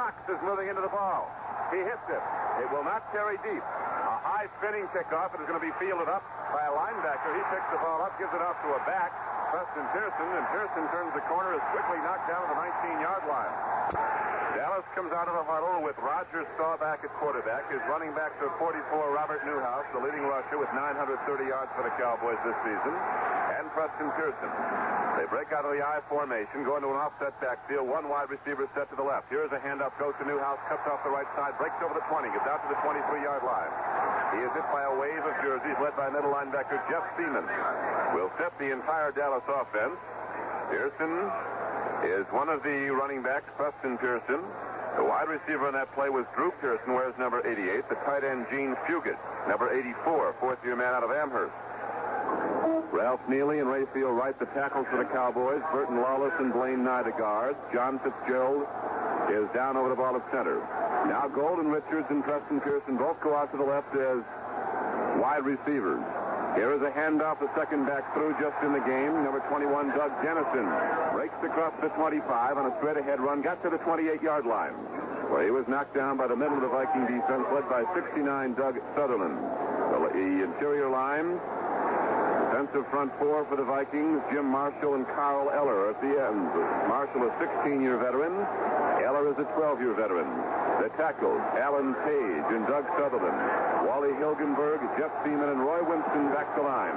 Cox is moving into the ball. He hits it. It will not carry deep. A high spinning kickoff. It is going to be fielded up by a linebacker. He picks the ball up, gives it off to a back, Preston Pearson, and Pearson turns the corner, is quickly knocked down to the 19-yard line. Dallas comes out of the huddle with Roger Staubach at quarterback. His running back to 44, Robert Newhouse, the leading rusher with 930 yards for the Cowboys this season, and Preston Pearson. They break out of the I formation, go into an offset backfield. One wide receiver set to the left. Here's a handoff, goes to Newhouse, cuts off the right side, breaks over the 20, gets out to the 23-yard line. He is hit by a wave of jerseys led by middle linebacker Jeff Seaman. Will set the entire Dallas offense. Pearson is one of the running backs, Preston Pearson. The wide receiver on that play was Drew Pearson, wears number 88. The tight end, Gene Fugit, number 84, fourth-year man out of Amherst. Ralph Neely and Rayfield Wright, the tackles for the Cowboys. Burton Lawless and Blaine Nye, the guards. John Fitzgerald is down over the ball at center. Now Golden Richards and Preston Pearson both go out to the left as wide receivers. Here is a handoff, the second back through just in the game. Number 21, Doug Jennison, breaks across the 25 on a straight-ahead run, got to the 28-yard line, where he was knocked down by the middle of the Viking defense, led by 69, Doug Sutherland. The interior line, defensive front four for the Vikings, Jim Marshall and Carl Eller at the end. Marshall, a 16-year veteran. Eller is a 12-year veteran. The tackles, Alan Page and Doug Sutherland. Wally Hilgenberg, Jeff Seaman, and Roy Winston back the line.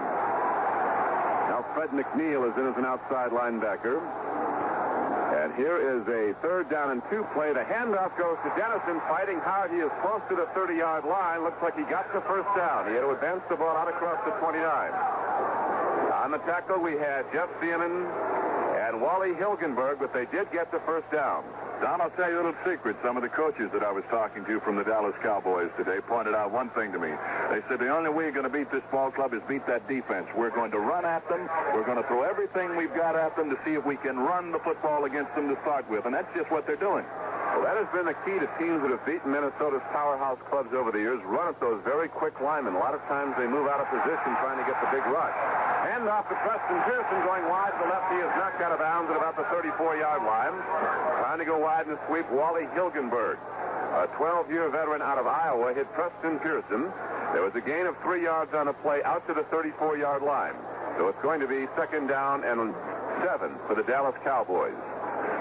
Now Fred McNeil is in as an outside linebacker. And here is a 3rd down and 2 play. The handoff goes to Jennison, fighting hard. He is close to the 30-yard line. Looks like he got the first down. He had to advance the ball out across the 29. On the tackle, we had Jeff Seaman and Wally Hilgenberg, but they did get the first down. Don, I'll tell you a little secret. Some of the coaches that I was talking to from the Dallas Cowboys today pointed out one thing to me. They said the only way you're going to beat this ball club is beat that defense. We're going to run at them. We're going to throw everything we've got at them to see if we can run the football against them to start with, and that's just what they're doing. Well, that has been the key to teams that have beaten Minnesota's powerhouse clubs over the years. Run at those very quick linemen. A lot of times they move out of position trying to get the big rush. Hand off to Preston Pearson going wide to the left. He is knocked out of bounds at about the 34-yard line. Trying to go wide in the sweep, Wally Hilgenberg, a 12-year veteran out of Iowa, hit Preston Pearson. There was a gain of 3 yards on a play out to the 34-yard line. So it's going to be 2nd down and 7 for the Dallas Cowboys.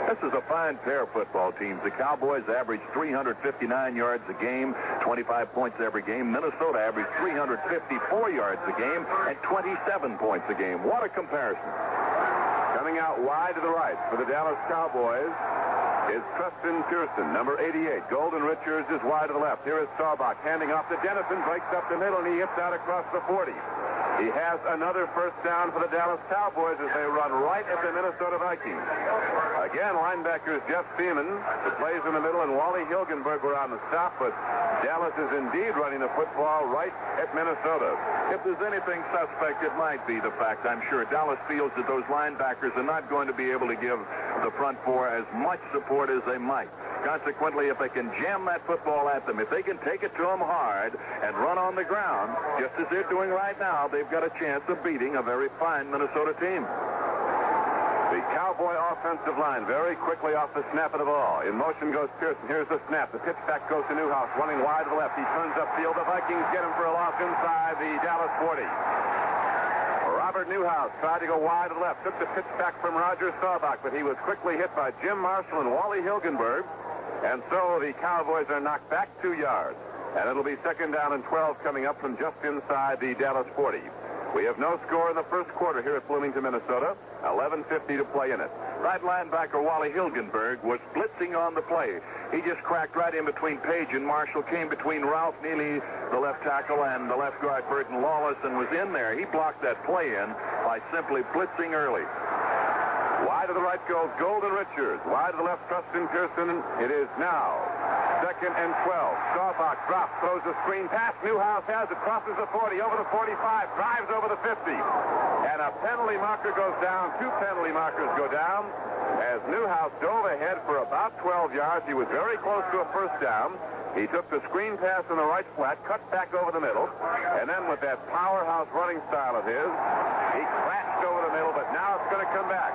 This is a fine pair of football teams. The Cowboys average 359 yards a game, 25 points every game. Minnesota averaged 354 yards a game and 27 points a game. What a comparison. Coming out wide to the right for the Dallas Cowboys is Preston Pearson, number 88. Golden Richards is wide to the left. Here is Staubach handing off to Jennison, breaks up the middle, and he hits out across the 40. He has another first down for the Dallas Cowboys as they run right at the Minnesota Vikings. Again, linebackers Jeff Seaman, who plays in the middle, and Wally Hilgenberg were on the stop, but Dallas is indeed running the football right at Minnesota. If there's anything suspect, it might be the fact, I'm sure, Dallas feels that those linebackers are not going to be able to give the front four as much support as they might. Consequently, if they can jam that football at them, if they can take it to them hard and run on the ground, just as they're doing right now, they've got a chance of beating a very fine Minnesota team. The Cowboy offensive line very quickly off the snap of the ball. In motion goes Pearson. Here's the snap. The pitch back goes to Newhouse, running wide to the left. He turns upfield. The Vikings get him for a loss inside the Dallas 40. Robert Newhouse tried to go wide to the left. Took the pitch back from Roger Staubach, but he was quickly hit by Jim Marshall and Wally Hilgenberg. And so the Cowboys are knocked back 2 yards. And it'll be 2nd down and 12 coming up from just inside the Dallas 40. We have no score in the first quarter here at Bloomington, Minnesota. 11:50 to play in it. Right linebacker Wally Hilgenberg was blitzing on the play. He just cracked right in between Page and Marshall, came between Ralph Neely, the left tackle, and the left guard Burton Lawless, and was in there. He blocked that play in by simply blitzing early. Wide to the right goes Golden Richards. Wide to the left, Preston Pearson. It is now 2nd and 12. Staubach drops, throws a screen pass. Newhouse has it, crosses the 40, over the 45, drives over the 50. And a penalty marker goes down. 2 penalty markers go down as Newhouse dove ahead for about 12 yards. He was very close to a first down. He took the screen pass in the right flat, cut back over the middle, and then with that powerhouse running style of his, he crashed over the middle, but now it's going to come back.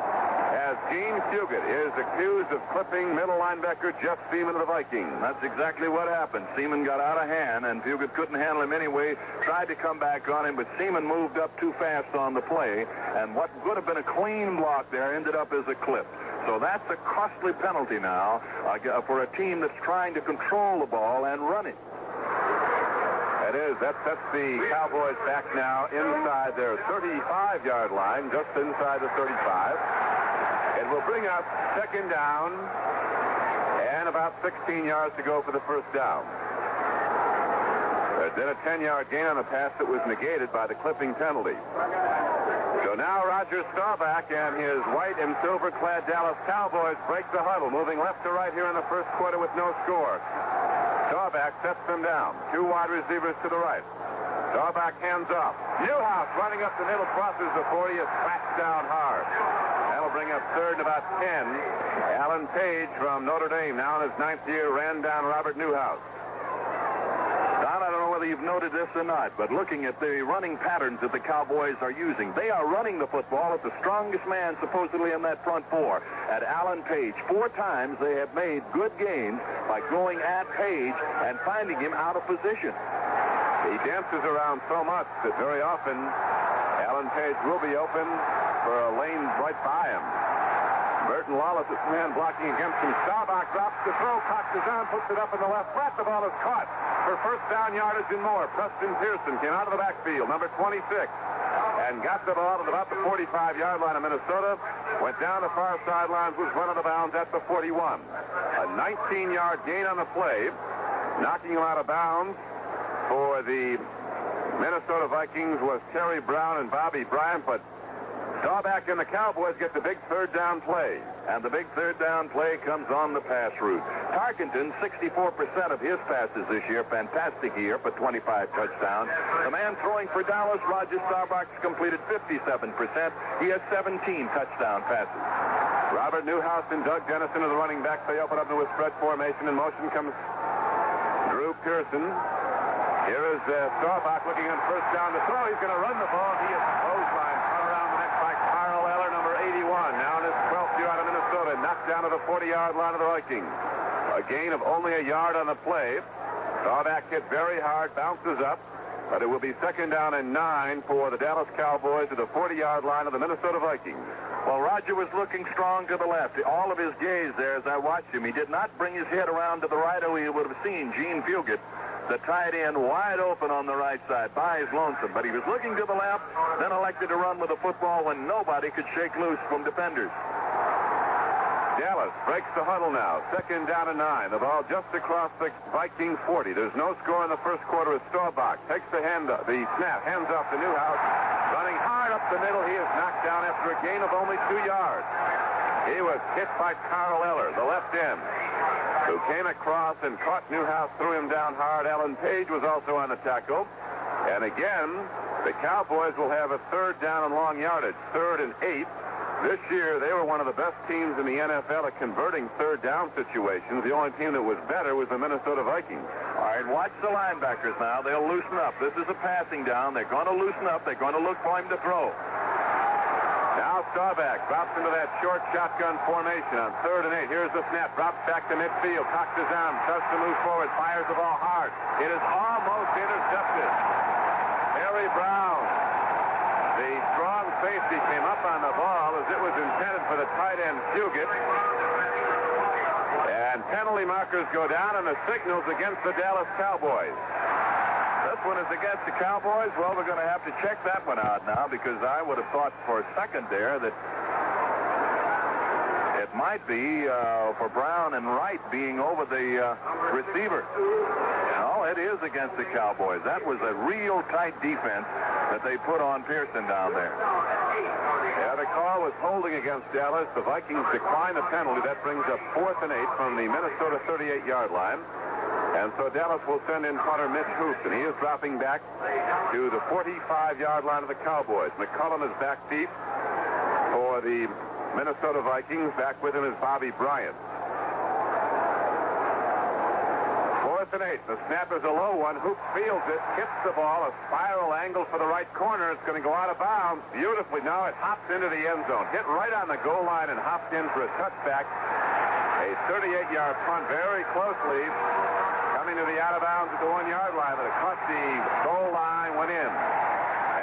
As as Gene Fugit is accused of clipping middle linebacker Jeff Seaman of the Vikings. That's exactly what happened. Seaman got out of hand, and Fugit couldn't handle him anyway. Tried to come back on him, but Seaman moved up too fast on the play, and what would have been a clean block there ended up as a clip. So that's a costly penalty now for a team that's trying to control the ball and run it. It is. That sets the Cowboys back now inside their 35-yard line, just inside the 35. It will bring up second down and about 16 yards to go for the first down. There's been a 10-yard gain on the pass that was negated by the clipping penalty. So now Roger Staubach and his white and silver-clad Dallas Cowboys break the huddle, moving left to right here in the first quarter with no score. Staubach sets them down. Two wide receivers to the right. Staubach hands off. Newhouse running up the middle, crosses the 40, is smashed down hard. That'll bring up third and about 10. Alan Page from Notre Dame, now in his 9th year, ran down Robert Newhouse. Don, I don't know whether you've noted this or not, but looking at the running patterns that the Cowboys are using, they are running the football at the strongest man supposedly in that front four, at Alan Page. 4 times they have made good gains by going at Page and finding him out of position. He dances around so much that very often Alan Page will be open for a lane right by him. Burton Lawless is man blocking against him. Staubach drops the throw. Cox puts it up in the left flat. The ball is caught for first down yardage and more. Preston Pearson came out of the backfield, number 26, and got the ball at about the 45-yard line of Minnesota. Went down the far sidelines, was run out of bounds at the 41. A 19-yard gain on the play, knocking him out of bounds for the Minnesota Vikings was Terry Brown and Bobby Bryant, but Staubach and the Cowboys get the big third down play. And the big third down play comes on the pass route. Tarkenton, 64% of his passes this year. Fantastic year for 25 touchdowns. The man throwing for Dallas, Roger Staubach, completed 57%. He has 17 touchdown passes. Robert Newhouse and Doug Dennison are the running backs. They open up into a spread formation. In motion comes Drew Pearson. Here is Staubach looking on first down to throw. He's going to run the ball. He is clothesline. Run around the neck by Carl Eller, number 81. Now in his 12th year out of Minnesota. Knocked down to the 40-yard line of the Vikings. A gain of only a yard on the play. Staubach hit very hard, bounces up. But it will be second down and 9 for the Dallas Cowboys at the 40-yard line of the Minnesota Vikings. Well, Roger was looking strong to the left. All of his gaze there as I watched him, he did not bring his head around to the right, or he would have seen Gene Fugit, the tight end, wide open on the right side by his lonesome. But he was looking to the left, then elected to run with the football when nobody could shake loose from defenders. Dallas breaks the huddle now. Second down and 9. The ball just across the Vikings 40. There's no score in the first quarter as Staubach takes the snap, hands off to Newhouse. Running hard up the middle. He is knocked down after a gain of only 2 yards. He was hit by Carl Eller, the left end, who came across and caught Newhouse, threw him down hard. Alan Page was also on the tackle. And again, the Cowboys will have a third down and long yardage, 3rd and 8. This year, they were one of the best teams in the NFL at converting third down situations. The only team that was better was the Minnesota Vikings. All right, watch the linebackers now. They'll loosen up. This is a passing down. They're going to loosen up. They're going to look for him to throw. Now Staubach drops into that short shotgun formation on 3rd and 8. Here's the snap. Drops back to midfield. Cocks his arm. Starts to move forward. Fires the ball hard. It is almost intercepted. Terry Brown, the strong safety, came up on the ball as it was intended for the tight end Fugit. And penalty markers go down and the signals against the Dallas Cowboys. This one is against the Cowboys. Well, we're going to have to check that one out now, because I would have thought for a second there that it might be for Brown and Wright being over the receiver. No, it is against the Cowboys. That was a real tight defense that they put on Pearson down there. Yeah, the call was holding against Dallas. The Vikings decline the penalty. That brings up 4th and 8 from the Minnesota 38-yard line. And so Dallas will send in punter Mitch Houston. He is dropping back to the 45-yard line of the Cowboys. McCullum is back deep for the Minnesota Vikings. Back with him is Bobby Bryant. 4th and 8. The snap is a low one. Hoop fields it, hits the ball, a spiral angle for the right corner. It's going to go out of bounds beautifully. Now it hops into the end zone. Hit right on the goal line and hopped in for a touchback. A 38-yard punt very closely. Coming to the out of bounds at the 1-yard line, but across the goal line went in.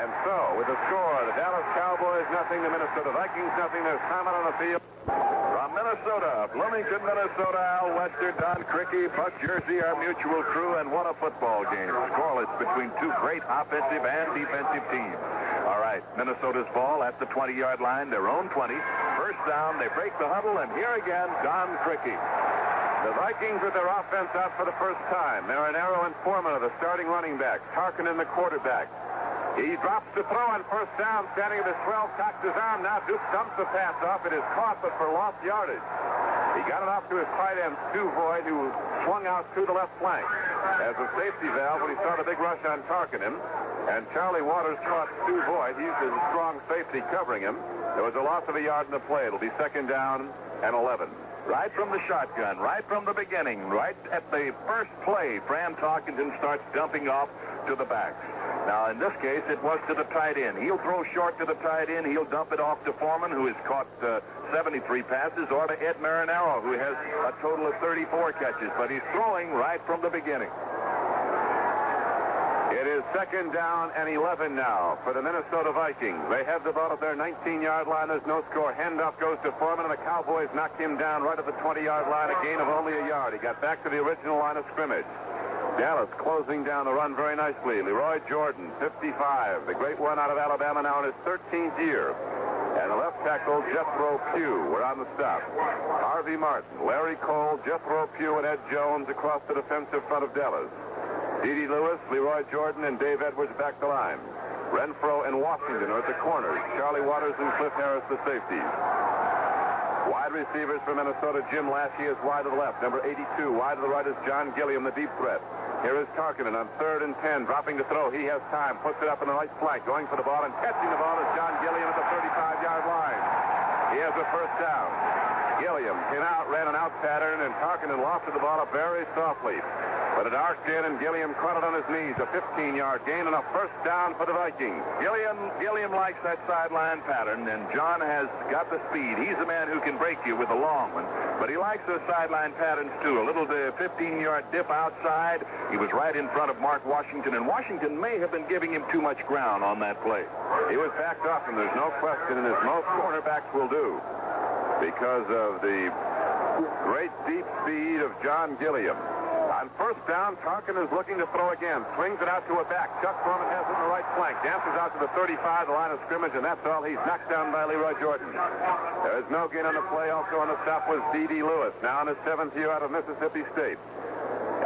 And so, with the score, the Dallas Cowboys nothing, the Minnesota Vikings nothing. There's time out on the field. From Minnesota, Bloomington, Minnesota, Al Wester, Don Criqui, Buck Jersey, our mutual crew, and what a football game. Scoreless between two great offensive and defensive teams. All right, Minnesota's ball at the 20-yard line, their own 20. First down, they break the huddle, and here again, Don Criqui. The Vikings with their offense out for the first time. They're an Arrow and Foreman of the starting running back. Tarkin the quarterback. He drops to throw on first down, standing at his 12, cocks his arm. Now Duke dumps the pass off. It is caught, but for lost yardage. He got it off to his tight end, Stu Voigt, who swung out to the left flank as a safety valve when he saw the big rush on Tarkinen. And Charlie Waters caught Stu Voigt. He's a strong safety covering him. There was a loss of a yard in the play. It'll be second down and 11. Right from the shotgun, right from the beginning, right at the first play, Fran Tarkenton starts dumping off to the backs. Now, in this case, it was to the tight end. He'll throw short to the tight end. He'll dump it off to Foreman, who has caught 73 passes, or to Ed Marinaro, who has a total of 34 catches. But he's throwing right from the beginning. It is second down and 11 now for the Minnesota Vikings. They have the ball at their 19-yard line. There's no score. Handoff goes to Foreman, and the Cowboys knock him down right at the 20-yard line, a gain of only a yard. He got back to the original line of scrimmage. Dallas closing down the run very nicely. Leroy Jordan, 55, the great one out of Alabama, now in his 13th year. And the left tackle, Jethro Pugh, were on the stop. Harvey Martin, Larry Cole, Jethro Pugh, and Ed Jones across the defensive front of Dallas. D.D. Lewis, Leroy Jordan, and Dave Edwards back the line. Renfro and Washington are at the corners. Charlie Waters and Cliff Harris, the safeties. Wide receivers for Minnesota. Jim Lashley is wide to the left. Number 82. Wide to the right is John Gilliam, the deep threat. Here is Tarkinen on 3rd and 10. Dropping to throw. He has time. Puts it up in the right flank. Going for the ball and catching the ball is John Gilliam at the 35-yard line. He has a first down. Gilliam came out, ran an out pattern, and Tarkinen lofted the ball up very softly. But it arced in, and Gilliam caught it on his knees. A 15-yard gain and a first down for the Vikings. Gilliam likes that sideline pattern, and John has got the speed. He's the man who can break you with a long one. But he likes those sideline patterns, too. A little 15-yard dip outside. He was right in front of Mark Washington, and Washington may have been giving him too much ground on that play. He was backed off, and there's no question, and as most cornerbacks will do, because of the great deep speed of John Gilliam. On first down, Tarkinen is looking to throw again. Swings it out to a back. Chuck Foreman has it in the right flank. Dances out to the 35, the line of scrimmage, and that's all. He's knocked down by Leroy Jordan. There is no gain on the play. Also on the stop was D.D. Lewis, now in his 7th year out of Mississippi State.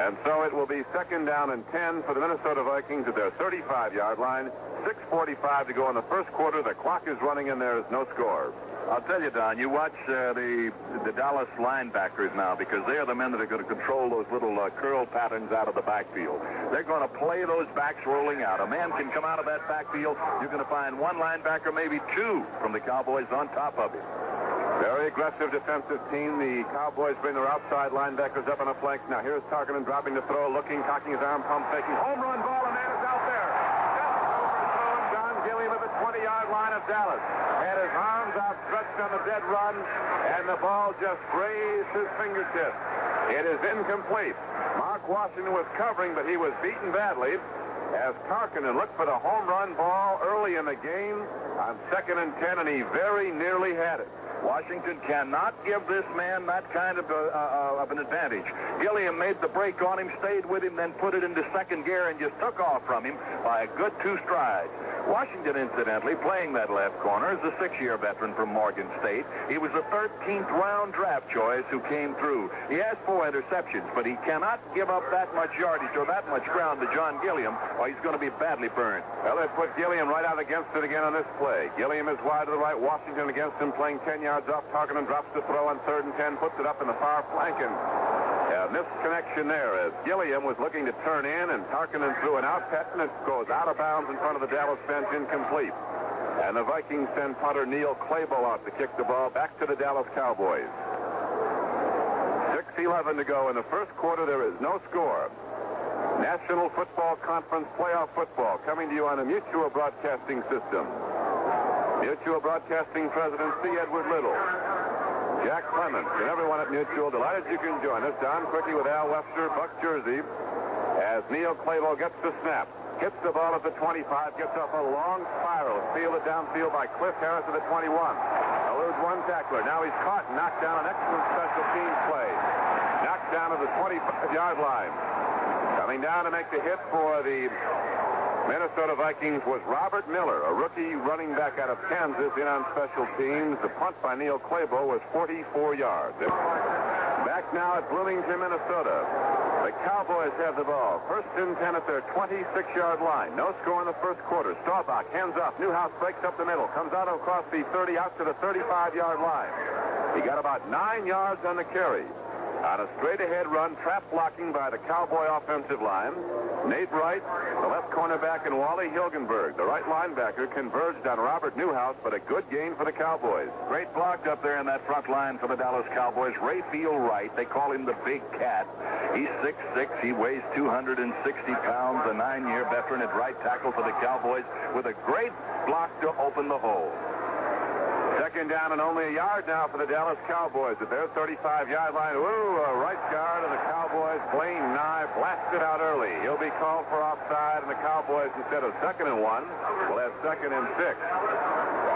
And so it will be second down and 10 for the Minnesota Vikings at their 35-yard line. 6:45 to go in the first quarter. The clock is running, and there is no score. I'll tell you, Don, you watch the Dallas linebackers now, because they are the men that are going to control those little curl patterns out of the backfield. They're going to play those backs rolling out. A man can come out of that backfield. You're going to find one linebacker, maybe two, from the Cowboys on top of him. Very aggressive defensive team. The Cowboys bring their outside linebackers up on the flanks. Now here's Tarkinen dropping the throw, looking, cocking his arm, pump faking. Home run ball, and man is out there. Just overthrown John Gilliam at the 20-yard line of Dallas. Had his arms outstretched on the dead run, and the ball just grazed his fingertips. It is incomplete. Mark Washington was covering, but he was beaten badly as Tarkinen looked for the home run ball early in the game on 2nd and 10, and he very nearly had it. Washington cannot give this man that kind of an advantage. Gilliam made the break on him, stayed with him, then put it into second gear and just took off from him by a good 2 strides. Washington, incidentally, playing that left corner, is a 6-year veteran from Morgan State. He was a 13th round draft choice who came through. He has 4 interceptions, but he cannot give up that much yardage or that much ground to John Gilliam, or he's going to be badly burned. Well, they put Gilliam right out against it again on this play. Gilliam is wide to the right. Washington against him, playing 10 yards off. Tarkinen drops the throw on 3rd and 10, puts it up in the far flank, and misconnection there as Gilliam was looking to turn in, and Tarkinen threw an out pattern. It goes out of bounds in front of the Dallas bench, incomplete. And the Vikings send punter Neil Clayball out to kick the ball back to the Dallas Cowboys. 6:11 to go in the first quarter. There is no score. National Football Conference playoff football coming to you on a Mutual Broadcasting System. Mutual Broadcasting President C. Edward Little, Jack Clements, and everyone at Mutual, delighted you can join us. Don Criqui with Al Webster, Buck Jersey, as Neil Clavel gets the snap. Hits the ball at the 25, gets up a long spiral, fielded downfield by Cliff Harris at the 21. Eludes one tackler. Now he's caught and knocked down. An excellent special teams play. Knocked down to the 25-yard line. Coming down to make the hit for the Minnesota Vikings was Robert Miller, a rookie running back out of Kansas in on special teams. The punt by Neil Clavel was 44 yards. Back now at Bloomington, Minnesota. The Cowboys have the ball. First and 10 at their 26-yard line. No score in the first quarter. Staubach hands off. Newhouse breaks up the middle. Comes out across the 30 out to the 35-yard line. He got about 9 yards on the carry. On a straight-ahead run, trap blocking by the Cowboy offensive line. Nate Wright, the left cornerback, and Wally Hilgenberg, the right linebacker, converged on Robert Newhouse, but a good gain for the Cowboys. Great block up there in that front line for the Dallas Cowboys. Rayfield Wright, they call him the Big Cat. He's 6'6", he weighs 260 pounds, a 9-year veteran at right tackle for the Cowboys, with a great block to open the hole. Second down and only a yard now for the Dallas Cowboys at their 35-yard line. Ooh, a right guard of the Cowboys, Blaine Nye, blasted out early. He'll be called for offside, and the Cowboys, instead of 2nd and 1, will have 2nd and 6.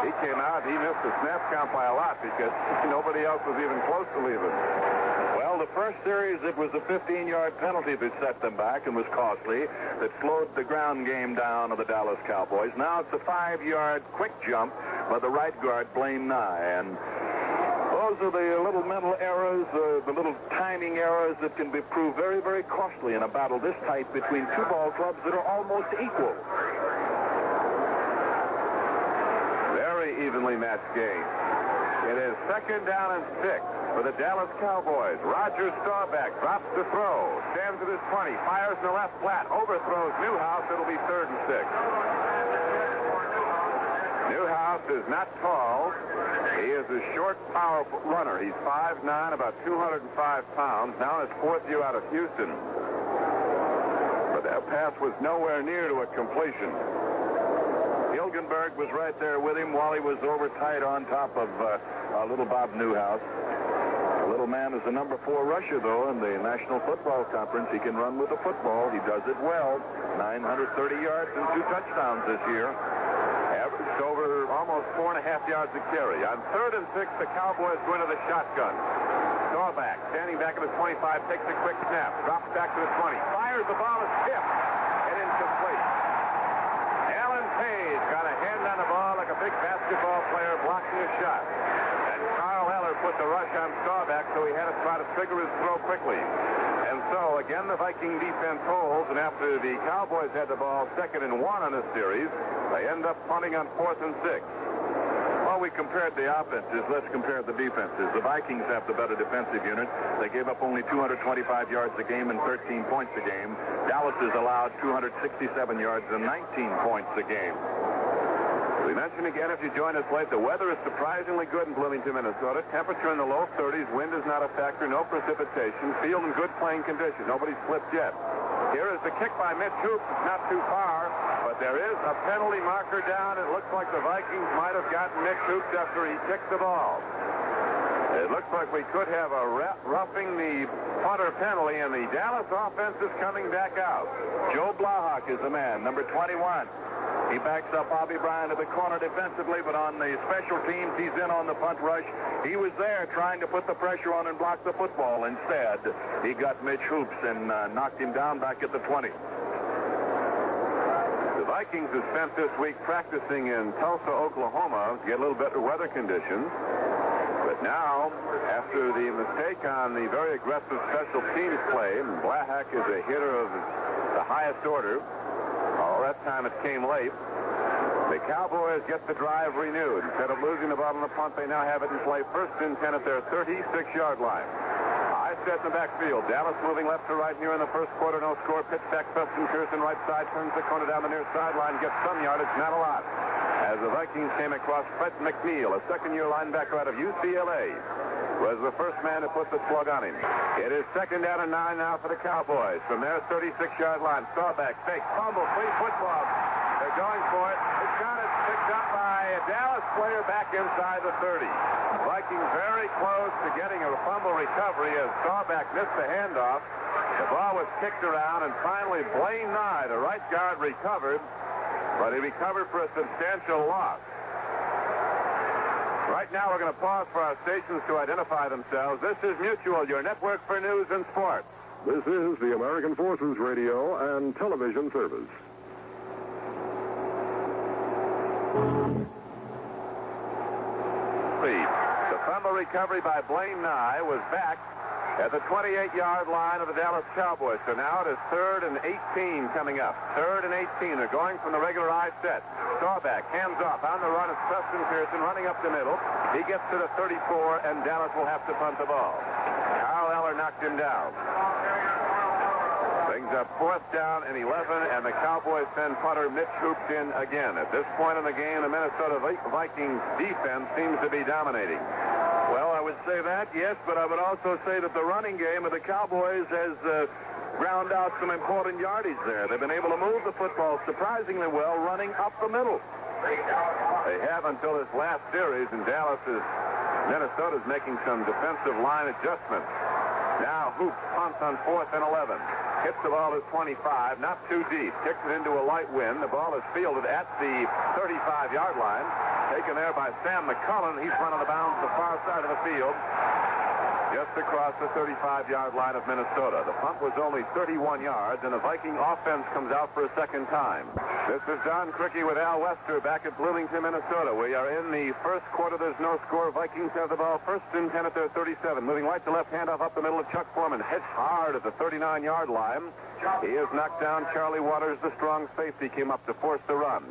He came out, he missed the snap count by a lot because nobody else was even close to leaving. Well, the first series, it was a 15-yard penalty that set them back and was costly, that slowed the ground game down of the Dallas Cowboys. Now it's a 5-yard quick jump by the right guard, Blaine Nye. And those are the little mental errors, the little timing errors that can be proved very, very costly in a battle this tight between two ball clubs that are almost equal. Very evenly matched game. It is 2nd down and 6 for the Dallas Cowboys. Roger Staubach drops the throw. Stands at his 20. Fires in the left flat. Overthrows Newhouse. It'll be 3rd and 6. Newhouse is not tall. He is a short, powerful runner. He's 5'9", about 205 pounds. Now in his 4th year out of Houston. But that pass was nowhere near to a completion. Hilgenberg was right there with him while he was over tight on top of little Bob Newhouse. The little man is the number 4 rusher, though, in the National Football Conference. He can run with the football. He does it well. 930 yards and 2 touchdowns this year. Averaged over almost 4.5 yards a carry. On 3rd and 6, the Cowboys go into the shotgun. Staubach, standing back at the 25, takes a quick snap, drops back to the 20, fires, the ball is tipped and incomplete. Alan Page got a hand on the ball like a big basketball player blocking a shot. And Carl Eller put the rush on Staubach, so he had to try to trigger his throw quickly. And so, again, the Viking defense holds, and after the Cowboys had the ball 2nd and 1 on this series, they end up punting on 4th and 6. Well, we compared the offenses. Let's compare the defenses. The Vikings have the better defensive unit. They gave up only 225 yards a game and 13 points a game. Dallas has allowed 267 yards and 19 points a game. We mentioned again, if you join us late, the weather is surprisingly good in Bloomington, Minnesota. Temperature in the low 30s. Wind is not a factor. No precipitation. Field in good playing condition. Nobody slipped yet. Here is the kick by Mitch Hoops. It's not too far, but there is a penalty marker down. It looks like the Vikings might have gotten Mitch Hoops after he kicked the ball. It looks like we could have a roughing the punter penalty, and the Dallas offense is coming back out. Joe Blahak is the man, number 21. He backs up Bobby Bryant at the corner defensively, but on the special teams, he's in on the punt rush. He was there trying to put the pressure on and block the football. Instead, he got Mitch Hoops and knocked him down back at the 20. The Vikings have spent this week practicing in Tulsa, Oklahoma to get a little better weather conditions. But now, after the mistake on the very aggressive special teams play, Blahak is a hitter of the highest order. All that time it came late. The Cowboys get the drive renewed. Instead of losing the ball on the punt, they now have it in play 1st and 10 at their 36-yard line. High set in the backfield. Dallas moving left to right here in the first quarter. No score. Pitch back. Preston Pearson right side. Turns the corner down the near sideline. Gets some yardage. Not a lot. As the Vikings came across Fred McNeil, a second-year linebacker out of UCLA. was the first man to put the slug on him. It is 2nd down and 9 now for the Cowboys. From their 36-yard line, Staubach, fake, fumble, free football. They're going for it. It's got it picked up by a Dallas player back inside the 30. Vikings very close to getting a fumble recovery as Staubach missed the handoff. The ball was kicked around, and finally Blaine Nye, the right guard, recovered, but he recovered for a substantial loss. Right now, we're going to pause for our stations to identify themselves. This is Mutual, your network for news and sports. This is the American Forces Radio and Television Service. The fumble recovery by Blaine Nye was back at the 28-yard line of the Dallas Cowboys. So now it is 3rd and 18 coming up. 3rd and 18. They're going from the regular I set. Staubach, hands off. On the run, it's Preston Pearson running up the middle. He gets to the 34, and Dallas will have to punt the ball. Carl Eller knocked him down. Brings up 4th down and 11, and the Cowboys send punter Mitch Hoops in again. At this point in the game, the Minnesota Vikings defense seems to be dominating. Well, I would say that, yes, but I would also say that the running game of the Cowboys has ground out some important yardage there. They've been able to move the football surprisingly well, running up the middle. They have until this last series, and Minnesota's making some defensive line adjustments. Now Hoops punts on 4th and 11. Hits the ball to 25, not too deep. Kicks it into a light wind. The ball is fielded at the 35-yard line. Taken there by Sam McCullen. He's run on the bounds the far side of the field, just across the 35-yard line of Minnesota. The punt was only 31 yards, and the Viking offense comes out for a second time. This is Don Criqui with Al Wester back at Bloomington, Minnesota. We are in the first quarter. There's no score. Vikings have the ball 1st and 10 at their 37. Moving right to left, handoff up the middle of Chuck Foreman. Hits hard at the 39-yard line. He is knocked down. Charlie Waters, the strong safety, came up to force the run.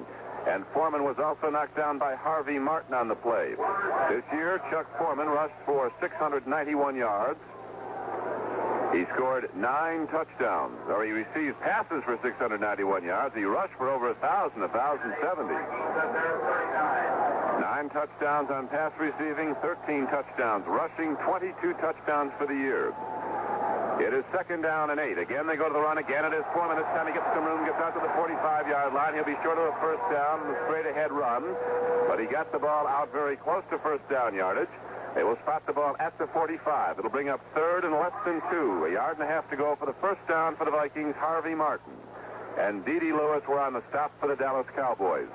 And Foreman was also knocked down by Harvey Martin on the play. This year, Chuck Foreman rushed for 691 yards. He scored 9 touchdowns, or he received passes for 691 yards. He rushed for over 1,070. 9 touchdowns on pass receiving, 13 touchdowns rushing, 22 touchdowns for the year. It is 2nd down and 8. Again, they go to the run. Again, it is Foreman. This time he gets some room, gets out to the 45-yard line. He'll be short of a 1st down and a straight-ahead run. But he got the ball out very close to 1st down yardage. They will spot the ball at the 45. It'll bring up 3rd and less than 2. A yard and a half to go for the 1st down for the Vikings, Harvey Martin. And D.D. Lewis were on the stop for the Dallas Cowboys.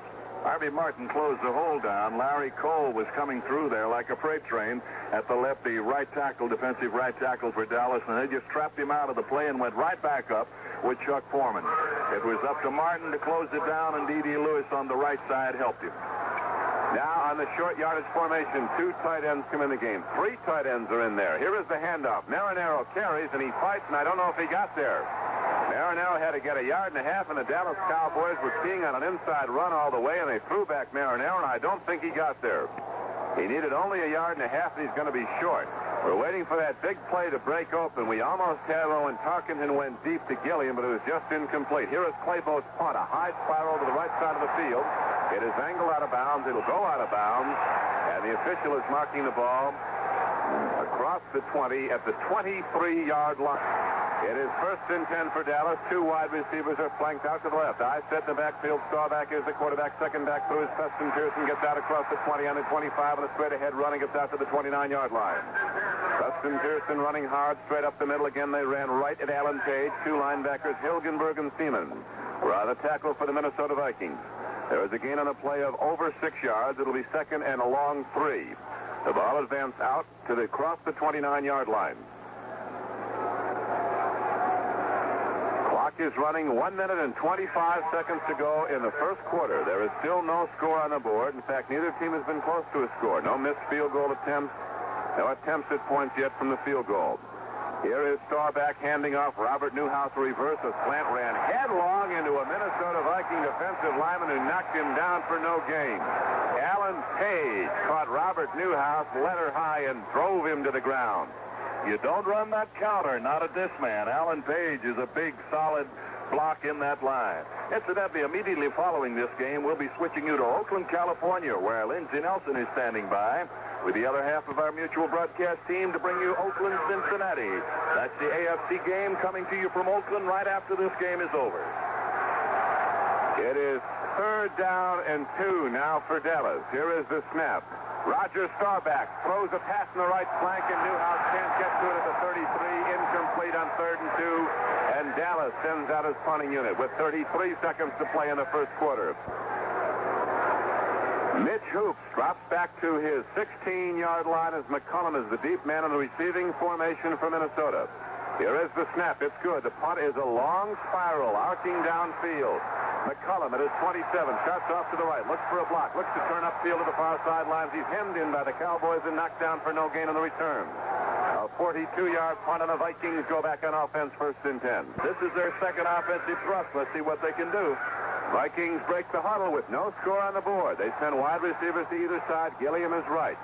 Harvey Martin closed the hole down. Larry Cole was coming through there like a freight train at the left, the right tackle, defensive right tackle for Dallas, and they just trapped him out of the play and went right back up with Chuck Foreman. It was up to Martin to close it down, and D.D. Lewis on the right side helped him. Now on the short yardage formation, 2 tight ends come in the game. 3 tight ends are in there. Here is the handoff. Marinaro carries, and he fights, and I don't know if he got there. Marinaro had to get a yard and a half, and the Dallas Cowboys were skiing on an inside run all the way, and they threw back Marinaro, and I don't think he got there. He needed only a yard and a half, and he's going to be short. We're waiting for that big play to break open. We almost had when Tarkenton went deep to Gilliam, but it was just incomplete. Here is Clayboat's punt, a high spiral to the right side of the field. It is angled out of bounds. It'll go out of bounds, and the official is marking the ball across the 20 at the 23-yard line. It is 1st and 10 for Dallas. 2 wide receivers are flanked out to the left. I set in the backfield. Staubach is the quarterback. 2nd back through is Preston Pearson. Gets out across the 20 on the 25 on a straight ahead running. Gets out to the 29-yard line. Preston Pearson running hard straight up the middle. Again, they ran right at Alan Page. 2 linebackers, Hilgenberg and Seaman, were on the tackle for the Minnesota Vikings. There is a gain on the play of over 6 yards. It'll be 2nd and a long 3. The ball advanced out to across the 29-yard line. Clock is running. 1 minute and 25 seconds to go in the first quarter. There is still no score on the board. In fact, neither team has been close to a score. No missed field goal attempts. No attempts at points yet from the field goal. Here is Staubach handing off. Robert Newhouse reverse. A slant ran headlong into a Minnesota Viking defensive lineman who knocked him down for no gain. Alan Page caught Robert Newhouse, led her high, and drove him to the ground. You don't run that counter, not at this man. Alan Page is a big, solid block in that line. Incidentally, immediately following this game, we'll be switching you to Oakland, California, where Lindsey Nelson is standing by with the other half of our mutual broadcast team to bring you Oakland, Cincinnati. That's the AFC game coming to you from Oakland right after this game is over. It is 3rd down and 2 now for Dallas. Here is the snap. Roger Staubach throws a pass in the right flank, and Newhouse can't get to it at the 33. Incomplete on 3rd and 2. And Dallas sends out his punting unit with 33 seconds to play in the first quarter. Mitch Hoops drops back to his 16-yard line as McCullum is the deep man in the receiving formation for Minnesota. Here is the snap. It's good. The punt is a long spiral arcing downfield. McCullum at his 27, cuts off to the right, looks for a block, looks to turn upfield to the far sidelines. He's hemmed in by the Cowboys and knocked down for no gain on the return. A 42-yard punt, and the Vikings go back on offense, 1st and 10. This is their second offensive thrust. Let's see what they can do. Vikings break the huddle with no score on the board. They send wide receivers to either side. Gilliam is right.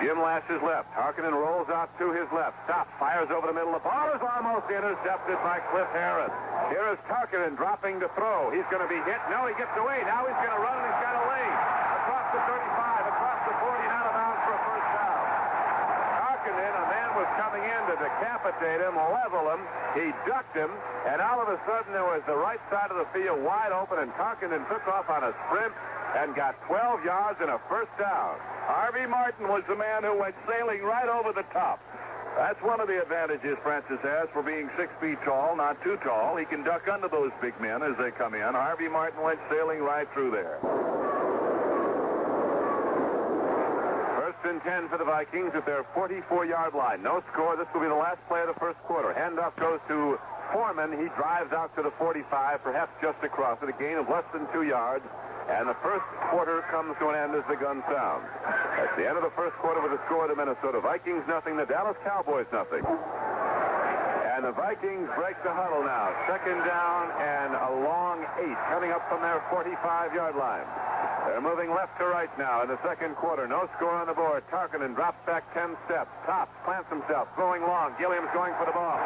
Jim Lash is left. Harkinen rolls out to his left. Stops. Fires over the middle. The ball is almost intercepted by Cliff Harris. Here is Harkinen dropping to throw. He's going to be hit. No, he gets away. Now he's going to run, and he's got a lane. Across the 35, across the 40, and out of bounds for a first down. Harkinen, a man was coming in to decapitate him, level him. He ducked him, and all of a sudden there was the right side of the field wide open, and Harkinen took off on a sprint and got 12 yards and a first down. Harvey Martin was the man who went sailing right over the top. That's one of the advantages Francis has for being 6 feet tall, not too tall. He can duck under those big men as they come in. Harvey Martin went sailing right through there. 1st and 10 for the Vikings at their 44-yard line. No score. This will be the last play of the first quarter. Handoff goes to Foreman. He drives out to the 45, perhaps just across it, a gain of less than 2 yards. And the first quarter comes to an end as the gun sounds. At the end of the first quarter with a score, the Minnesota Vikings nothing, the Dallas Cowboys nothing. And the Vikings break the huddle now. 2nd down and a long 8 coming up from their 45-yard line. They're moving left to right now in the second quarter. No score on the board. Tarkinen drops back 10 steps. Tops, plants himself, throwing long. Gilliam's going for the ball.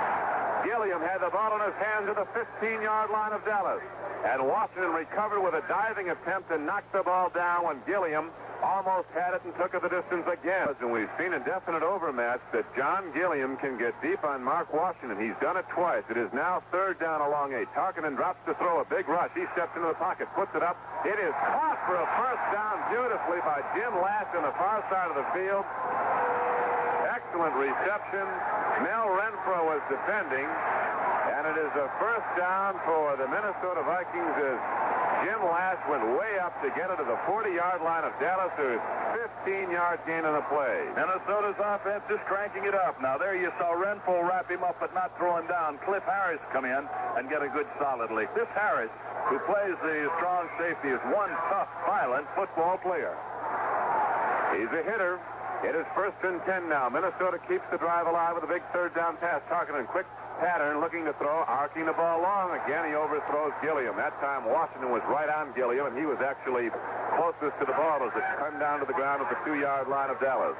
Gilliam had the ball in his hands at the 15-yard line of Dallas. And Washington recovered with a diving attempt and knocked the ball down when Gilliam almost had it and took it the distance again. And we've seen a definite overmatch that John Gilliam can get deep on Mark Washington. He's done it twice. It is now 3rd down along 8. Tarkinen drops to throw a big rush. He steps into the pocket, puts it up. It is caught for a first down beautifully by Jim Lash on the far side of the field. Excellent reception. Mel Renfro was defending. And it is a first down for the Minnesota Vikings as Jim Lash went way up to get it to the 40-yard line of Dallas. There's 15-yard gain on the play. Minnesota's offense is cranking it up. Now, there you saw Renfro wrap him up but not throw him down. Cliff Harris come in and get a good solid lick. This Harris, who plays the strong safety, is one tough, violent football player. He's a hitter. It is 1st and 10 now. Minnesota keeps the drive alive with a big 3rd down pass. Tarkinen, quick pattern, looking to throw, arcing the ball long. Again, he overthrows Gilliam. That time, Washington was right on Gilliam, and he was actually closest to the ball as it came down to the ground at the 2-yard line of Dallas.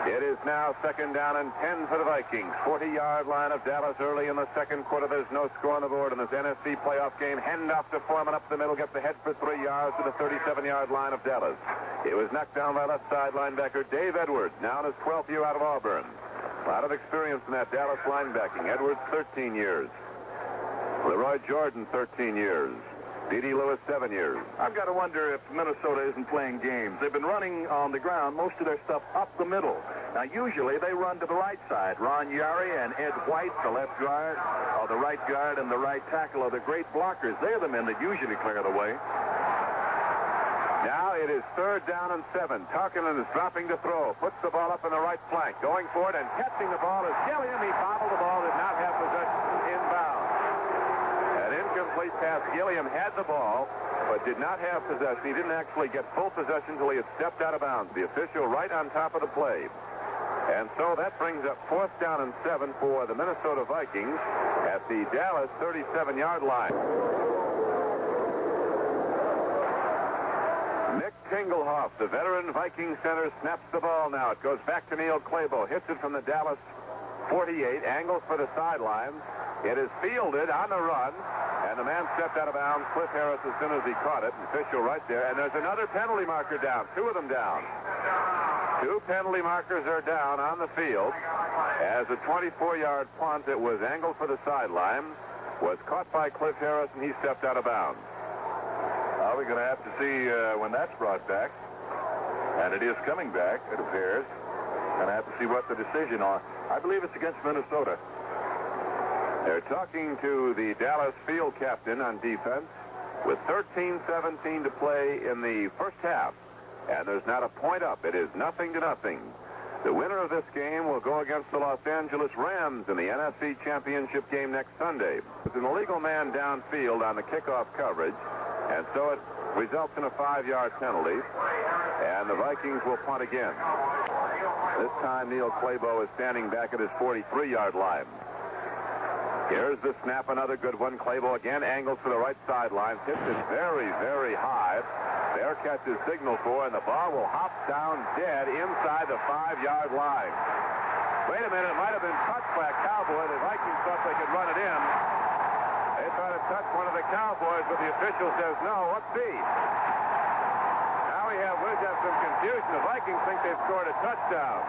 It is now 2nd down and 10 for the Vikings. 40-yard line of Dallas early in the second quarter. There's no score on the board in this NFC playoff game. Handoff to Foreman up the middle, gets the head for 3 yards to the 37-yard line of Dallas. It was knocked down by left side linebacker Dave Edwards, now in his 12th year out of Auburn. A lot of experience in that Dallas linebacking. Edwards, 13 years. Leroy Jordan, 13 years. D.D. Lewis, 7 years. I've got to wonder if Minnesota isn't playing games. They've been running on the ground, most of their stuff up the middle. Now, usually they run to the right side. Ron Yari and Ed White, the left guard, or the right guard and the right tackle are the great blockers. They're the men that usually clear the way. Now it is 3rd down and 7. Tarkinen is dropping to throw. Puts the ball up in the right flank. Going for it and catching the ball is Gilliam. He bobbled the ball, did not have possession inbound. An incomplete pass. Gilliam had the ball, but did not have possession. He didn't actually get full possession until he had stepped out of bounds. The official right on top of the play. And so that brings up 4th down and 7 for the Minnesota Vikings at the Dallas 37-yard line. Nick Tingelhoff, the veteran Viking center, snaps the ball now. It goes back to Neil Clabo. Hits it from the Dallas 48. Angles for the sideline. It is fielded on the run. And the man stepped out of bounds. Cliff Harris as soon as he caught it. Official right there. And there's another penalty marker down. 2 of them down. 2 penalty markers are down on the field as a 24-yard punt that was angled for the sideline was caught by Cliff Harris, and he stepped out of bounds. Well, we're going to have to see when that's brought back. And it is coming back, it appears. And I have to see what the decision on. I believe it's against Minnesota. They're talking to the Dallas field captain on defense with 13:17 to play in the first half. And there's not a point up. It is 0-0. The winner of this game will go against the Los Angeles Rams in the NFC Championship game next Sunday. It's an illegal man downfield on the kickoff coverage, and so it results in a 5-yard penalty, and the Vikings will punt again. This time, Neil Clabo is standing back at his 43-yard line. Here's the snap, another good one. Clabo again angles for the right sideline, hits it very, very high. Bearcats is signaled for, and the ball will hop down dead inside the 5-yard line. Wait a minute, it might have been touched by a Cowboy. The Vikings thought they could run it in. They thought it touched one of the Cowboys, but the official says no. Let's see. Now we've got some confusion. The Vikings think they've scored a touchdown.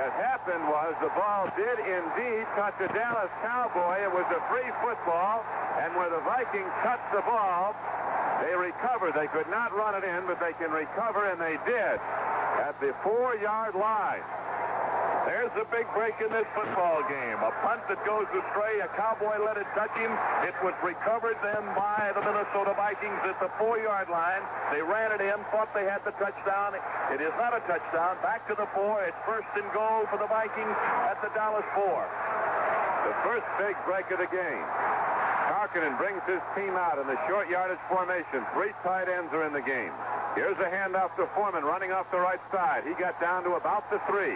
What happened was the ball did indeed touch a Dallas Cowboy. It was a free football, and where the Vikings touched the ball, they recovered. They could not run it in, but they can recover, and they did at the 4-yard line. There's a big break in this football game. A punt that goes astray. A Cowboy let it touch him. It was recovered then by the Minnesota Vikings at the 4-yard line. They ran it in, thought they had the touchdown. It is not a touchdown. Back to the 4. It's 1st and goal for the Vikings at the Dallas 4. The first big break of the game. Harkinen brings his team out in the short yardage formation. 3 tight ends are in the game. Here's a handoff to Foreman running off the right side. He got down to about the 3.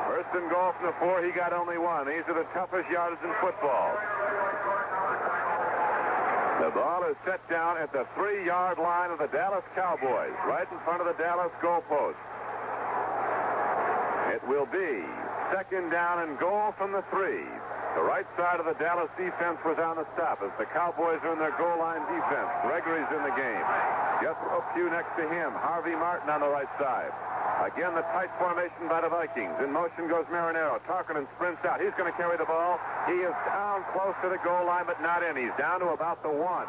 1st and goal from the 4. He got only 1. These are the toughest yardage in football. The ball is set down at the 3-yard line of the Dallas Cowboys, right in front of the Dallas goalpost. It will be 2nd down and goal from the 3. The right side of the Dallas defense was on the stop as the Cowboys are in their goal line defense. Gregory's in the game. Just a few next to him. Harvey Martin on the right side. Again, the tight formation by the Vikings. In motion goes Marinero. Tarkinen sprints out. He's going to carry the ball. He is down close to the goal line, but not in. He's down to about the 1.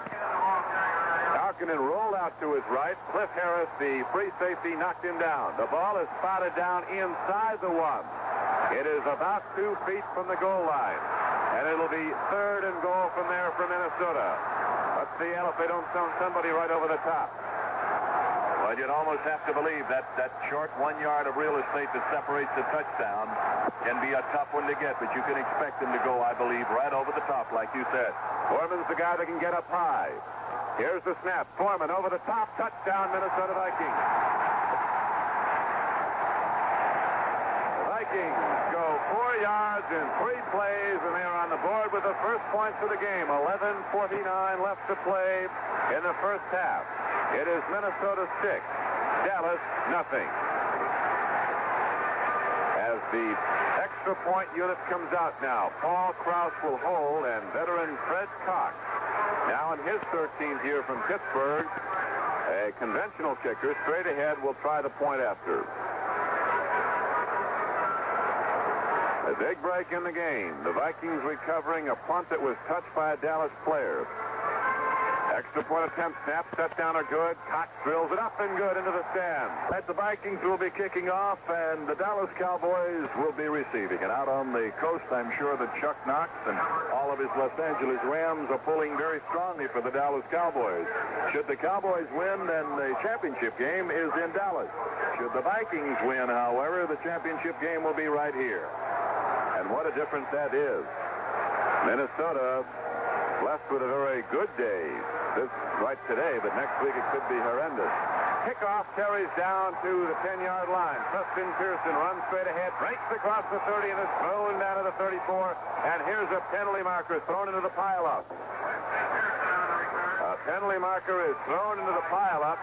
Tarkinen rolled out to his right. Cliff Harris, the free safety, knocked him down. The ball is spotted down inside the 1. It is about 2 feet from the goal line. And it'll be 3rd and goal from there for Minnesota. Let's see if they don't send somebody right over the top. Well, you'd almost have to believe that short 1 yard of real estate that separates the touchdown can be a tough one to get, but you can expect him to go, I believe, right over the top, like you said. Foreman's the guy that can get up high. Here's the snap. Foreman over the top. Touchdown, Minnesota Vikings. The Vikings go 4 yards in 3 plays, and they are on the board with the first points of the game. 11:49 left to play in the first half. It is Minnesota 6, Dallas nothing. As the extra point unit comes out now, Paul Krause will hold, and veteran Fred Cox, now in his 13th year from Pittsburgh, a conventional kicker, straight ahead, will try the point after. A big break in the game. The Vikings recovering a punt that was touched by a Dallas player. Extra point attempt, snap, set down are good. Cox drills it up and good into the stand. The Vikings will be kicking off, and the Dallas Cowboys will be receiving. And out on the coast, I'm sure that Chuck Knox and all of his Los Angeles Rams are pulling very strongly for the Dallas Cowboys. Should the Cowboys win, then the championship game is in Dallas. Should the Vikings win, however, the championship game will be right here. And what a difference that is. Minnesota blessed with a very good day this right today, but next week it could be horrendous. Kickoff carries down to the 10-yard line. Preston Pearson runs straight ahead, breaks across the 30, and is thrown down to the 34. And here's a penalty marker thrown into the pileup. A penalty marker is thrown into the pileup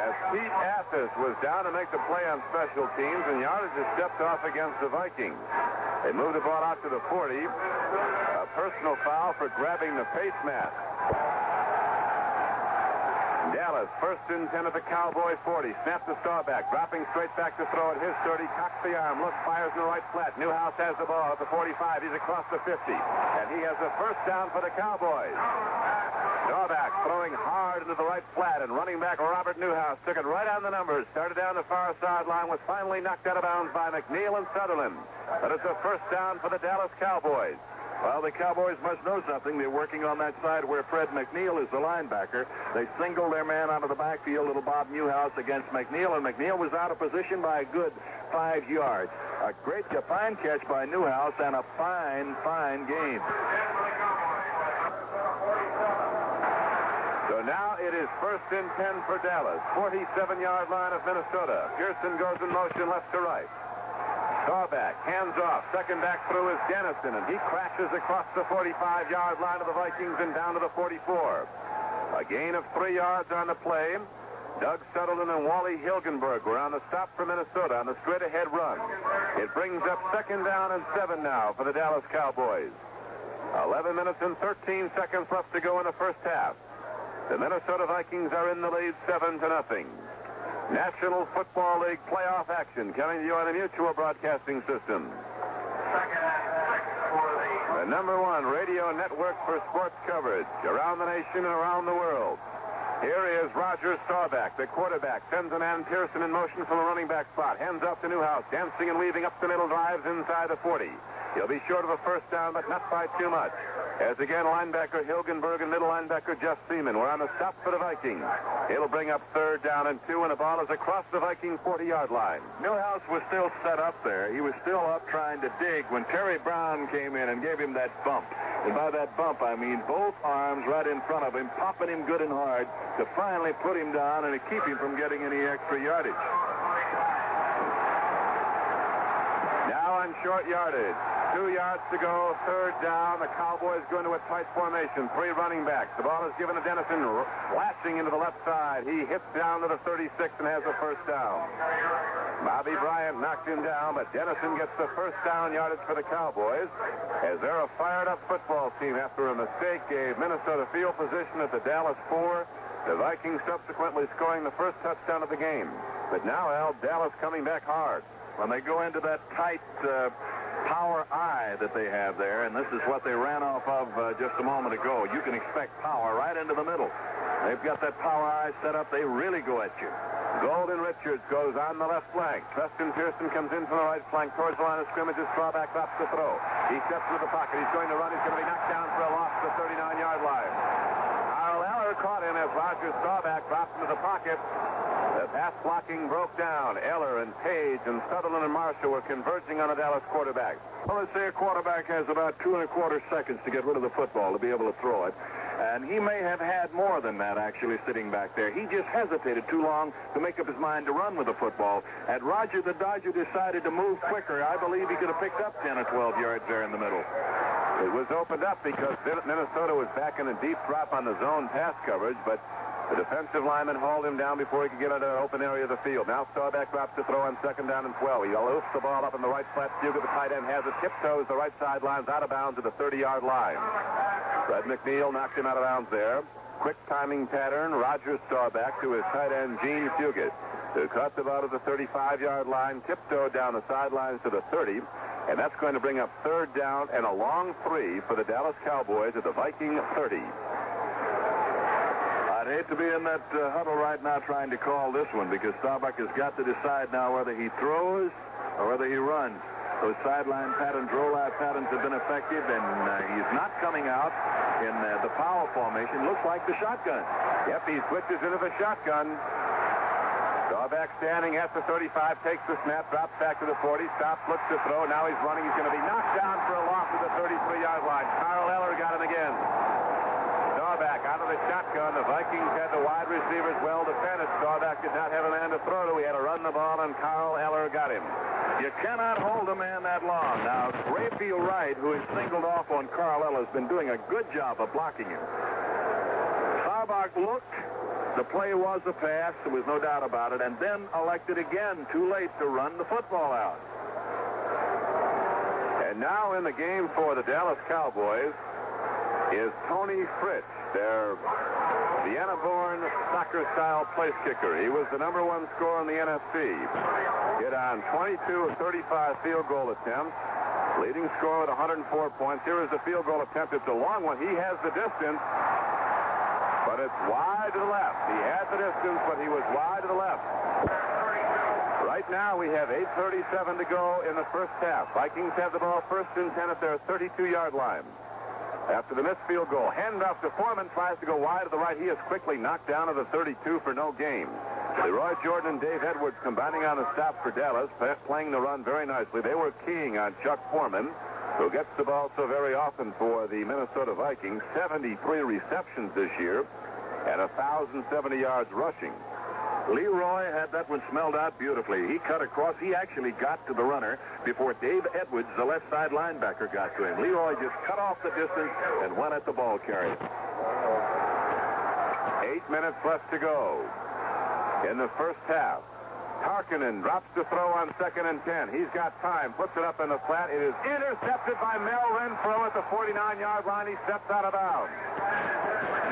as Pete Athis was down to make the play on special teams, and yardage is stepped off against the Vikings. They move the ball out to the 40. A personal foul for grabbing the face mask. Dallas, first and 10 at the Cowboy 40. Snaps the Staubach, dropping straight back to throw at his 30. Cocks the arm, looks, fires in the right flat. Newhouse has the ball at the 45. He's across the 50. And he has a first down for the Cowboys. Staubach throwing hard into the right flat, and running back Robert Newhouse took it right on the numbers. Started down the far sideline, was finally knocked out of bounds by McNeil and Sutherland. But it's a first down for the Dallas Cowboys. Well, the Cowboys must know something. They're working on that side where Fred McNeil is the linebacker. They singled their man out of the backfield, little Bob Newhouse against McNeil, and McNeil was out of position by a good 5 yards. A fine catch by Newhouse and a fine game. So now it is first and 10 for Dallas. 47-yard line of Minnesota. Pearson goes in motion left to right. Staubach, hands off. Second back through is Dennison, and he crashes across the 45-yard line of the Vikings and down to the 44. A gain of 3 yards on the play. Doug Sutherland and Wally Hilgenberg were on the stop for Minnesota on the straight-ahead run. It brings up second down and 7 now for the Dallas Cowboys. 11 minutes and 13 seconds left to go in the first half. The Minnesota Vikings are in the lead 7-0. National Football League playoff action coming to you on the Mutual Broadcasting System. The #1 radio network for sports coverage around the nation and around the world. Here is Roger Staubach, the quarterback. Sends a man Pearson in motion from the running back spot. Hands off to Newhouse, dancing and weaving up the middle, drives inside the 40. He'll be short of a first down, but not by too much. As again, linebacker Hilgenberg and middle linebacker Jeff Seaman were on the stop for the Vikings. It'll bring up third down and 2, and the ball is across the Viking 40-yard line. Newhouse was still set up there. He was still up trying to dig when Terry Brown came in and gave him that bump. And by that bump, I mean both arms right in front of him, popping him good and hard to finally put him down and to keep him from getting any extra yardage. Now on short yardage. 2 yards to go, third down. The Cowboys go into a tight formation. 3 running backs. The ball is given to Dennison, flashing into the left side. He hits down to the 36 and has a first down. Bobby Bryant knocked him down, but Dennison gets the first down yardage for the Cowboys, as they're a fired-up football team after a mistake gave Minnesota field position at the Dallas 4. The Vikings subsequently scoring the first touchdown of the game. But now, Al, Dallas coming back hard. When they go into that tight power eye that they have there, and this is what they ran off of just a moment ago. You can expect power right into the middle. They've got that power eye set up. They really go at you. Golden Richards goes on the left flank. Preston Pearson comes in from the right flank towards the line of scrimmage. Staubach drops the throw. He steps into the pocket. He's going to run. He's going to be knocked down for a loss at the 39-yard line. Carl Eller caught him as Roger Staubach dropped into the pocket. The pass blocking broke down. Eller and Page and Sutherland and Marshall were converging on the Dallas quarterback. Well, let's say a quarterback has about 2 1/4 seconds to get rid of the football to be able to throw it. And he may have had more than that, actually, sitting back there. He just hesitated too long to make up his mind to run with the football. Had Roger the Dodger decided to move quicker, I believe he could have picked up 10 or 12 yards there in the middle. It was opened up because Minnesota was back in a deep drop on the zone pass coverage, but the defensive lineman hauled him down before he could get into an open area of the field. Now Staubach drops to throw on second down and 12. He lifts the ball up in the right flat. Fuga, the tight end, has it. Tiptoes the right sidelines out of bounds at the 30-yard line. Fred McNeil knocked him out of bounds there. Quick timing pattern. Roger Staubach to his tight end, Gene Fugit, who caught the ball at the 35-yard line, tiptoed down the sidelines to the 30. And that's going to bring up third down and a long 3 for the Dallas Cowboys at the Viking 30. I'd hate to be in that huddle right now trying to call this one, because Staubach has got to decide now whether he throws or whether he runs. Those sideline patterns, rollout patterns have been effective, and he's not coming out in the power formation. Looks like the shotgun. Yep, he switches into the shotgun. Staubach standing at the 35, takes the snap, drops back to the 40, stops, looks to throw. Now he's running. He's going to be knocked down for a loss at the 33-yard line. Carl Eller got him again. Staubach out of the shotgun. The Vikings had the wide receivers well defended. Staubach did not have a man to throw to. He had to run the ball, and Carl Eller got him. You cannot hold a man that long. Now, Rayfield Wright, who is singled off on Carl Eller, has been doing a good job of blocking him. Staubach looked. The play was a pass. There was no doubt about it. And then elected again, too late, to run the football out. And now in the game for the Dallas Cowboys, is Tony Fritz, their Vienna-born soccer-style place kicker. He was the number one scorer in the NFC. Hit on 22 of 35 field goal attempts. Leading scorer with 104 points. Here is the field goal attempt. It's a long one. He has the distance, but it's wide to the left. He had the distance, but he was wide to the left. Right now, we have 8:37 to go in the first half. Vikings have the ball first and 10 at their 32-yard line. After the missed field goal, handoff to Foreman, tries to go wide to the right. He is quickly knocked down to the 32 for no gain. Leroy Jordan and Dave Edwards combining on the stop for Dallas, playing the run very nicely. They were keying on Chuck Foreman, who gets the ball so very often for the Minnesota Vikings. 73 receptions this year and 1,070 yards rushing. Leroy had that one smelled out beautifully. He cut across. He actually got to the runner before Dave Edwards, the left side linebacker, got to him. Leroy just cut off the distance and went at the ball carrier. 8 minutes left to go in the first half. Tarkinen drops the throw on 2nd and 10. He's got time. Puts it up in the flat. It is intercepted by Mel Renfro at the 49-yard line. He steps out of bounds.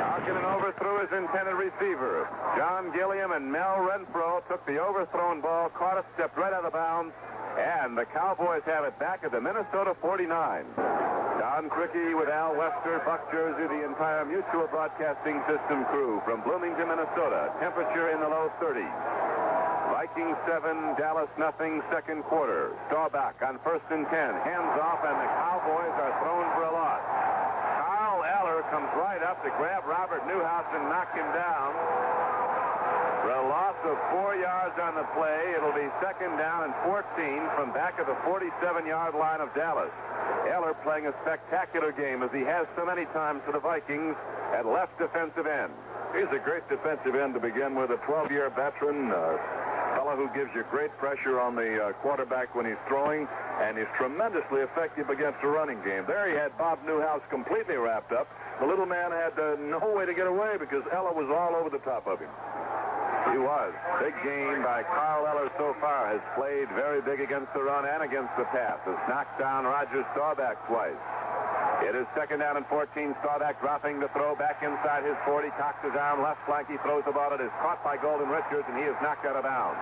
Tarkinen overthrew his intended receiver. John Gilliam and Mel Renfro took the overthrown ball, caught it, stepped right out of bounds, and the Cowboys have it back at the Minnesota 49. Don Criqui with Al Wester, Buck Jersey, the entire Mutual Broadcasting System crew from Bloomington, Minnesota. Temperature in the low 30s. Vikings 7, Dallas nothing, second quarter. Staubach on 1st and 10. Hands off, and the Cowboys are thrown for a loss. Carl Eller comes right up to grab Robert Newhouse and knock him down. For a loss of 4 yards on the play, it'll be 2nd down and 14 from back of the 47-yard line of Dallas. Eller playing a spectacular game, as he has so many times for the Vikings, at left defensive end. He's a great defensive end to begin with, a 12-year veteran, fellow who gives you great pressure on the quarterback when he's throwing, and is tremendously effective against the running game. There he had Bob Newhouse completely wrapped up. The little man had no way to get away because Eller was all over the top of him. He was. Big game by Carl Eller so far. Has played very big against the run and against the pass. Has knocked down Roger Staubach twice. It is 2nd down and 14. Staubach dropping the throw back inside his 40. Cocks his arm left flank. He throws the ball. It is caught by Golden Richards, and he is knocked out of bounds.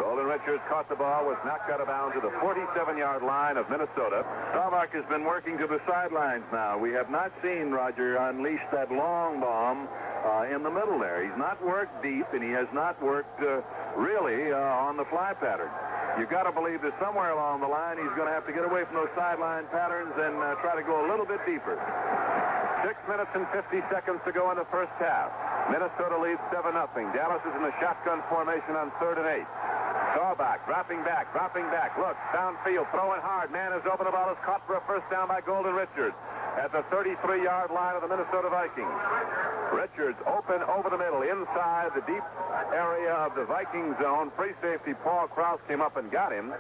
Golden Richards caught the ball, was knocked out of bounds to the 47-yard line of Minnesota. Staubach has been working to the sidelines now. We have not seen Roger unleash that long bomb in the middle there. He's not worked deep, and he has not worked really on the fly pattern. You've got to believe that somewhere along the line he's going to have to get away from those sideline patterns and try to go a little bit deeper. 6 minutes and 50 seconds to go in the first half. Minnesota leads 7-0. Dallas is in the shotgun formation on 3rd and 8. Staubach dropping back. Look, downfield, throwing hard. Man is open. The ball is caught for a first down by Golden Richards at the 33-yard line of the Minnesota Vikings. Richards open over the middle, inside the deep area of the Viking zone. Free safety Paul Krause came up and got him.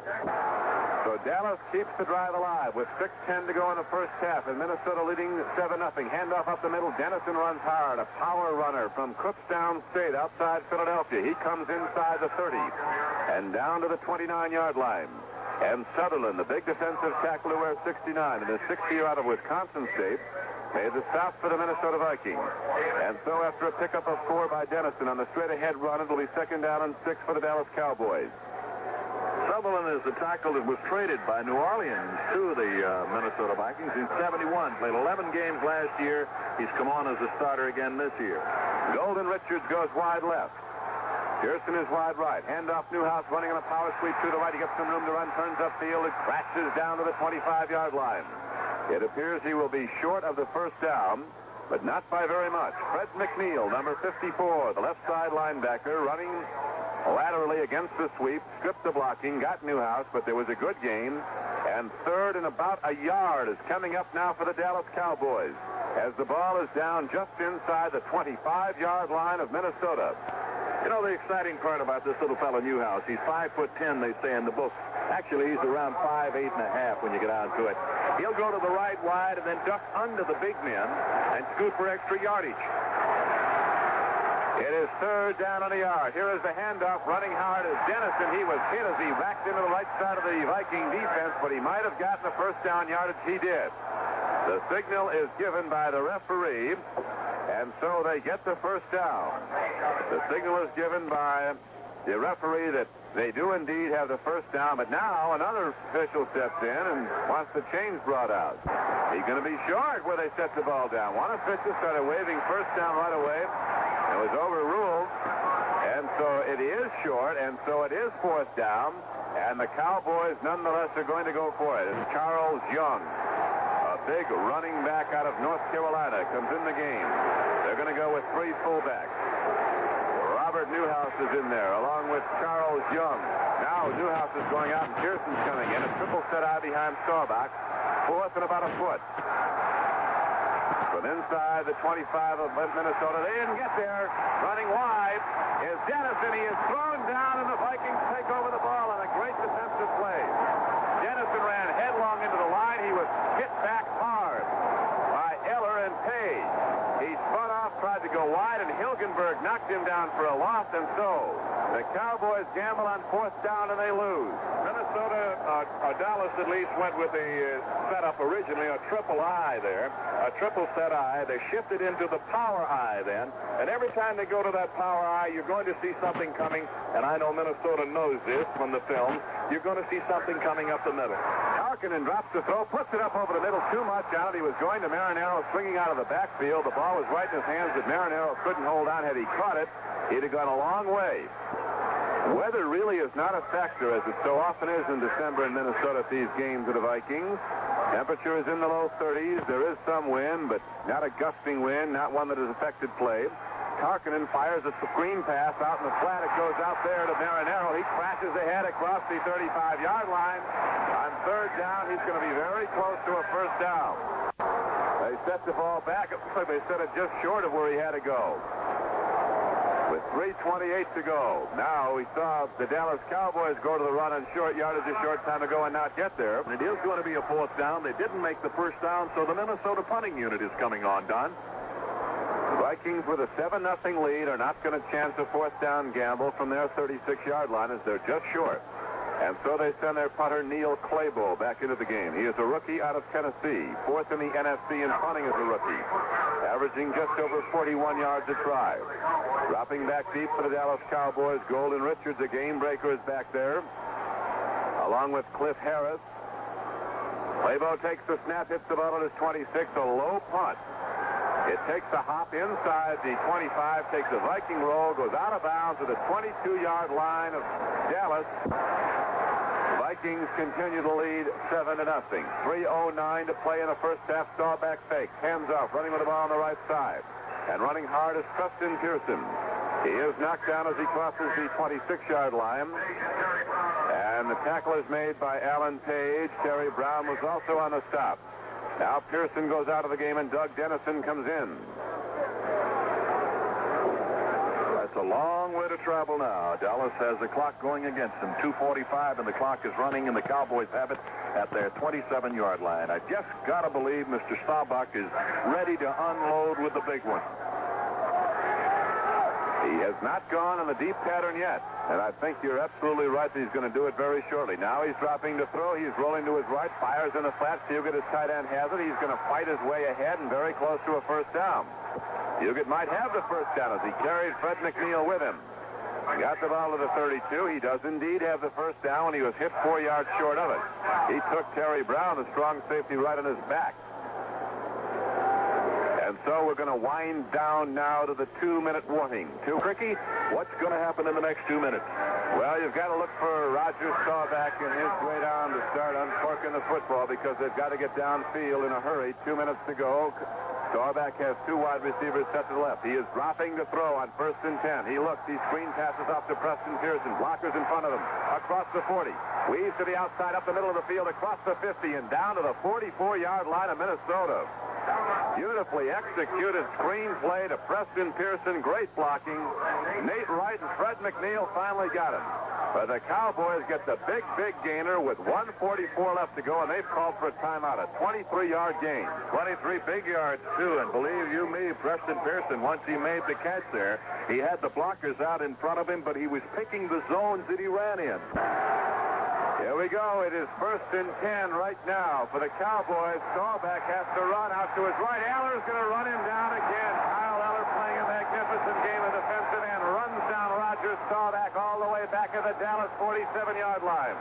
So Dallas keeps the drive alive with 6:10 to go in the first half, and Minnesota leading 7-0. Handoff up the middle. Dennison runs hard. A power runner from Kutztown State outside Philadelphia. He comes inside the 30 and down to the 29-yard line. And Sutherland, the big defensive tackle who wears 69, and the 60-year out of Wisconsin State, made the stop for the Minnesota Vikings. And so after a pickup of 4 by Dennison on the straight-ahead run, it'll be 2nd down and 6 for the Dallas Cowboys. Sutherland is the tackle that was traded by New Orleans to the Minnesota Vikings in 71. Played 11 games last year. He's come on as a starter again this year. Golden Richards goes wide left. Pearson is wide right. Handoff Newhouse running on a power sweep to the right. He gets some room to run, turns upfield. It crashes down to the 25-yard line. It appears he will be short of the first down, but not by very much. Fred McNeil, number 54, the left side linebacker, running laterally against the sweep, stripped the blocking, got Newhouse, but there was a good gain. And 3rd and about a yard is coming up now for the Dallas Cowboys, as the ball is down just inside the 25-yard line of Minnesota. You know the exciting part about this little fellow Newhouse? He's 5'10", they say in the book. Actually, he's around 5'8.5" when you get down to it. He'll go to the right wide and then duck under the big men and scoot for extra yardage. It is 3rd down on the yard. Here is the handoff. Running hard is Dennison. He was hit as he racked into the right side of the Viking defense, but he might have gotten the first down yardage. He did. The signal is given by the referee, and so they get the first down. The signal is given by the referee that they do indeed have the first down, but now another official steps in and wants the chains brought out. He's going to be short where they set the ball down. One official started waving first down right away. It was overruled, and so it is short, and so it is fourth down, and the Cowboys nonetheless are going to go for it. It's Charles Young, a big running back out of North Carolina, comes in the game. They're going to go with three fullbacks. Robert Newhouse is in there, along with Charles Young. Now Newhouse is going out, and Pearson's coming in. A triple set eye behind Staubach. Fourth and about a foot. From inside the 25 of Minnesota, they didn't get there. Running wide is Dennison. He is thrown down, and the Vikings take over the ball on a great defensive play. Dennison ran headlong into the line. He was hit back hard by Eller and Page. He spun off, tried to go wide, and Hilgenberg knocked him down for a loss, and so the Cowboys gamble on fourth down, and they lose. Minnesota, Dallas at least went with a setup originally, a triple I there, a triple set I. They shifted into the power I then, and every time they go to that power I, you're going to see something coming, and I know Minnesota knows this from the film. You're going to see something coming up the middle. Harkinen drops the throw, puts it up over the middle too much out. He was going to Marinaro, swinging out of the backfield. The ball was right in his hands, but Marinaro couldn't hold on. Had he caught it, he'd have gone a long way. Weather really is not a factor, as it so often is in December in Minnesota at these games of the Vikings. Temperature is in the low 30s. There is some wind, but not a gusting wind, not one that has affected play. Harkinen fires a screen pass out in the flat. It goes out there to Marinaro. He crashes ahead across the 35-yard line. On third down, he's going to be very close to a first down. They set the ball back. It looks like they set it just short of where he had to go. With 3:28 to go. Now we saw the Dallas Cowboys go to the run on short yardage a short time ago and not get there. It is going to be a fourth down. They didn't make the first down, so the Minnesota punting unit is coming on, Don. The Vikings with a 7-0 lead are not going to chance a fourth down gamble from their 36-yard line as they're just short. And so they send their punter Neil Claybo back into the game. He is a rookie out of Tennessee, fourth in the NFC in punting as a rookie, averaging just over 41 yards a try. Dropping back deep for the Dallas Cowboys, Golden Richards, a game breaker, is back there, along with Cliff Harris. Claybo takes the snap, hits the ball at his 26, a low punt. It takes a hop inside the 25, takes a Viking roll, goes out of bounds at the 22-yard line of Dallas. Vikings continue to lead 7-0. 3:09 to play in the first half. Staubach fakes, hands off, running with the ball on the right side. And running hard is Preston Pearson. He is knocked down as he crosses the 26-yard line. And the tackle is made by Alan Page. Terry Brown was also on the stop. Now Pearson goes out of the game and Doug Dennison comes in. That's a long way to travel now. Dallas has the clock going against them. 2:45 and the clock is running, and the Cowboys have it at their 27-yard line. I just got to believe Mr. Staubach is ready to unload with the big one. He has not gone on the deep pattern yet. And I think you're absolutely right that he's going to do it very shortly. Now he's dropping to throw. He's rolling to his right, fires in the flat. Fugit, his tight end, has it. He's going to fight his way ahead and very close to a first down. Fugit might have the first down as he carried Fred McNeil with him. He got the ball to the 32. He does indeed have the first down when he was hit 4 yards short of it. He took Terry Brown, the strong safety, right on his back. And so we're going to wind down now to the 2-minute warning. Criqui, what's going to happen in the next 2 minutes? Well, you've got to look for Roger Staubach and his way down to start uncorking the football because they've got to get downfield in a hurry. 2 minutes to go. Staubach has two wide receivers set to the left. He is dropping to throw on 1st and 10. He looks. He screen passes off to Preston Pearson. Blockers in front of him. Across the 40. Weaves to the outside, up the middle of the field, across the 50, and down to the 44-yard line of Minnesota. Beautifully executed screenplay to Preston Pearson. Great blocking. Nate Wright and Fred McNeil finally got him. But the Cowboys get the big gainer with 1:44 left to go, and they've called for a timeout, a 23-yard gain. 23 big yards, too, and believe you me, Preston Pearson, once he made the catch there, he had the blockers out in front of him, but he was picking the zones that he ran in. Here we go. It is 1st and 10 right now for the Cowboys. Staubach has to run out to his right. Eller's going to run him down again. Kyle Eller playing a magnificent game of defensive end. Runs down Roger Staubach all the way back at the Dallas 47-yard line.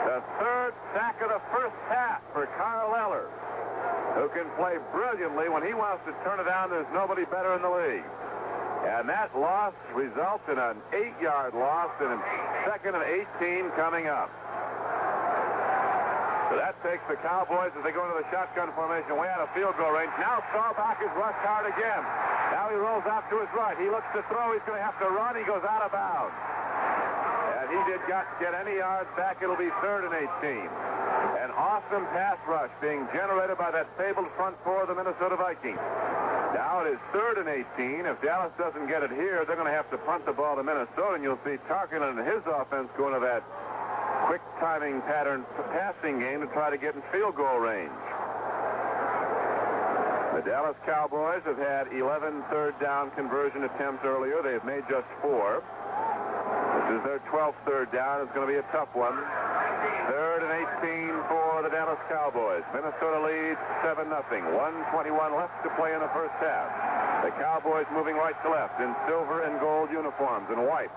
The third sack of the first half for Kyle Eller, who can play brilliantly. When he wants to turn it down, there's nobody better in the league. And that loss results in an 8-yard loss and a 2nd and 18 coming up. So that takes the Cowboys as they go into the shotgun formation way out of field goal range. Now Staubach is rushed hard again. Now he rolls out to his right. He looks to throw. He's going to have to run. He goes out of bounds. And he did not get any yards back. It'll be 3rd and 18. An awesome pass rush being generated by that fabled front four of the Minnesota Vikings. Now it is 3rd and 18. If Dallas doesn't get it here, they're going to have to punt the ball to Minnesota, and you'll see Tarkin and his offense going to that quick timing pattern passing game to try to get in field goal range. The Dallas Cowboys have had 11 third down conversion attempts earlier. They've made just 4. This is their 12th third down. It's going to be a tough one. 3rd and 18 for the Dallas Cowboys. Minnesota leads 7-0. 1:21 left to play in the first half. The Cowboys moving right to left in silver and gold uniforms and white.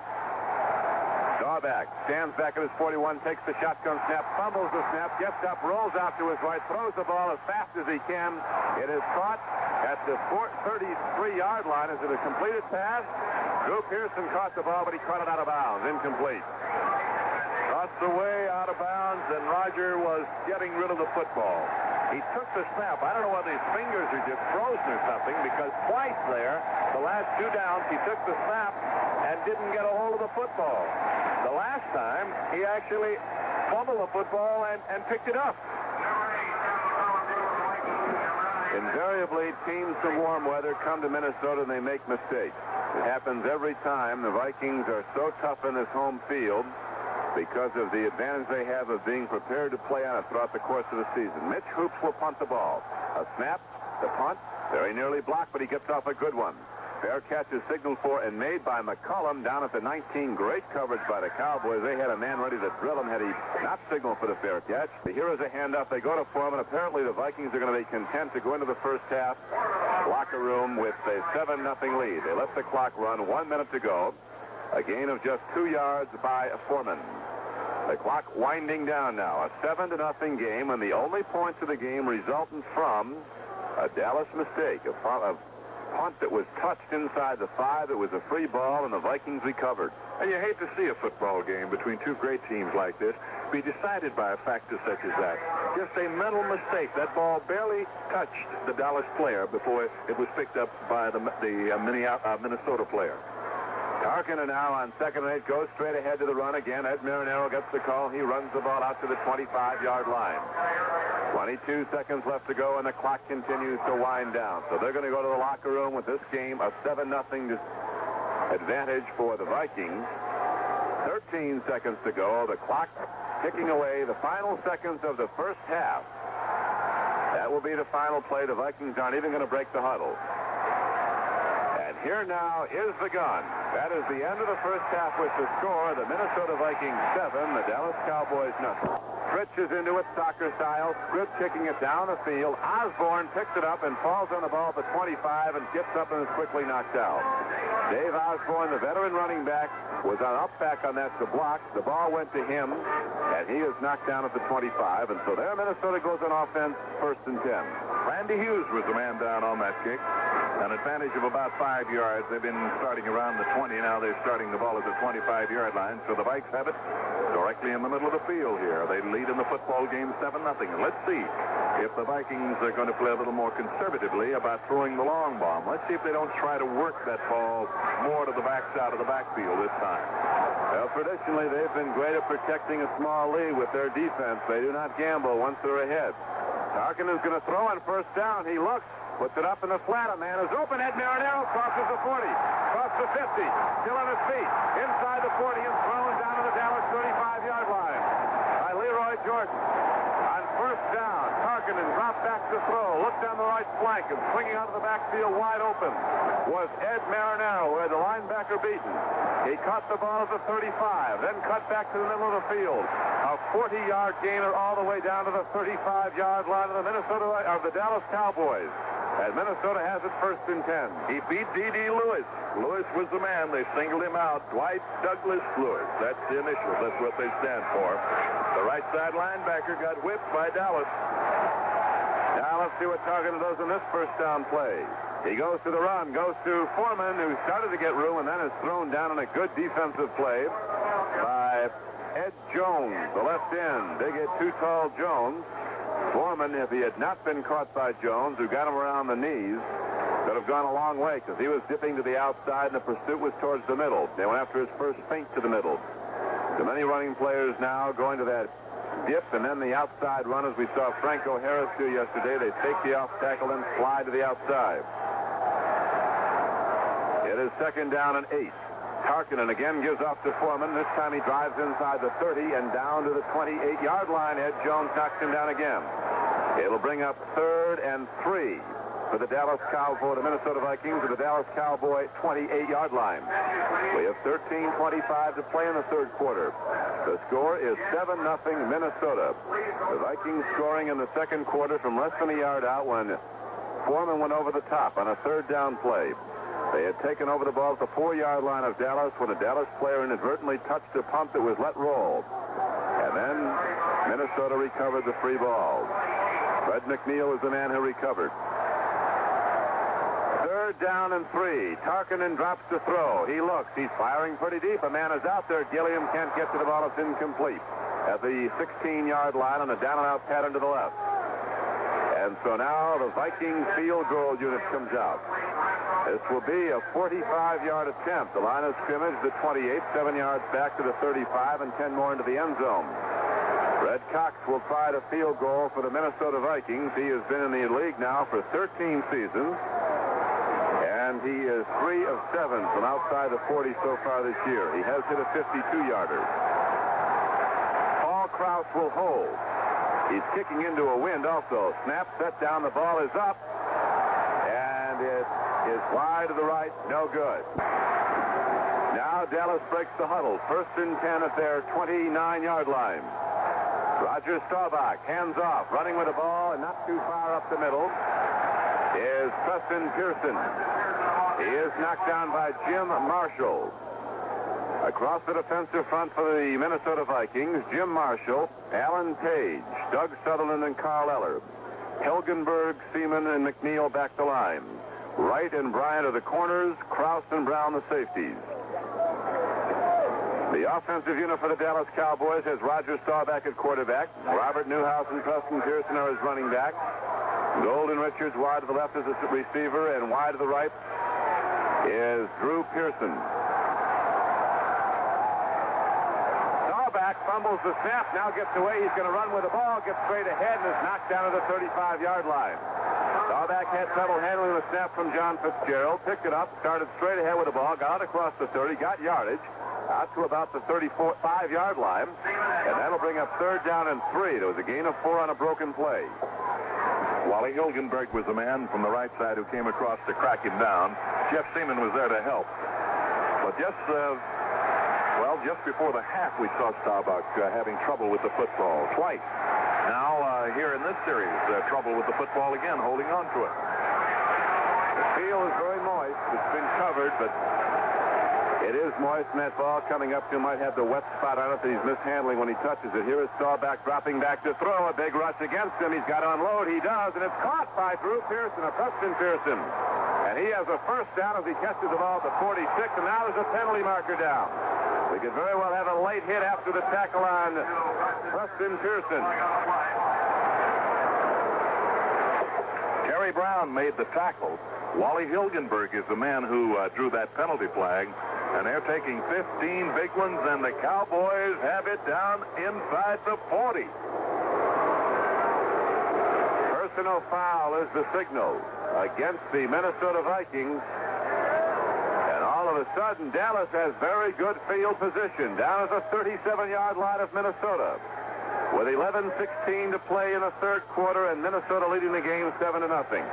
Staubach stands back at his 41, takes the shotgun snap, fumbles the snap, gets up, rolls out to his right, throws the ball as fast as he can. It is caught at the 33-yard line. Is it a completed pass? Drew Pearson caught the ball, but he caught it out of bounds. Incomplete. Crossed away out of bounds, and Roger was getting rid of the football. He took the snap. I don't know whether his fingers are just frozen or something, because twice there, the last 2 downs, he took the snap and didn't get a hold of the football. The last time, he actually fumbled the football and picked it up. Invariably, teams from warm weather come to Minnesota and they make mistakes. It happens every time. The Vikings are so tough in this home field because of the advantage they have of being prepared to play on it throughout the course of the season. Mitch Hoops will punt the ball. A snap, the punt, very nearly blocked, but he gets off a good one. Fair catch is signaled for and made by McCollum down at the 19. Great coverage by the Cowboys. They had a man ready to drill him had he not signaled for the fair catch. Here is a handoff. They go to form, and apparently the Vikings are going to be content to go into the first half locker room with a 7-0 lead. They let the clock run. 1 minute to go. A gain of just 2 yards by Foreman. The clock winding down now. A 7-0 game, and the only points of the game resultant from a Dallas mistake. A punt that was touched inside the 5. It was a free ball, and the Vikings recovered. And you hate to see a football game between two great teams like this be decided by a factor such as that. Just a mental mistake. That ball barely touched the Dallas player before it was picked up by the Minnesota player. Tarkin now on 2nd and 8 goes straight ahead to the run again. Ed Marinero gets the call. He runs the ball out to the 25-yard line. 22 seconds left to go, and the clock continues to wind down. So they're going to go to the locker room with this game a 7-0 advantage for the Vikings. 13 seconds to go. The clock ticking away. The final seconds of the first half. That will be the final play. The Vikings aren't even going to break the huddle. And here now is the gun. That is the end of the first half with the score. The Minnesota Vikings 7, the Dallas Cowboys nothing. Fritz is into it soccer style. Scribb kicking it down the field. Osborne picks it up and falls on the ball at the 25 and gets up and is quickly knocked out. Dave Osborne, the veteran running back, was up back on that to block. The ball went to him, and he is knocked down at the 25. And so there Minnesota goes on offense, 1st and 10. Randy Hughes was the man down on that kick. An advantage of about 5 yards. They've been starting around the 20. Now they're starting the ball at the 25-yard line. So the Vikes have it directly in the middle of the field here. They lead in the football game 7-0. And let's see if the Vikings are going to play a little more conservatively about throwing the long bomb. Let's see if they don't try to work that ball more to the backside of the backfield this time. Well, traditionally, they've been great at protecting a small lead with their defense. They do not gamble once they're ahead. Tarkin is going to throw on 1st down. He looks, puts it up in the flat. A man is open. Ed Marinero crosses the 40, across the 50, still on his feet, inside the 40, and thrown down to the Dallas 35-yard line by Leroy Jordan. On 1st down, Tarkin dropped back to throw, looked down the right flank, and swinging out of the backfield wide open was Ed Marinero, where the linebacker beaten. He caught the ball at the 35, then cut back to the middle of the field. A 40-yard gainer all the way down to the 35-yard line of the Dallas Cowboys. And Minnesota has it 1st and 10. He beat D.D. Lewis. Lewis was the man. They singled him out. Dwight Douglas Lewis. That's the initials. That's what they stand for. The right side linebacker got whipped by Dallas. Now let's see what Target does in this first down play. He goes to the run, goes to Foreman, who started to get room and then is thrown down in a good defensive play by Ed Jones, the left end. They get too tall Jones. Foreman, if he had not been caught by Jones, who got him around the knees, could have gone a long way because he was dipping to the outside and the pursuit was towards the middle. They went after his first feint to the middle. So many running players now going to that dip and then the outside run, as we saw Franco Harris do yesterday. They take the off tackle and slide to the outside. It is 2nd down and 8. Harkinen again gives off to Foreman. This time he drives inside the 30 and down to the 28-yard line. Ed Jones knocks him down again. It'll bring up 3rd and 3 for the Minnesota Vikings at the Dallas Cowboy 28-yard line. We have 13:25 to play in the 3rd quarter. The score is 7-0 Minnesota. The Vikings scoring in the 2nd quarter from less than a yard out when Foreman went over the top on a 3rd down play. They had taken over the ball at the 4-yard line of Dallas when a Dallas player inadvertently touched a punt that was let roll. And then Minnesota recovered the free ball. Fred McNeil is the man who recovered. 3rd down and 3. Tarkinen drops to throw. He looks. He's firing pretty deep. A man is out there. Gilliam can't get to the ball. It's incomplete. At the 16-yard line on a down-and-out pattern to the left. And so now the Viking field goal unit comes out. This will be a 45-yard attempt. The line of scrimmage, the 28, 7 yards back to the 35, and 10 more into the end zone. Red Cox will try to field goal for the Minnesota Vikings. He has been in the league now for 13 seasons. And he is 3 of 7 from outside the 40 so far this year. He has hit a 52-yarder. Paul Krause will hold. He's kicking into a wind also. Snap, set down, the ball is up. And it is wide to the right, no good. Now Dallas breaks the huddle. 1st and 10 at their 29-yard line. Roger Staubach, hands off, running with the ball and not too far up the middle is Preston Pearson. He is knocked down by Jim Marshall. Across the defensive front for the Minnesota Vikings, Jim Marshall, Alan Page, Doug Sutherland, and Carl Eller. Helgenberg, Seaman, and McNeil back the line. Wright and Bryant are the corners, Krause and Brown the safeties. The offensive unit for the Dallas Cowboys has Roger Staubach at quarterback. Robert Newhouse and Preston Pearson are his running back. Golden Richards wide to the left as a receiver, and wide to the right is Drew Pearson. Staubach fumbles the snap, now gets away. He's going to run with the ball, gets straight ahead, and is knocked down to the 35-yard line. Staubach had trouble handling the snap from John Fitzgerald, picked it up, started straight ahead with the ball, got across the 30, got yardage, out to about the 35-yard line, and that'll bring up 3rd down and 3. There was a gain of 4 on a broken play. Wally Hilgenberg was the man from the right side who came across to crack him down. Jeff Seaman was there to help. But just before the half, we saw Staubach having trouble with the football twice. Now, here in this series, trouble with the football again, holding on to it. The field is very moist. It's been covered, but it is moist, and that ball coming up to him might have the wet spot on it that he's mishandling when he touches it. Here is Staubach dropping back to throw. A big rush against him. He's got to unload. He does, and it's caught by Drew Pearson, or Preston Pearson. And he has a first down as he catches the ball at the 46, and now there's a penalty marker down. We could very well have a late hit after the tackle on Preston Pearson. Terry Brown made the tackle. Wally Hilgenberg is the man who drew that penalty flag. And they're taking 15 big ones, and the Cowboys have it down inside the 40. Personal foul is the signal against the Minnesota Vikings. And all of a sudden, Dallas has very good field position down at the 37-yard line of Minnesota. With 11:16 to play in the 3rd quarter, and Minnesota leading the game 7-0.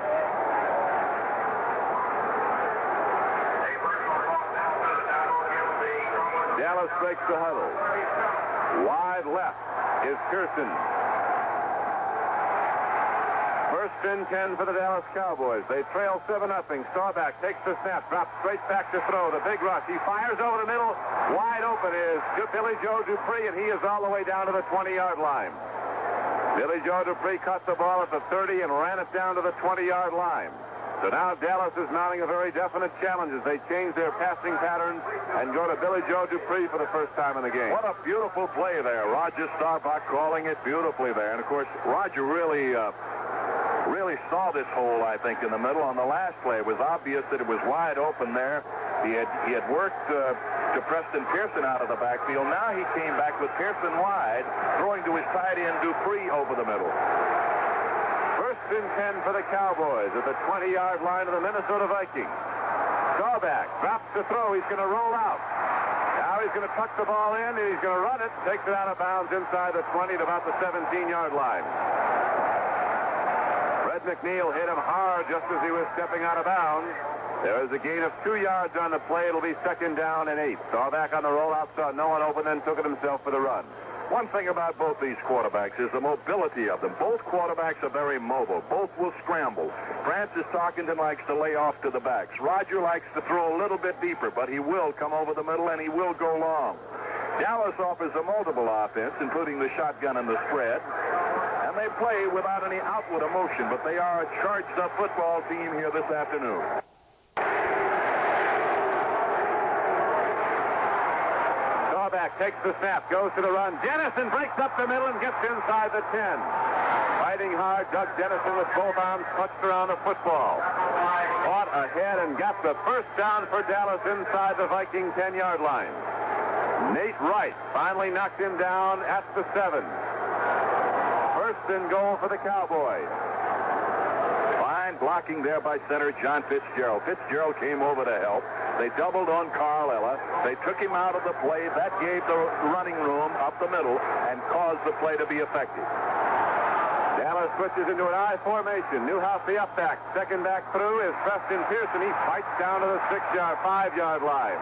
Dallas breaks the huddle. Wide left. is Pearson. First and 10 for the Dallas Cowboys. They trail 7-0. Staubach takes the snap, drops straight back to throw. The big rush. He fires over the middle. Wide open is Billy Joe Dupree, and he is all the way down to the 20-yard line. Billy Joe Dupree caught the ball at the 30 and ran it down to the 20-yard line. So now Dallas is mounting a very definite challenge as they change their passing patterns and go to Billy Joe Dupree for the first time in the game. What a beautiful play there. Roger Staubach calling it beautifully there. And, of course, Roger really saw this hole, I think, in the middle. On the last play, it was obvious that it was wide open there. He had worked to Preston Pearson out of the backfield. Now he came back with Pearson wide, throwing to his tight end Dupree over the middle. First and 10 for the Cowboys at the 20-yard line of the Minnesota Vikings. Staubach drops the throw. He's going to roll out. Now he's going to tuck the ball in, and he's going to run it. Takes it out of bounds inside the 20 at about the 17-yard line. Red McNeil hit him hard just as he was stepping out of bounds. There is a gain of 2 yards on the play. It'll be 2nd down and 8. Staubach on the rollout, saw no one open, then took it himself for the run. One thing about both these quarterbacks is the mobility of them. Both quarterbacks are very mobile. Both will scramble. Francis Tarkenton likes to lay off to the backs. Roger likes to throw a little bit deeper, but he will come over the middle and he will go long. Dallas offers a multiple offense, including the shotgun and the spread. And they play without any outward emotion, but they are a charged-up football team here this afternoon. Staubach takes the snap, goes to the run. Dennison breaks up the middle and gets inside the 10. Fighting hard, Doug Dennison with both arms clutched around the football. Fought ahead and got the first down for Dallas inside the Viking 10-yard line. Nate Wright finally knocked him down at the 7. First and goal for the Cowboys. Fine blocking there by center John Fitzgerald. Fitzgerald came over to help. They doubled on Carl Ella. They took him out of the play. That gave the running room up the middle and caused the play to be effective. Dallas switches into an I formation. Newhouse the up back. Second back through is Preston Pearson. He fights down to the 5-yard line.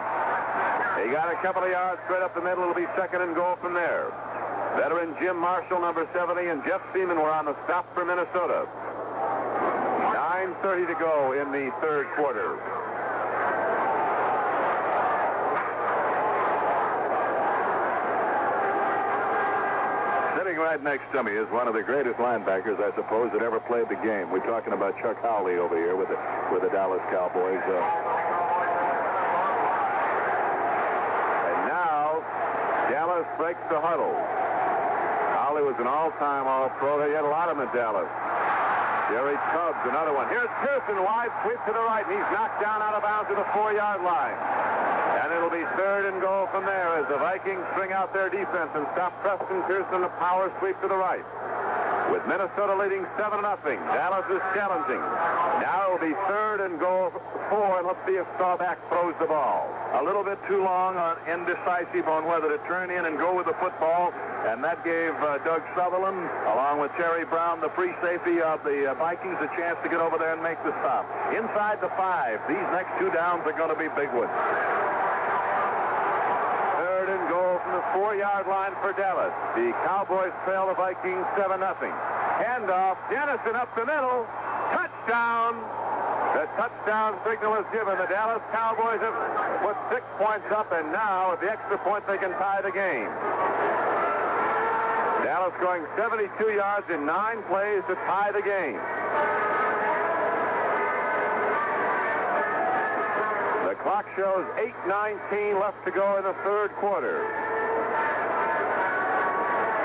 He got a couple of yards straight up the middle. It'll be 2nd and goal from there. Veteran Jim Marshall, number 70, and Jeff Seaman were on the stop for Minnesota. 9:30 to go in the third quarter. Sitting right next to me is one of the greatest linebackers, I suppose, that ever played the game. We're talking about Chuck Howley over here with the Dallas Cowboys. And now Dallas breaks the huddle. Howley was an all-time All-Pro. He had a lot of them at Dallas. Jerry Tubbs, another one. Here's Pearson, wide sweep to the right, and he's knocked down out of bounds to the 4-yard line. And it'll be 3rd and goal from there as the Vikings string out their defense and stop Preston Pearson, the power sweep to the right. With Minnesota leading 7-0, Dallas is challenging. Now it'll be 3rd and goal 4, and let's see if Staubach throws the ball. A little bit too long, indecisive on whether to turn in and go with the football, and that gave Doug Sutherland, along with Terry Brown, the free safety of the Vikings, a chance to get over there and make the stop. Inside the 5, these next 2 downs are going to be big ones. 3rd and goal from the 4-yard line for Dallas. The Cowboys trail the Vikings 7-0. Handoff, Dennison up the middle. Touchdown. The touchdown signal is given. The Dallas Cowboys have put 6 points up, and now at the extra point they can tie the game. Dallas going 72 yards in 9 plays to tie the game. The clock shows 8:19 left to go in the third quarter.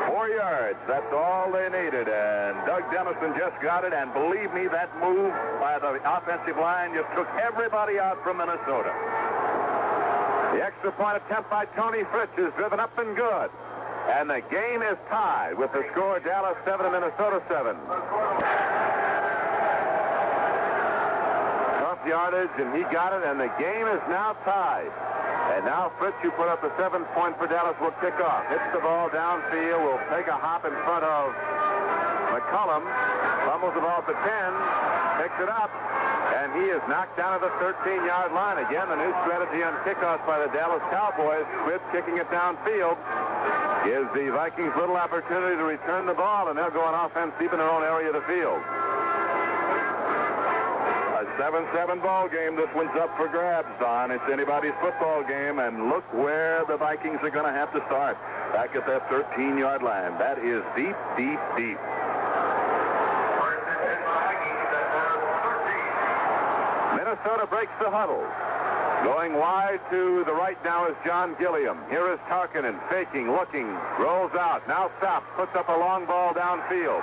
4 yards, that's all they needed, and Doug Dennison just got it, and believe me, that move by the offensive line just took everybody out from Minnesota. The extra point attempt by Tony Fritz is driven up and good, and the game is tied with the score Dallas 7 and Minnesota 7. Tough yardage, and he got it, and the game is now tied. And now Fritz, who put up the 7-point for Dallas, will kick off. Hits the ball downfield, will take a hop in front of McCullum. Fumbles the ball at the 10. picks it up, and he is knocked down to the 13-yard line. Again, the new strategy on kickoffs by the Dallas Cowboys, with kicking it downfield, gives the Vikings little opportunity to return the ball, and they'll go on offense deep in their own area of the field. A 7-7 ball game. This one's up for grabs, Don. It's anybody's football game, and look where the Vikings are going to have to start. Back at that 13-yard line. That is deep, deep, deep. Minnesota breaks the huddle. Going wide to the right now is John Gilliam. Here is Tarkinen, faking, looking, rolls out, now stops, puts up a long ball downfield.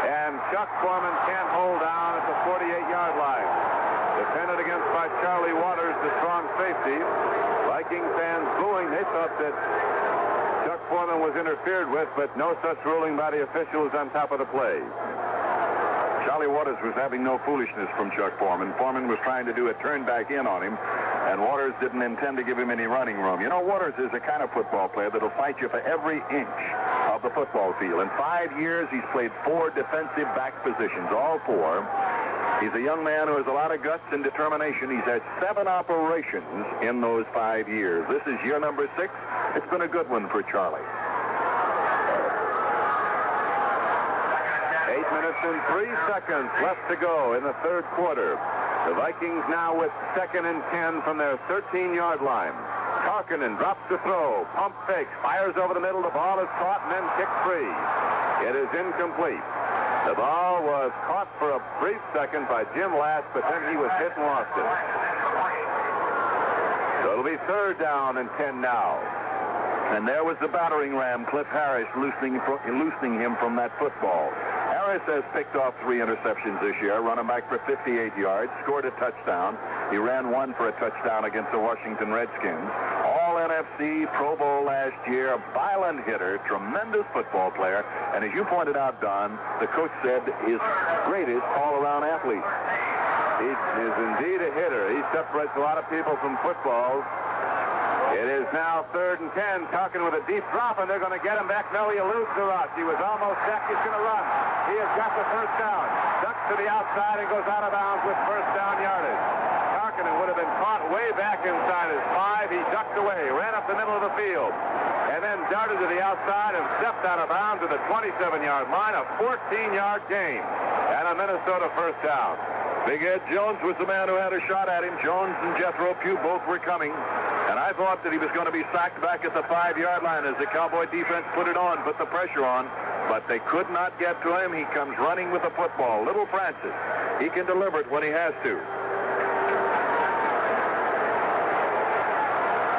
And Chuck Foreman can't hold down at the 48-yard line. Defended against by Charlie Waters, the strong safety. Viking fans booing. They thought that Chuck Foreman was interfered with, but no such ruling by the officials on top of the play. Charlie Waters was having no foolishness from Chuck Foreman. Foreman was trying to do a turn back in on him, and Waters didn't intend to give him any running room. You know, Waters is the kind of football player that'll fight you for every inch of the football field. In 5 years, he's played 4 defensive back positions, all 4. He's a young man who has a lot of guts and determination. He's had 7 operations in those 5 years. This is year number 6. It's been a good one for Charlie. 8 minutes and 3 seconds left to go in the third quarter. The Vikings now with 2nd and 10 from their 13-yard line. Tarkinen drops the throw, pump fakes, fires over the middle. The ball is caught and then kicked free. It is incomplete. The ball was caught for a brief second by Jim Last, but then he was hit and lost it. So it'll be 3rd down and 10 now. And there was the battering ram, Cliff Harris, loosening him from that football. Harris has picked off 3 interceptions this year, running back for 58 yards, scored a touchdown. He ran 1 for a touchdown against the Washington Redskins. All NFC, Pro Bowl last year, a violent hitter, tremendous football player. And as you pointed out, Don, the coach said his greatest all-around athlete. He is indeed a hitter. He separates a lot of people from football. It is now 3rd and 10. Tarkinen with a deep drop, and they're going to get him back. No, he eludes the rush. He was almost sacked. He's going to run. He has got the first down. Ducks to the outside and goes out of bounds with first down yardage. Tarkinen would have been caught way back inside his 5. He ducked away, ran up the middle of the field, and then darted to the outside and stepped out of bounds to the 27-yard line. A 14-yard gain and a Minnesota first down. Big Ed Jones was the man who had a shot at him. Jones and Jethro Pugh both were coming. And I thought that he was going to be sacked back at the 5-yard line as the Cowboy defense put it on, put the pressure on. But they could not get to him. He comes running with the football. Little Francis. He can deliver it when he has to.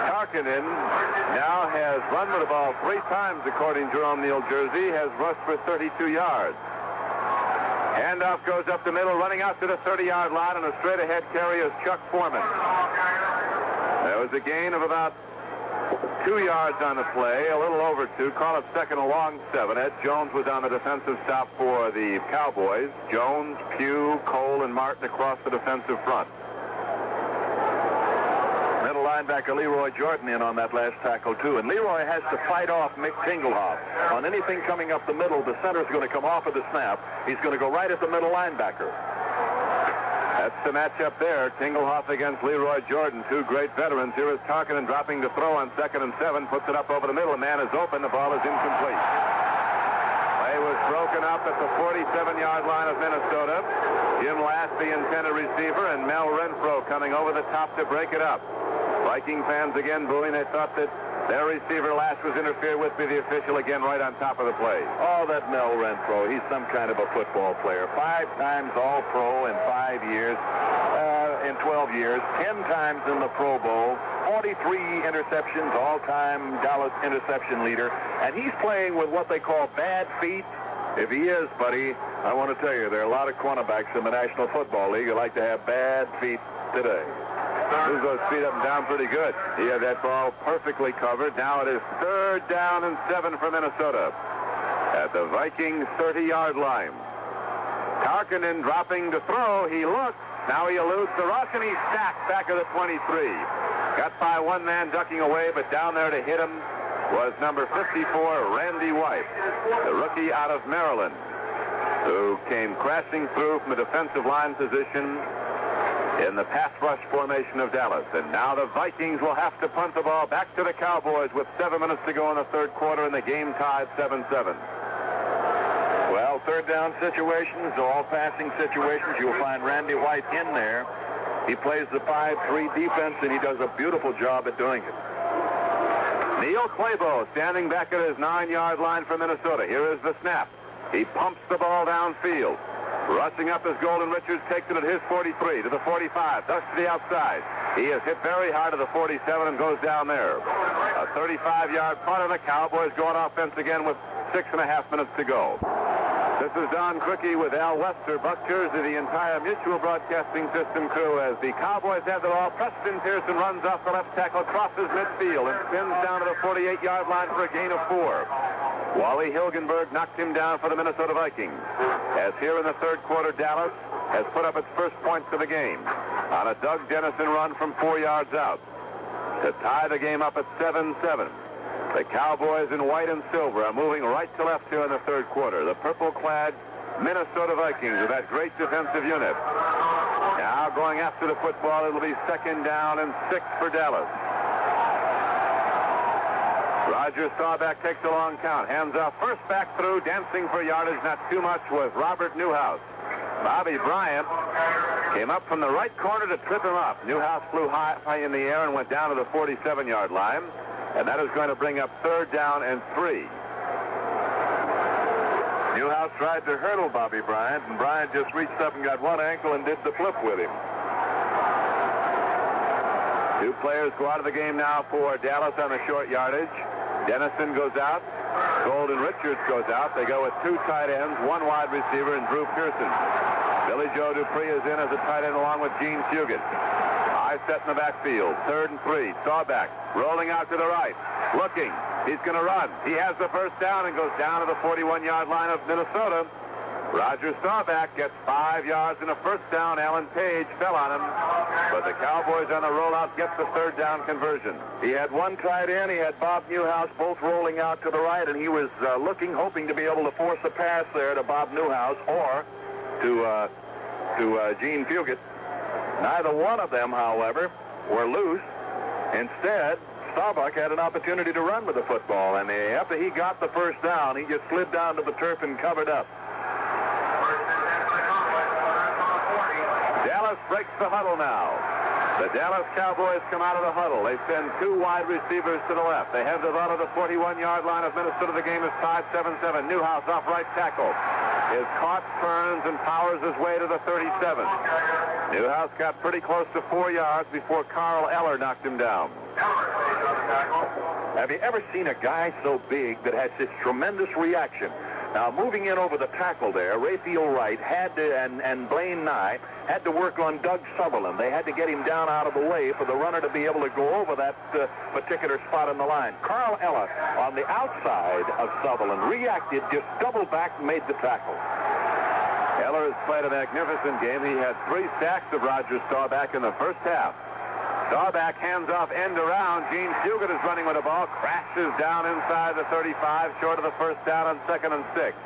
Tarkinen now has run with the ball 3 times, according to Jerome Neal Jersey, has rushed for 32 yards. Handoff goes up the middle, running out to the 30-yard line, and a straight-ahead carry is Chuck Foreman. There was a gain of about 2 yards on the play, a little over 2. Call it second and long 7. Ed Jones was on the defensive stop for the Cowboys. Jones, Pugh, Cole, and Martin across the defensive front. Middle linebacker Leroy Jordan in on that last tackle, too. And Leroy has to fight off Mick Tingelhoff. On anything coming up the middle, the center's going to come off of the snap. He's going to go right at the middle linebacker. That's the matchup there. Tingelhoff against Leroy Jordan, 2 great veterans. Here is Tarkinen dropping to throw on 2nd and 7. Puts it up over the middle. The man is open. The ball is incomplete. Play was broken up at the 47-yard line of Minnesota. Jim Last, the intended receiver, and Mel Renfro coming over the top to break it up. Viking fans again booing. They thought that their receiver Last was interfered with by the official again right on top of the play. Oh, that Mel Renfro. He's some kind of a football player. 5 times All-Pro in 5 years, in 12 years, 10 times in the Pro Bowl, 43 interceptions, all-time Dallas interception leader. And he's playing with what they call bad feet. If he is, buddy, I want to tell you, there are a lot of cornerbacks in the National Football League who like to have bad feet today. Moves those feet up and down pretty good. He had that ball perfectly covered. Now it is 3rd down and 7 for Minnesota at the Vikings 30-yard line. Tarkinen dropping to throw. He looks. Now he eludes the rush, and he's sacked back of the 23. Got by one man ducking away, but down there to hit him was number 54, Randy White, the rookie out of Maryland. who came crashing through from a defensive line position in the pass rush formation of Dallas. And now the Vikings will have to punt the ball back to the Cowboys with 7 minutes to go in the third quarter, and the game tied 7-7. Well, third down situations, all passing situations, you'll find Randy White in there. He plays the 5-3 defense, and he does a beautiful job at doing it. Neil Clabo standing back at his 9-yard line for Minnesota. Here is the snap. He pumps the ball downfield. Rushing up is Golden Richards, takes it at his 43 to the 45, thus to the outside. He is hit very hard to the 47 and goes down there. A 35-yard punt, and the Cowboys go on offense again with 6.5 minutes to go. This is Don Criqui with Al Lester, Buck Jersey, the entire Mutual Broadcasting System crew as the Cowboys have the ball. Preston Pearson runs off the left tackle, crosses midfield, and spins down to the 48-yard line for a gain of 4. Wally Hilgenberg knocked him down for the Minnesota Vikings. As here in the third quarter, Dallas has put up its first points of the game on a Doug Dennison run from 4 yards out to tie the game up at 7-7. The Cowboys in white and silver are moving right to left here in the third quarter. The purple-clad Minnesota Vikings with that great defensive unit. Now going after the football, it'll be 2nd down and 6 for Dallas. Roger Staubach takes a long count. Hands off, first back through, dancing for yardage, not too much, was Robert Newhouse. Bobby Bryant came up from the right corner to trip him up. Newhouse flew high in the air and went down to the 47-yard line. And that is going to bring up 3rd down and 3. Newhouse tried to hurdle Bobby Bryant, and Bryant just reached up and got one ankle and did the flip with him. 2 players go out of the game now for Dallas on the short yardage. Dennison goes out. Golden Richards goes out. They go with 2 tight ends, 1 wide receiver, and Drew Pearson. Billy Joe Dupree is in as a tight end along with Gene Fugit. High set in the backfield. 3rd and 3. Staubach rolling out to the right. Looking. He's going to run. He has the first down and goes down to the 41-yard line of Minnesota. Roger Staubach gets 5 yards and a first down. Alan Page fell on him. But the Cowboys on the rollout get the 3rd down conversion. He had 1 tight end. He had Bob Newhouse both rolling out to the right, and he was looking, hoping to be able to force a pass there to Bob Newhouse or to Gene Fugit. Neither one of them, however, were loose. Instead, Staubach had an opportunity to run with the football, and after he got the first down, he just slid down to the turf and covered up. Dallas breaks the huddle now. The Dallas Cowboys come out of the huddle. They send 2 wide receivers to the left. They have the ball at the 41-yard line of Minnesota. The game is tied 7-7. Newhouse off right tackle. Is caught, turns, and powers his way to the 37. Newhouse got pretty close to 4 yards before Carl Eller knocked him down. Have you ever seen a guy so big that has such tremendous reaction? Now, moving in over the tackle there, Raphael Wright had to, and Blaine Nye had to work on Doug Sutherland. They had to get him down out of the way for the runner to be able to go over that particular spot in the line. Carl Eller on the outside of Sutherland reacted, just doubled back and made the tackle. Eller has played a magnificent game. He had 3 sacks of Roger Staubach in the first half. Staubach hands off end around. Gene Fugit is running with the ball. Crashes down inside the 35, short of the first down on 2nd and 6.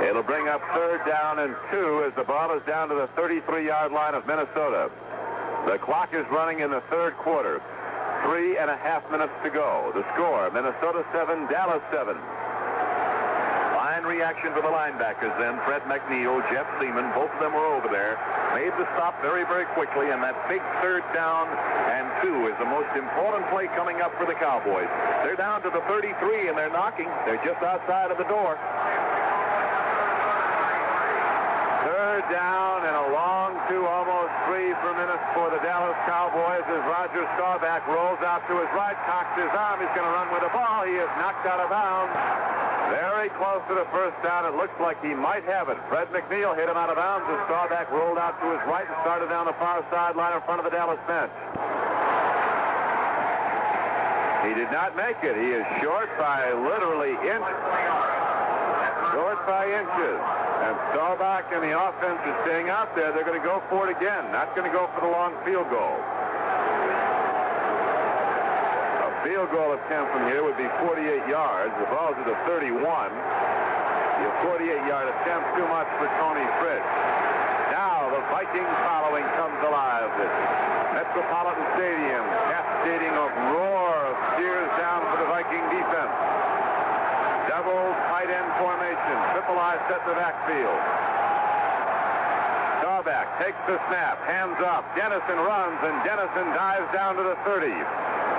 It'll bring up 3rd down and 2 as the ball is down to the 33-yard line of Minnesota. The clock is running in the third quarter. 3.5 minutes to go. The score, Minnesota 7, Dallas 7. Fine reaction for the linebackers then. Fred McNeil, Jeff Seaman, both of them were over there. Made the stop very, very quickly, and that big 3rd down and 2 is the most important play coming up for the Cowboys. They're down to the 33, and they're knocking. They're just outside of the door. 3rd down and a long 2, almost 3 for the Dallas Cowboys as Roger Staubach rolls out to his right, cocks his arm. He's going to run with the ball. He is knocked out of bounds. Very close to the first down. It looks like he might have it. Fred McNeil hit him out of bounds as Staubach rolled out to his right and started down the far sideline in front of the Dallas bench. He did not make it. He is short by literally inches. Short by inches. And Staubach and the offense is staying out there. They're going to go for it again. Not going to go for the long field goal. Field goal attempt from here would be 48 yards. The ball's at the 31. A 48-yard attempt, too much for Tony Fritz. Now the Vikings following comes alive. This Metropolitan Stadium, cascading a roar of cheers down for the Viking defense. Double tight end formation. Triple I set the backfield. Staubach takes the snap, hands up. Dennison runs, and Dennison dives down to the 30.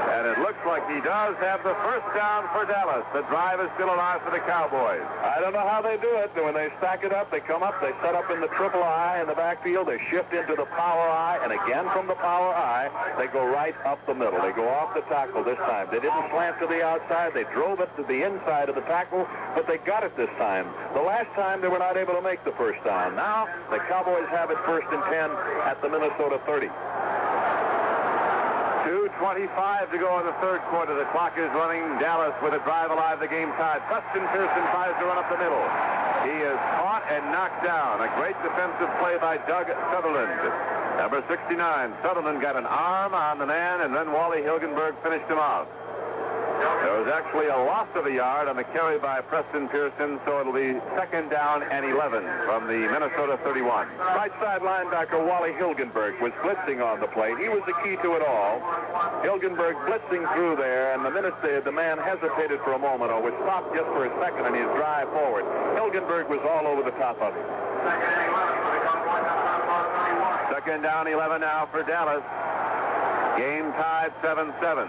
And it looks like he does have the first down for Dallas. The drive is still alive for the Cowboys. I don't know how they do it. When they stack it up, they come up, they set up in the triple I in the backfield, they shift into the power I, and again from the power I, they go right up the middle. They go off the tackle this time. They didn't slant to the outside. They drove it to the inside of the tackle, but they got it this time. The last time, they were not able to make the first down. Now, the Cowboys have it 1st and 10 at the Minnesota 30. 2:25 to go in the third quarter. The clock is running. Dallas with a drive alive. The game tied. Preston Pearson tries to run up the middle. He is caught and knocked down. A great defensive play by Doug Sutherland. Number 69. Sutherland got an arm on the man, and then Wally Hilgenberg finished him off. There was actually a loss of a yard on the carry by Preston Pearson, so it'll be 2nd down and 11 from the Minnesota 31. Right side linebacker Wally Hilgenberg was blitzing on the play. He was the key to it all. Hilgenberg blitzing through there, and the minute the man hesitated for a moment or was stopped just for a second in his drive forward, Hilgenberg was all over the top of him. 2nd down, 11 now for Dallas. Game tied 7-7.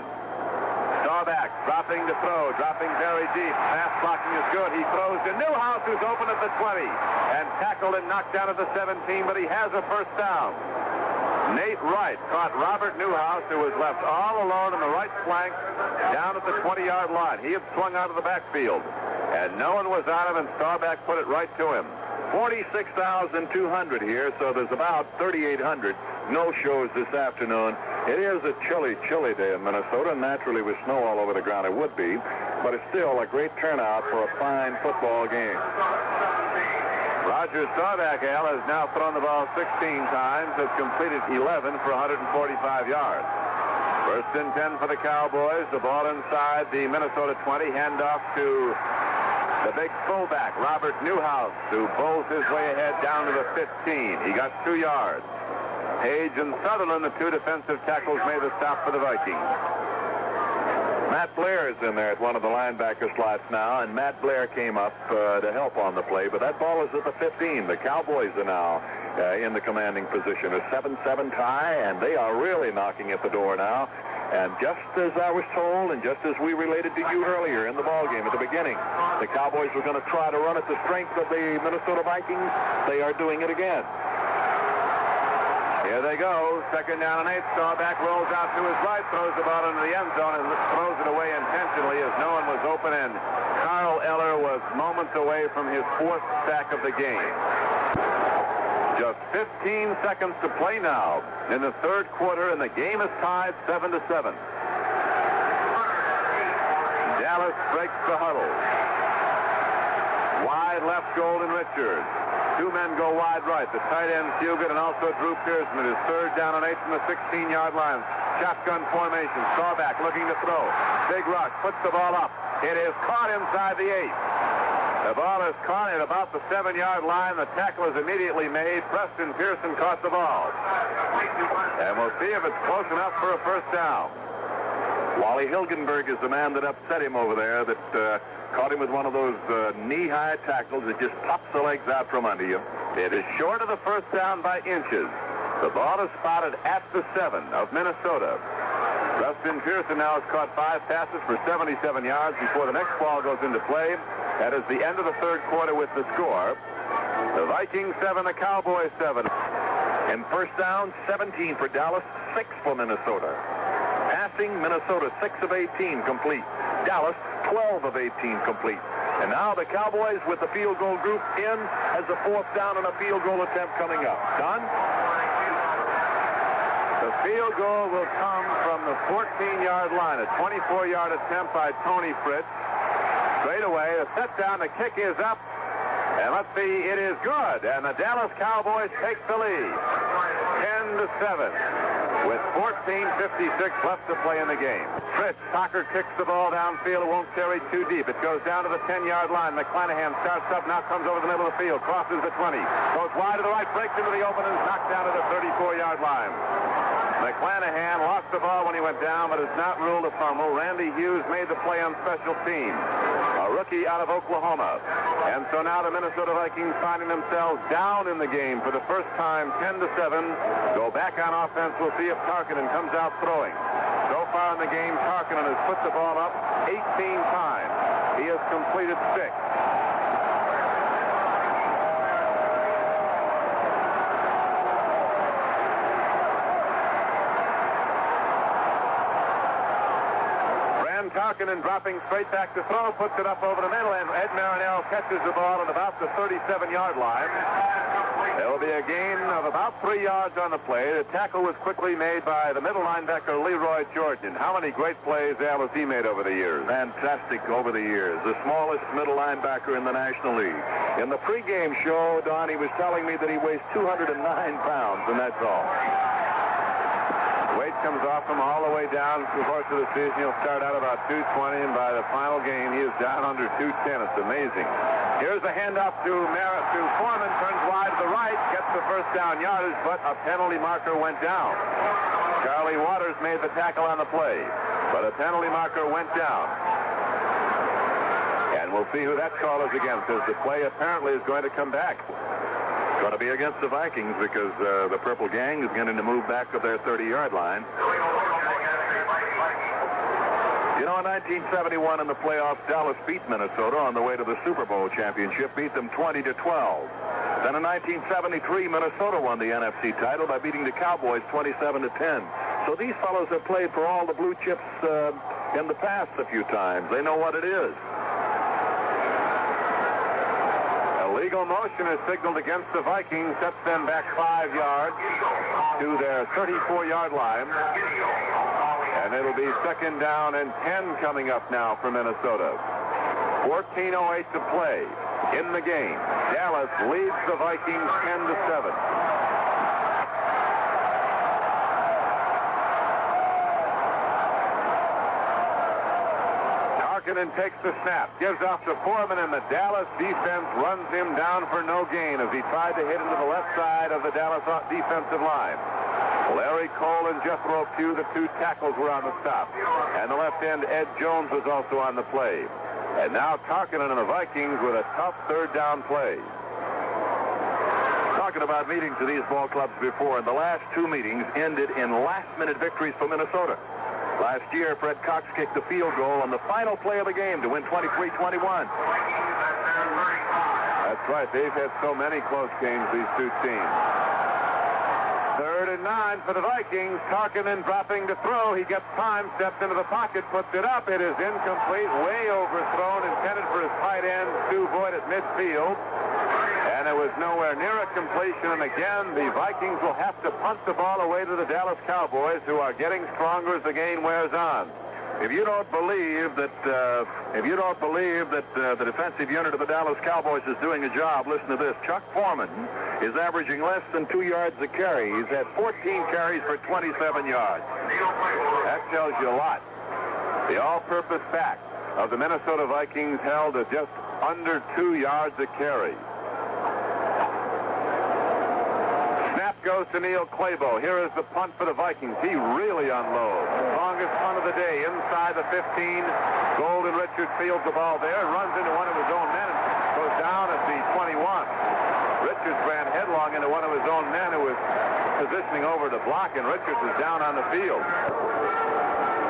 Staubach dropping to throw, dropping very deep. Pass blocking is good. He throws to Newhouse, who's open at the 20, and tackled and knocked down at the 17, but he has a first down. Nate Wright caught Robert Newhouse, who was left all alone on the right flank down at the 20-yard line. He had swung out of the backfield, and no one was on him, and Staubach put it right to him. 46,200 here, so there's about 3,800 no-shows this afternoon. It is a chilly, chilly day in Minnesota. Naturally, with snow all over the ground, it would be, but it's still a great turnout for a fine football game. Roger Staubach, Al, has now thrown the ball 16 times, has completed 11 for 145 yards. 1st and 10 for the Cowboys. The ball inside the Minnesota 20. Handoff to the big fullback, Robert Newhouse, who bowls his way ahead down to the 15. He got 2 yards. Page and Sutherland, the 2 defensive tackles, made the stop for the Vikings. Matt Blair is in there at one of the linebacker slots now, and Matt Blair came up to help on the play, but that ball is at the 15. The Cowboys are now in the commanding position. A 7-7 tie, and they are really knocking at the door now. And just as I was told, and just as we related to you earlier in the ballgame at the beginning, the Cowboys were going to try to run at the strength of the Minnesota Vikings. They are doing it again. Here they go. 2nd down and 8. Staubach rolls out to his right, throws the ball into the end zone, and throws it away intentionally as no one was open, and Carl Eller was moments away from his 4th sack of the game. Just 15 seconds to play now in the third quarter, and the game is tied 7-7. Dallas breaks the huddle. Wide left, Golden Richards. 2 men go wide right. The tight end, Fugit, and also Drew Pearson. It is 3rd down and 8 from the 16-yard line. Shotgun formation. Staubach looking to throw. Big rush. Puts the ball up. It is caught inside the 8. The ball is caught at about the 7-yard line. The tackle is immediately made. Preston Pearson caught the ball. And we'll see if it's close enough for a first down. Wally Hilgenberg is the man that upset him over there, that caught him with one of those knee-high tackles that just pops the legs out from under you. It is short of the first down by inches. The ball is spotted at the 7 of Minnesota. Preston Pearson now has caught 5 passes for 77 yards before the next ball goes into play. That is the end of the third quarter with the score. The Vikings 7, the Cowboys 7. And first down, 17 for Dallas, 6 for Minnesota. Passing, Minnesota 6 of 18 complete. Dallas 12 of 18 complete. And now the Cowboys with the field goal group in as the 4th down and a field goal attempt coming up. Don? The field goal will come from the 14-yard line. A 24-yard attempt by Tony Fritz. Straight away, a set down. The kick is up. And let's see, it is good. And the Dallas Cowboys take the lead. 10-7. with 14:56 left to play in the game. Fritz, Tucker kicks the ball downfield. It won't carry too deep. It goes down to the 10-yard line. McClanahan starts up, now comes over the middle of the field, crosses the 20, goes wide to the right, breaks into the open, and is knocked down to the 34-yard line. McClanahan lost the ball when he went down, but is not ruled a fumble. Randy Hughes made the play on special teams, a rookie out of Oklahoma. And so now the Minnesota Vikings, finding themselves down in the game for the first time, 10-7, go back on offense. We'll see if Tarkinen comes out throwing. So far in the game, Tarkinen has put the ball up 18 times. He has completed 6. Tarkinen dropping straight back to throw, puts it up over the middle, and Ed Marinello catches the ball at about the 37-yard line. There will be a gain of about 3 yards on the play. The tackle was quickly made by the middle linebacker, Leroy Jordan. How many great plays has he made over the years? Fantastic over the years. The smallest middle linebacker in the National League. In the pregame show, Don, he was telling me that he weighs 209 pounds, and that's all. Weight comes off him all the way down through the course of the season. He'll start out about 220, and by the final game, he is down under 210. It's amazing. Here's a handoff to Foreman, turns wide to the right, gets the first down yardage, but a penalty marker went down. Charlie Waters made the tackle on the play, but a penalty marker went down. And we'll see who that call is against, as the play apparently is going to come back. Going to be against the Vikings because the Purple Gang is going to move back to their 30-yard line. You know, in 1971 in the playoffs, Dallas beat Minnesota on the way to the Super Bowl championship, beat them 20-12. Then in 1973, Minnesota won the NFC title by beating the Cowboys 27-10. So these fellows have played for all the blue chips in the past a few times. They know what it is. Illegal motion is signaled against the Vikings, sets them back 5 yards to their 34-yard line. And it'll be second down and 10 coming up now for Minnesota. 14:08 to play in the game. Dallas leads the Vikings 10-7. And takes the snap, gives off to Foreman, and the Dallas defense runs him down for no gain as he tried to hit into the left side of the Dallas defensive line. Larry Cole and Jethro Pugh, the two tackles, were on the stop. And the left end, Ed Jones, was also on the play. And now Tarkinen and the Vikings with a tough third down play. Talking about meetings of these ball clubs before, and the last 2 meetings ended in last-minute victories for Minnesota. Last year, Fred Cox kicked the field goal on the final play of the game to win 23-21. That's right. They've had so many close games, these two teams. 3rd and 9 for the Vikings. Tarkinen dropping to throw. He gets time, steps into the pocket, puts it up. It is incomplete, way overthrown, intended for his tight end, Stu Boyd at midfield. And it was nowhere near a completion. And again, the Vikings will have to punt the ball away to the Dallas Cowboys, who are getting stronger as the game wears on. If you don't believe that the defensive unit of the Dallas Cowboys is doing a job, listen to this. Chuck Foreman is averaging less than 2 yards a carry. He's had 14 carries for 27 yards. That tells you a lot. The all-purpose back of the Minnesota Vikings held to just under 2 yards a carry. Goes to Neil Clabo. Here is the punt for the Vikings. He really unloads. Longest punt of the day inside the 15. Golden Richards fields the ball there, runs into one of his own men, and goes down at the 21. Richards ran headlong into one of his own men who was positioning over to block, and Richards is down on the field.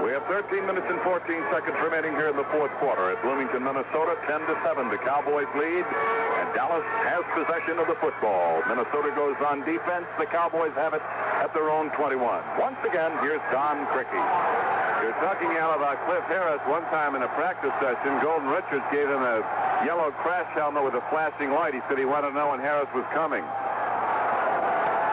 We have 13 minutes and 14 seconds remaining here in the 4th quarter at Bloomington, Minnesota. 10-7. The Cowboys lead, and Dallas has possession of the football. Minnesota goes on defense. The Cowboys have it at their own 21. Once again, here's Don Criqui. You're talking, Al, about Cliff Harris. One time in a practice session, Golden Richards gave him a yellow crash helmet with a flashing light. He said he wanted to know when Harris was coming.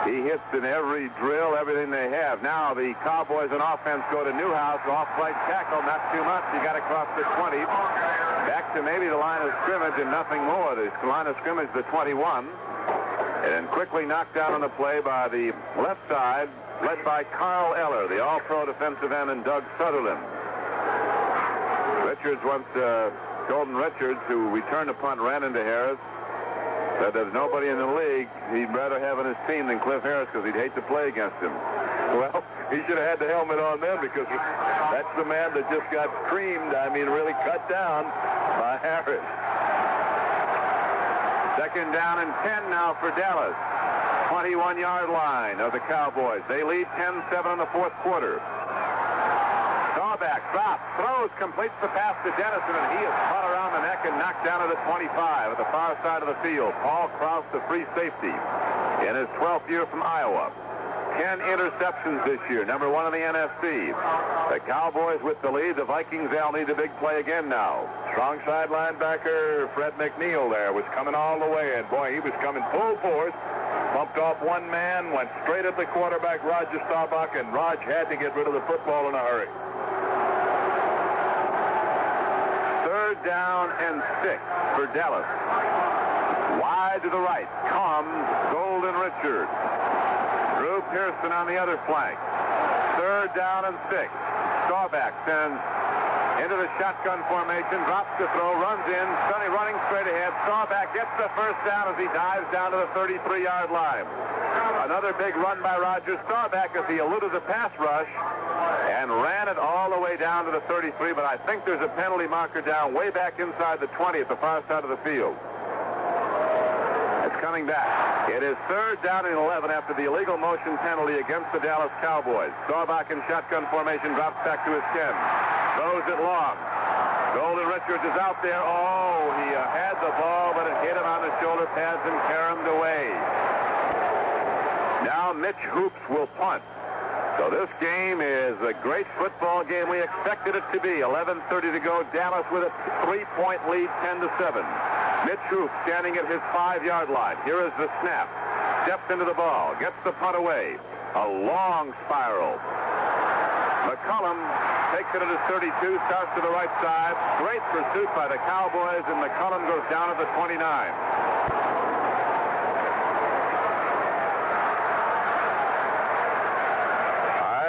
He hits in every drill, everything they have. Now the Cowboys on offense go to Newhouse, off-right tackle, not too much. He got across the 20. Back to maybe the line of scrimmage and nothing more. The line of scrimmage, the 21. And quickly knocked down on the play by the left side, led by Carl Eller, the all-pro defensive end, and Doug Sutherland. Golden Richards, who returned a punt, ran into Harris, said there's nobody in the league he'd rather have on his team than Cliff Harris because he'd hate to play against him. Well, he should have had the helmet on then because that's the man that just got creamed, really cut down by Harris. Second down and 10 now for Dallas. 21-yard line of the Cowboys. They lead 10-7 in the fourth quarter. Staubach drops, throws, completes the pass to Dennison, and he is caught around the neck and knocked down to the 25 at the far side of the field. Paul Krause, the free safety, in his 12th year from Iowa. 10 interceptions this year, number 1 in the NFC. The Cowboys with the lead. The Vikings, they'll need a big play again now. Strong side linebacker Fred McNeil there was coming all the way, and boy, he was coming full force. Bumped off one man, went straight at the quarterback, Roger Staubach, and Raj had to get rid of the football in a hurry. Third down and 6 for Dallas. Wide to the right comes Golden Richards. Drew Pearson on the other flank. Third down and 6. Staubach sends into the shotgun formation, drops the throw, runs in, Sonny running straight ahead. Staubach gets the first down as he dives down to the 33-yard line. Another big run by Roger Staubach as he eluded the pass rush and ran it all the way down to the 33, but I think there's a penalty marker down way back inside the 20 at the far side of the field. It's coming back. It is third down and 11 after the illegal motion penalty against the Dallas Cowboys. Staubach in shotgun formation drops back to his 10. Throws it long. Golden Richards is out there. Oh, he had the ball, but it hit him on the shoulder pads and carried away. Now Mitch Hoops will punt. So this game is a great football game. We expected it to be. 11:30 to go. Dallas with a 3-point lead, 10-7. Mitch Hoops standing at his 5-yard line. Here is the snap. Steps into the ball. Gets the punt away. A long spiral. McCullum takes it at his 32, starts to the right side. Great pursuit by the Cowboys, and McCullum goes down at the 29.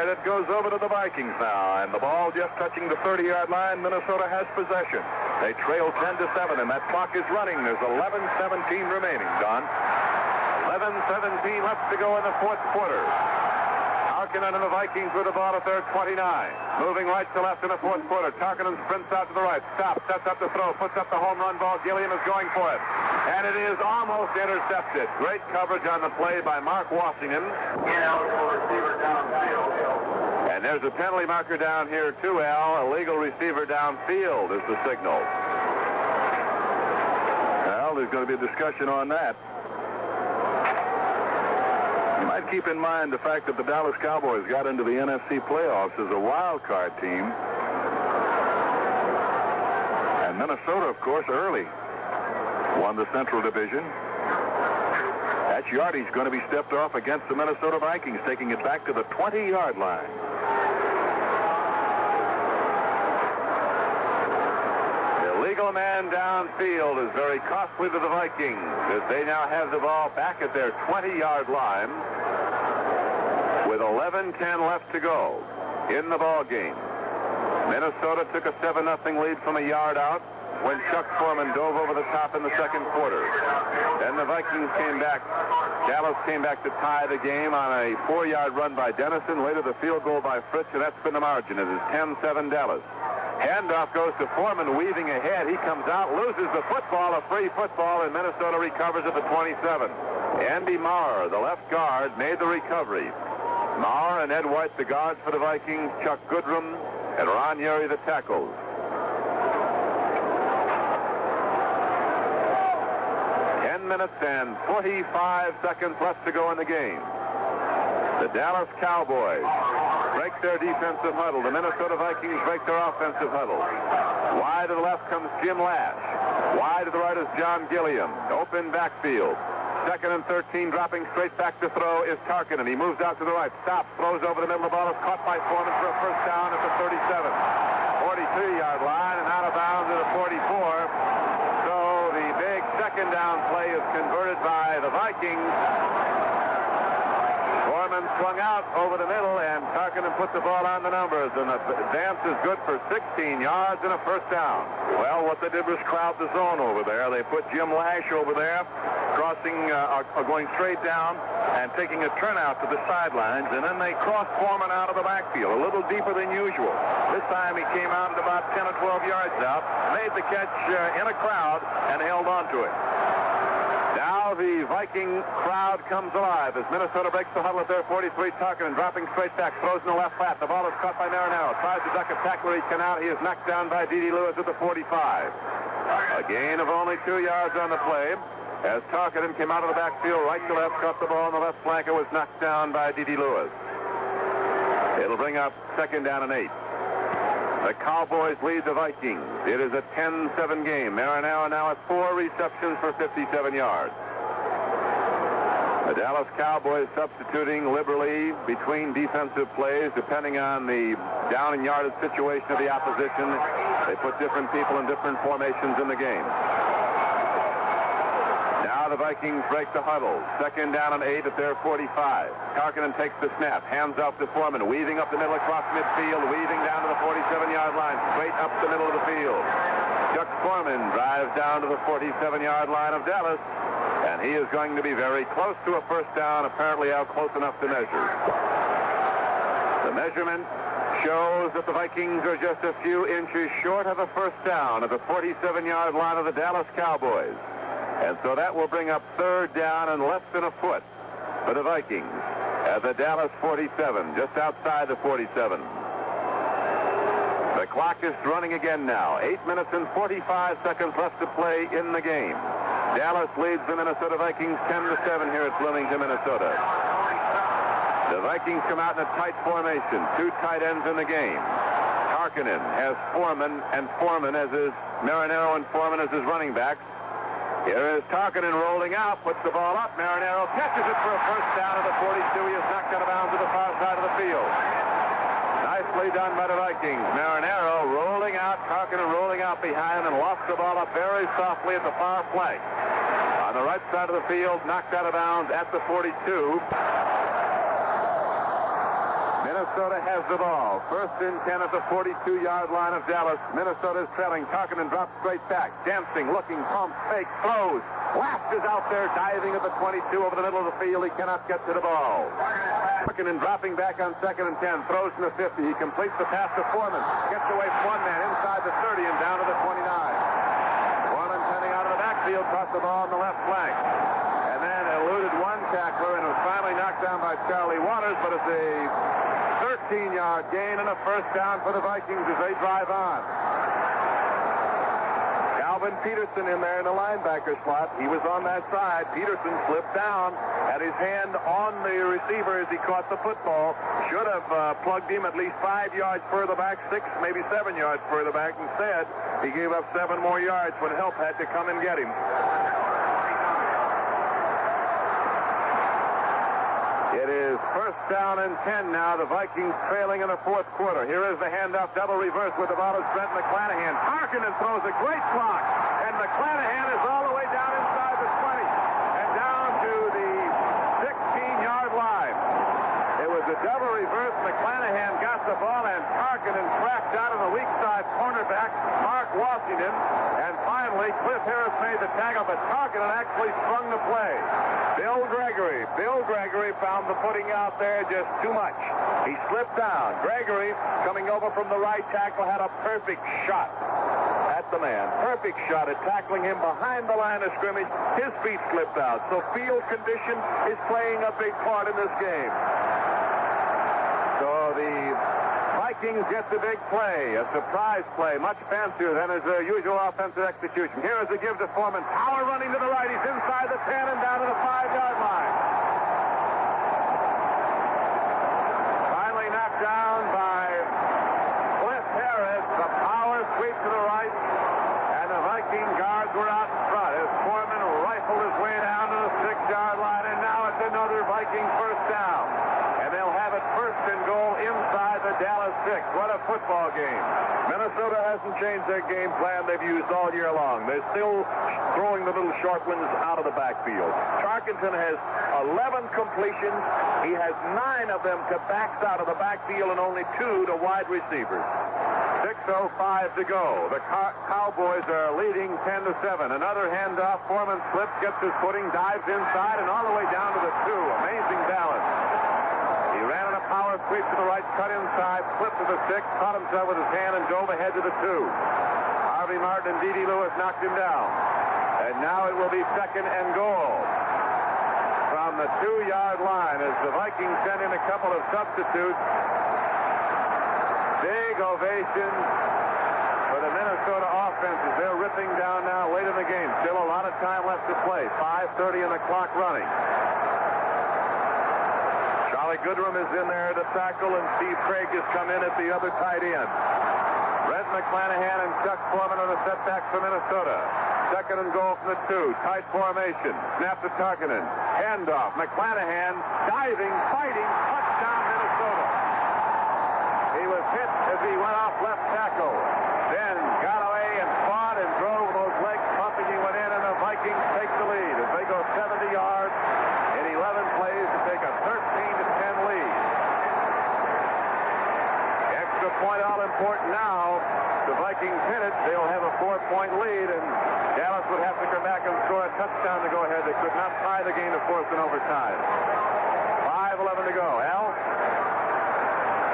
It goes over to the Vikings now, and the ball just touching the 30-yard line. Minnesota has possession. They trail 10-7, and that clock is running. There's 11:17 remaining, Don. 11:17 left to go in the fourth quarter. Tarkinen and the Vikings with the ball at their 29. Moving right to left in the fourth quarter. Tarkinen sprints out to the right. Stops, sets up the throw, puts up the home run ball. Gilliam is going for it. And it is almost intercepted. Great coverage on the play by Mark Washington. And there's a penalty marker down here, too, Al. Illegal receiver downfield is the signal. Well, there's going to be a discussion on that. You might keep in mind the fact that the Dallas Cowboys got into the NFC playoffs as a wild card team. And Minnesota, of course, early won the Central Division. That yardage going to be stepped off against the Minnesota Vikings, taking it back to the 20-yard line. The illegal man downfield is very costly to the Vikings as they now have the ball back at their 20-yard line with 11:10 left to go in the ball game. Minnesota took a 7-0 lead from a yard out when Chuck Foreman dove over the top in the second quarter. Then the Vikings came back. Dallas came back to tie the game on a 4-yard run by Dennison. Later the field goal by Fritz, and that's been the margin. It is 10-7 Dallas. Handoff goes to Foreman, weaving ahead. He comes out, loses the football, a free football, and Minnesota recovers at the 27. Andy Maurer, the left guard, made the recovery. Maurer and Ed White, the guards for the Vikings. Chuck Goodrum and Ron Yeri, the tackles. 10 minutes and 45 seconds left to go in the game. The Dallas Cowboys break their defensive huddle. The Minnesota Vikings break their offensive huddle. Wide to the left comes Jim Lash. Wide to the right is John Gilliam. Open backfield. Second and 13, dropping straight back to throw is Tarkinen. He moves out to the right, stops, throws over the middle of the ball. Is caught by Foreman for a first down at the 37. 43-yard line and out of bounds at the 44. So the big second second down play is converted by the Vikings. Foreman swung out over the middle, and Tarkinen put the ball on the numbers, and the advance is good for 16 yards and a first down. Well, what they did was crowd the zone over there. They put Jim Lash over there, crossing, going straight down and taking a turnout to the sidelines, and then they crossed Foreman out of the backfield, a little deeper than usual. This time he came out at about 10 or 12 yards out, made the catch in a crowd, and held on to it. Now the Viking crowd comes alive as Minnesota breaks the huddle at their 43. Tarkinen dropping straight back, throws in the left flat. The ball is caught by Marinaro. Tries to duck a tackler. He cannot. He is knocked down by D.D. Lewis at the 45. A gain of only 2 yards on the play as Tarkinen came out of the backfield, right to left, caught the ball on the left flank and was knocked down by D.D. Lewis. It'll bring up second down and 8. The Cowboys lead the Vikings. It is a 10-7 game. Marinaro now has 4 receptions for 57 yards. The Dallas Cowboys substituting liberally between defensive plays depending on the down and yardage situation of the opposition. They put different people in different formations in the game. Now the Vikings break the huddle. Second down and 8 at their 45. Tarkinen takes the snap, hands off to Foreman, weaving up the middle across midfield, weaving down to the 47-yard line, straight up the middle of the field. Chuck Foreman drives down to the 47-yard line of Dallas, and he is going to be very close to a first down, apparently out close enough to measure. The measurement shows that the Vikings are just a few inches short of a first down at the 47-yard line of the Dallas Cowboys. And so that will bring up third down and less than a foot for the Vikings at the Dallas 47, just outside the 47. The clock is running again now. 8 minutes and 45 seconds left to play in the game. Dallas leads the Minnesota Vikings 10-7 here at Bloomington, Minnesota. The Vikings come out in a tight formation. 2 tight ends in the game. Tarkinen has Foreman, and Foreman as his Marinaro and Foreman as his running backs. Here is Tarkinen rolling out, puts the ball up. Marinaro catches it for a first down at the 42. He is knocked out of bounds to the far side of the field. Nicely done by the Vikings. Marinaro rolling out, Tarkinen rolling out behind and lost the ball up very softly at the far flank. On the right side of the field, knocked out of bounds at the 42. Minnesota has the ball. First and 10 at the 42-yard line of Dallas. Minnesota is trailing. Tarkinen drops straight back. Dancing, looking, pumps, fake, throws. Last is out there, diving at the 22 over the middle of the field. He cannot get to the ball. Tarkinen dropping back on second and 10. Throws in the 50. He completes the pass to Foreman. Gets away from one man inside the 30 and down to the 29. Foreman turning out of the backfield, caught the ball on the left flank. And then eluded one tackler and was finally knocked down by Charlie Waters, but it's a 13-yard gain and a first down for the Vikings as they drive on. Calvin Peterson in there in the linebacker slot. He was on that side. Peterson slipped down, had his hand on the receiver as he caught the football. Should have plugged him at least 5 yards further back, 6, maybe 7 yards further back. Instead, he gave up 7 more yards when help had to come and get him. It is first down and 10 now. The Vikings trailing in the fourth quarter. Here is the handoff, double reverse with the ball is Brent McClanahan. Tarkinen throws a great block, and McClanahan is all the way down inside the 20 and down to the 16-yard line. It was a double reverse. McClanahan got the ball, and Tarkinen cracked out of the weak side cornerback, Mark Washington. And finally, Cliff Harris made the tackle, but Tarkinen actually sprung the play. Bill Gregory found the footing out there just too much. He slipped down. Gregory, coming over from the right tackle, had a perfect shot at the man. Perfect shot at tackling him behind the line of scrimmage. His feet slipped out. So field condition is playing a big part in this game. So the Vikings get the big play, a surprise play, much fancier than his usual offensive execution. Here is the give to Foreman. Power running to the right. He's inside the 10 and down to the 5-yard line. Finally knocked down by Cliff Harris. The power sweep to the right, and the Viking guards were out in front as Foreman rifled his way down to the 6-yard line, and now it's another Viking first down. And they'll have it first and goal inside the Dallas 6. What a football game. Minnesota hasn't changed their game plan they've used all year long. They're still throwing the little short ones out of the backfield. Tarkenton has 11 completions. He has 9 of them to backs out of the backfield and only 2 to wide receivers. 6:05 to go. The Cowboys are leading 10-7. Another handoff. Foreman slips, gets his footing, dives inside, and all the way down to the 2. Amazing balance. He ran on a power sweep to the right, cut inside, flipped to the 6, caught himself with his hand, and dove ahead to the 2. Harvey Martin and D.D. Lewis knocked him down. And now it will be second and goal from the 2-yard line as the Vikings send in a couple of substitutes. Big ovation for the Minnesota offense as they're ripping down now late in the game. Still a lot of time left to play. 5:30 and the clock running. Charlie Goodrum is in there to tackle, and Steve Craig has come in at the other tight end. Brett McClanahan and Chuck Foreman on the setback for Minnesota. Second and goal from the 2. Tight formation. Snap to Tarkenton. Handoff. McClanahan diving, fighting. Touchdown, Minnesota. He was hit as he went off left tackle. Then got away and fought and drove those legs pumping. He went in, and the Vikings take the lead as they go 70 yards in 11 plays to take a 13-10 lead. Extra point all important now. The Vikings hit it. They'll have a 4-point lead, and Dallas would have to come back and score a touchdown to go ahead. They could not tie the game to force an overtime. 5:11 to go. Al?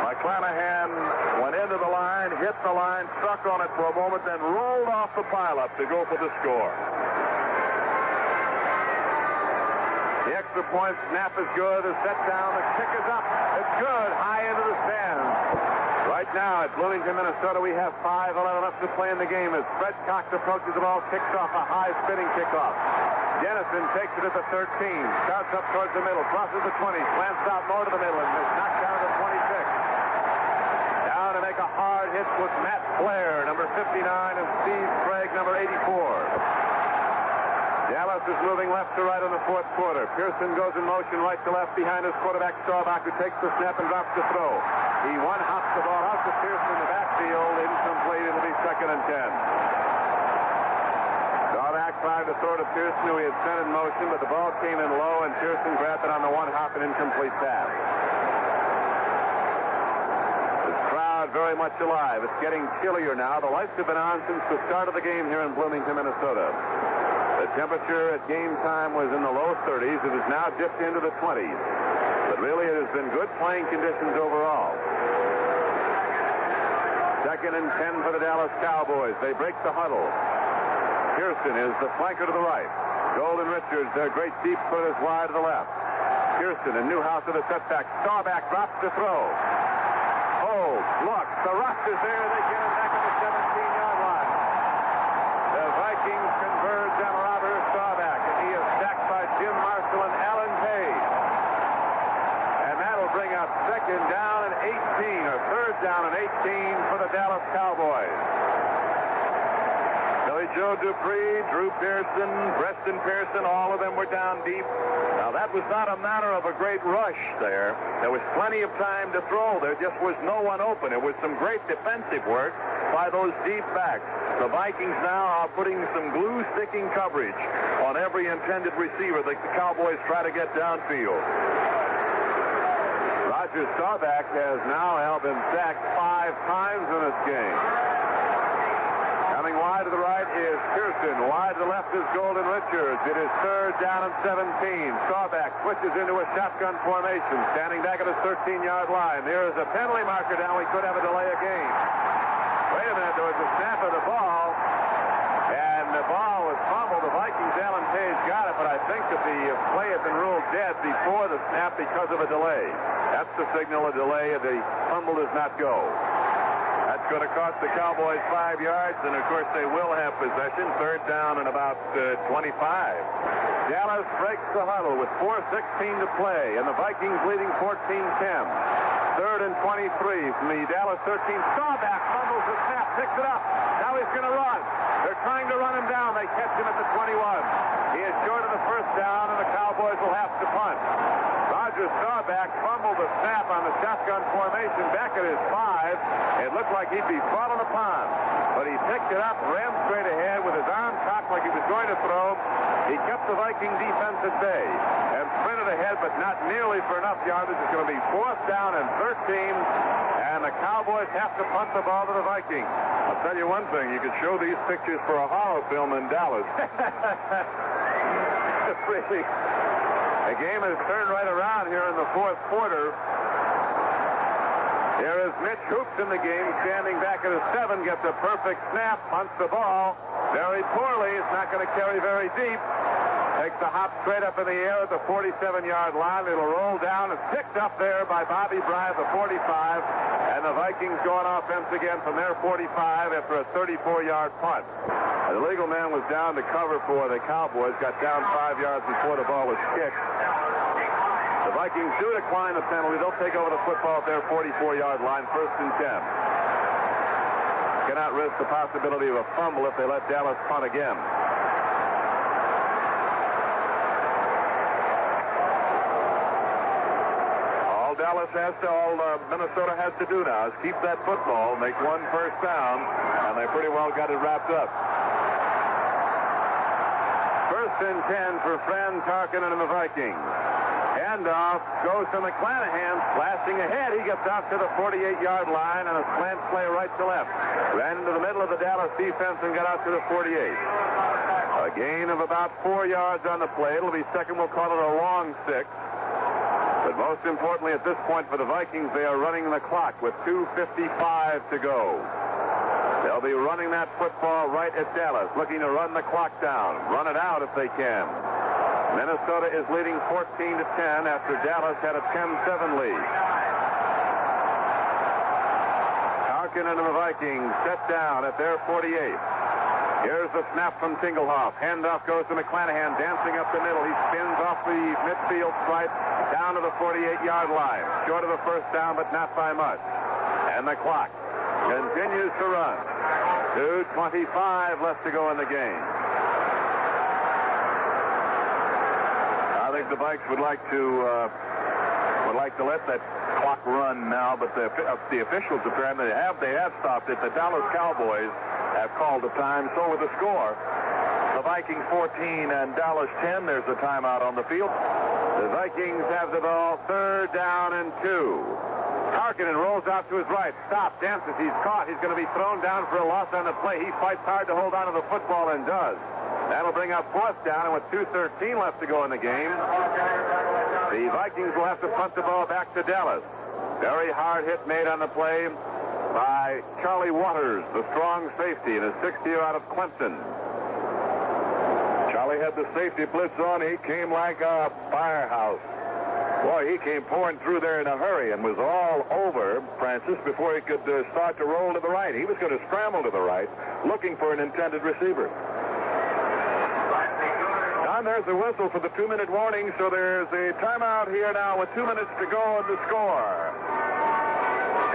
McClanahan went into the line, hit the line, stuck on it for a moment, then rolled off the pileup to go for the score. The extra point snap is good. The set down. The kick is up. It's good. High into the stands. Right now at Bloomington, Minnesota, we have 5:11 left to play in the game as Fred Cox approaches the ball, kicks off a high spinning kickoff. Dennison takes it at the 13, starts up towards the middle, crosses the 20, slants out more to the middle, and is knocked down to the 26. Down to make a hard hit with Matt Flair, number 59, and Steve Craig, number 84. Dallas is moving left to right in the fourth quarter. Pearson goes in motion right to left behind his quarterback, Staubach, who takes the snap and drops the throw. He one-hops the ball out to Pearson in the backfield. Incomplete. It'll be second and 10. Staubach tried to throw to Pearson, who he had sent in motion, but the ball came in low, and Pearson grabbed it on the one-hop and incomplete pass. The crowd very much alive. It's getting chillier now. The lights have been on since the start of the game here in Bloomington, Minnesota. The temperature at game time was in the low 30s. It has now dipped into the 20s. But really, it has been good playing conditions overall. Second and 10 for the Dallas Cowboys. They break the huddle. Pearson is the flanker to the right. Golden Richards, their great deep foot, is wide to the left. Pearson and Newhouse to the setback. Staubach drops to throw. Holds, looks. The rush is there. They get him back at the 17-yard line. The Vikings converge on Robert Staubach, and he is sacked by Jim Marshall and Alan Page. And that'll bring up second down and 18, or third down and 18 for the Dallas Cowboys. Billy Joe Dupree, Drew Pearson, Preston Pearson, all of them were down deep. Now, that was not a matter of a great rush there. There was plenty of time to throw. There just was no one open. It was some great defensive work by those deep backs. The Vikings now are putting some glue-sticking coverage on every intended receiver that the Cowboys try to get downfield. Roger Staubach has now been sacked 5 times in this game. Coming wide to the right is Pearson. Wide to the left is Golden Richards. It is third down and 17. Staubach switches into a shotgun formation, standing back at his 13-yard line. There is a penalty marker down. We could have a delay of game. Wait a minute. There was a snap of the ball, and the ball was fumbled. The Vikings, Alan Page got it, but I think that the play had been ruled dead before the snap because of a delay. That's the signal, a delay. The fumble does not go. That's going to cost the Cowboys 5 yards, and of course they will have possession. Third down and about 25. Dallas breaks the huddle with 4:16 to play, and the Vikings leading 14-10. 3rd and 23 from the Dallas 13. Staubach fumbles the snap, picks it up. Now he's going to run. They're trying to run him down. They catch him at the 21. He is short of the first down, and the Cowboys will have to punt. Roger Staubach fumbled the snap on the shotgun formation back at his 5. It looked like he'd be falling upon, but he picked it up, ran straight ahead with his arm cocked like he was going to throw. He kept the Viking defense at bay and sprinted ahead, but not nearly for enough yardage. It's going to be 4th down and 13, and the Cowboys have to punt the ball to the Vikings. I'll tell you one thing. You could show these pictures for a horror film in Dallas. Really. The game has turned right around here in the 4th quarter. Here is Mitch Hoops in the game, standing back at his 7, gets a perfect snap, punts the ball very poorly. It's not going to carry very deep. Takes a hop straight up in the air at the 47-yard line. It'll roll down. It's picked up there by Bobby Bryant, the 45. And the Vikings go on offense again from their 45 after a 34-yard punt. The legal man was down to cover for the Cowboys, got down 5 yards before the ball was kicked. The Vikings do decline the penalty. They'll take over the football at their 44-yard line, 1st and 10. Cannot risk the possibility of a fumble if they let Dallas punt again. All Minnesota has to do now is keep that football, make 1 first down, and they pretty well got it wrapped up. 1st and 10 for Fran Tarkenton and the Vikings. Handoff goes to McClanahan, flashing ahead. He gets out to the 48-yard line and a slant play right to left. Ran into the middle of the Dallas defense and got out to the 48. A gain of about 4 yards on the play. It'll be second. We'll call it a long 6. But most importantly at this point for the Vikings, they are running the clock with 2:55 to go. They'll be running that football right at Dallas, looking to run the clock down, run it out if they can. Minnesota is leading 14-10 after Dallas had a 10-7 lead. Tarkenton and the Vikings set down at their 48. Here's the snap from Tingelhoff. Handoff goes to McClanahan, dancing up the middle. He spins off the midfield stripe down to the 48-yard line. Short of the first down, but not by much. And the clock continues to run. 2:25 left to go in the game. I think the Vikes would like to let that clock run now, but the officials apparently they have stopped it. The Dallas Cowboys have called the time, so with the score, the Vikings 14 and Dallas 10. There's a timeout on the field. The Vikings have the ball, 3rd down and 2. Tarkenton rolls out to his right, stops, dances, he's caught. He's going to be thrown down for a loss on the play. He fights hard to hold on to the football and does. That'll bring up 4th down, and with 2:13 left to go in the game, the Vikings will have to punt the ball back to Dallas. Very hard hit made on the play by Charlie Waters, the strong safety, in his 6th year out of Clemson. Charlie had the safety blitz on. He came like a firehouse. Boy, he came pouring through there in a hurry and was all over Francis before he could start to roll to the right. He was going to scramble to the right, looking for an intended receiver. And there's the whistle for the 2-minute warning, so there's a timeout here now with 2 minutes to go on the score.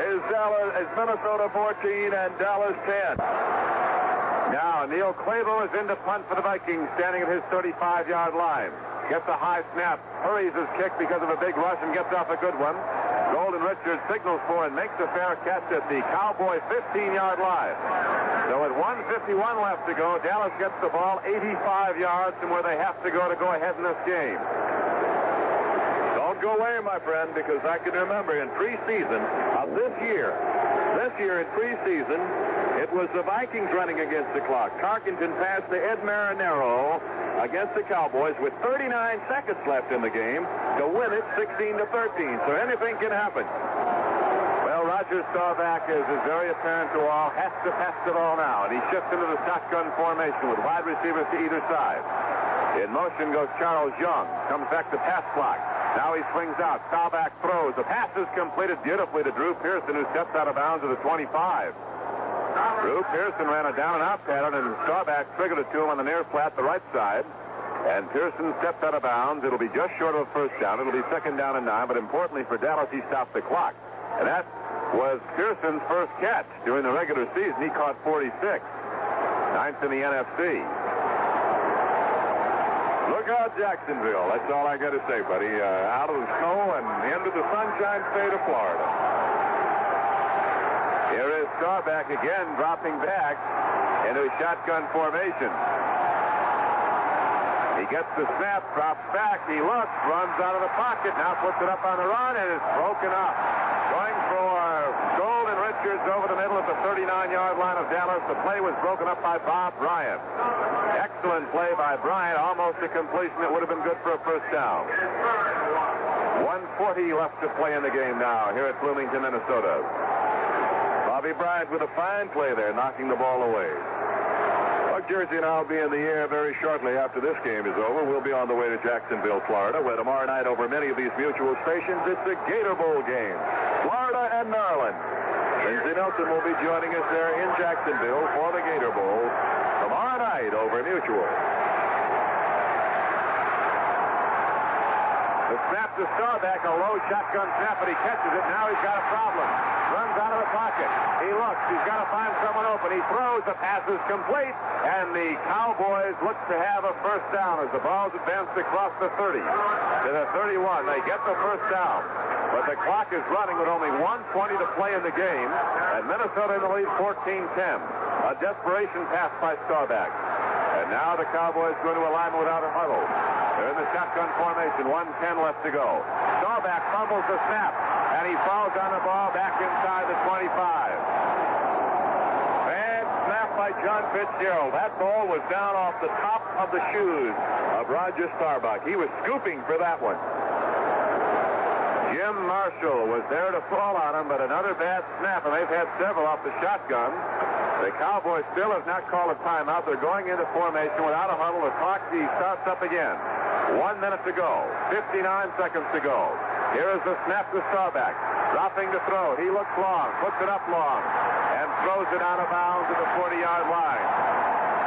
Is Minnesota 14 and Dallas 10. Now, Neil Clavo is in to punt for the Vikings, standing at his 35-yard line. Gets a high snap, hurries his kick because of a big rush, and gets off a good one. Golden Richards signals for and makes a fair catch at the Cowboy 15-yard line. So with 1:51 left to go, Dallas gets the ball 85 yards from where they have to go ahead in this game. Don't go away, my friend, because I can remember in preseason of this year in preseason, it was the Vikings running against the clock. Tarkenton passed to Ed Marinero against the Cowboys with 39 seconds left in the game to win it 16-13. So anything can happen. Well, Roger Staubach, as is very apparent to all, has to pass the ball now, and he shifts into the shotgun formation with wide receivers to either side. In motion goes Charles Young. Comes back to pass clock. Now he swings out. Staubach throws. The pass is completed beautifully to Drew Pearson, who steps out of bounds at the 25. Drew Pearson ran a down-and-out pattern, and Staubach triggered it to him on the near flat, the right side. And Pearson steps out of bounds. It'll be just short of a first down. It'll be 2nd down and 9, but importantly for Dallas, he stopped the clock. And that was Pearson's first catch during the regular season. He caught 46. Ninth in the NFC. Look out, Jacksonville. That's all I got to say, buddy. Out of the snow and into the sunshine state of Florida. Here is Staubach again, dropping back into a shotgun formation. He gets the snap, drops back. He looks, runs out of the pocket. Now puts it up on the run, and it's broken up. Going for Gold and Richards over the middle at the 39-yard line of Dallas. The play was broken up by Bob Bryant. Excellent play by Bryant. Almost a completion that would have been good for a first down. 1:40 left to play in the game now here at Bloomington, Minnesota. Bobby Bryant with a fine play there, knocking the ball away. Buck Jersey and I will be in the air very shortly after this game is over. We'll be on the way to Jacksonville, Florida, where tomorrow night over many of these mutual stations, it's a Gator Bowl game. Florida and Maryland. Lindsey Nelson will be joining us there in Jacksonville for the Gator Bowl tomorrow night over mutual. The snap to Staubach, a low shotgun snap, but he catches it. Now he's got a problem. Runs out of the pocket. He looks. He's got to find someone open. He throws. The pass is complete. And the Cowboys look to have a first down as the ball's advanced across the 30 to the 31. They get the first down. But the clock is running with only 1:20 to play in the game. And Minnesota in the lead 14-10. A desperation pass by Staubach. And now the Cowboys go to alignment without a huddle. They're in the shotgun formation. 1:10 left to go. Staubach fumbles the snap, and he falls on the ball back inside the 25. Bad snap by John Fitzgerald. That ball was down off the top of the shoes of Roger Staubach. He was scooping for that one. Jim Marshall was there to fall on him, but another bad snap, and they've had several off the shotgun. The Cowboys still have not called a timeout. They're going into formation without a huddle. The clock starts up again. 1 minute to go. 59 seconds to go. Here is the snap to Staubach. Dropping to throw. He looks long. Puts it up long. And throws it out of bounds at the 40-yard line.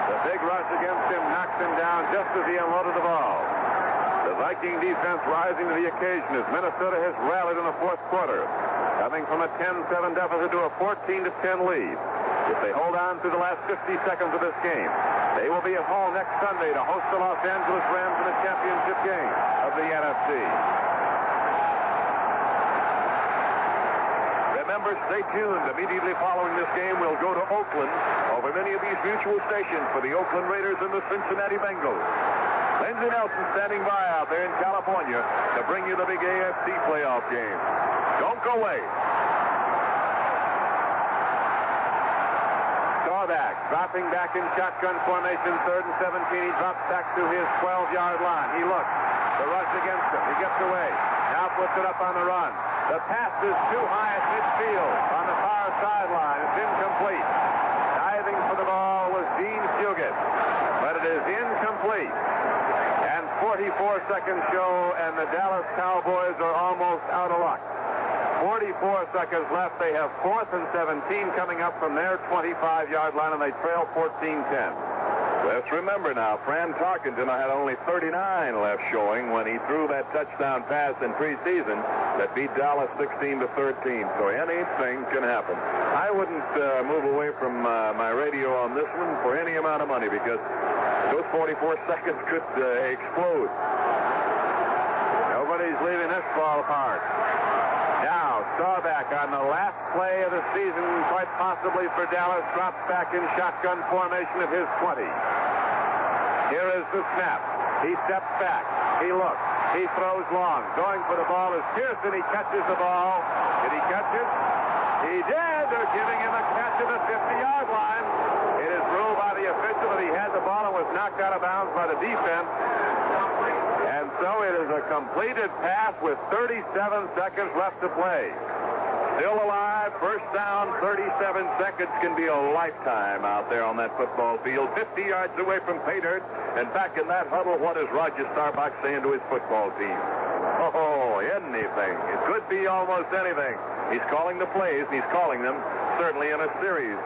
The big rush against him knocks him down just as he unloaded the ball. The Viking defense rising to the occasion as Minnesota has rallied in the fourth quarter. Coming from a 10-7 deficit to a 14-10 lead. If they hold on through the last 50 seconds of this game, they will be at home next Sunday to host the Los Angeles Rams in the championship game of the NFC. Remember, stay tuned. Immediately following this game, we'll go to Oakland over many of these mutual stations for the Oakland Raiders and the Cincinnati Bengals. Lindsey Nelson standing by out there in California to bring you the big AFC playoff game. Don't go away. Dropping back in shotgun formation, 3rd and 17. He drops back to his 12-yard line. He looks. The rush against him. He gets away. Now puts it up on the run. The pass is too high at midfield on the far sideline. It's incomplete. Diving for the ball was Dean Fugit. But it is incomplete. And 44 seconds show, and the Dallas Cowboys are almost out of luck. 44 seconds left. They have 4th and 17 coming up from their 25-yard line, and they trail 14-10. Let's remember now, Fran Tarkenton had only 39 left showing when he threw that touchdown pass in preseason that beat Dallas 16-13. So anything can happen. I wouldn't move away from my radio on this one for any amount of money because those 44 seconds could explode. Nobody's leaving this ball apart. Now, Staubach on the last play of the season, quite possibly for Dallas, drops back in shotgun formation of his 20. Here is the snap. He steps back. He looks. He throws long. Going for the ball is Pearson. He catches the ball. Did he catch it? He did. They're giving him a catch at the 50-yard line. It is ruled by the official that he had the ball and was knocked out of bounds by the defense. And so it is a completed pass with 37 seconds left to play. Still alive, first down, 37 seconds can be a lifetime out there on that football field. 50 yards away from pay dirt. And back in that huddle, what is Roger Staubach saying to his football team? Oh, anything. It could be almost anything. He's calling the plays, and he's calling them certainly in a series.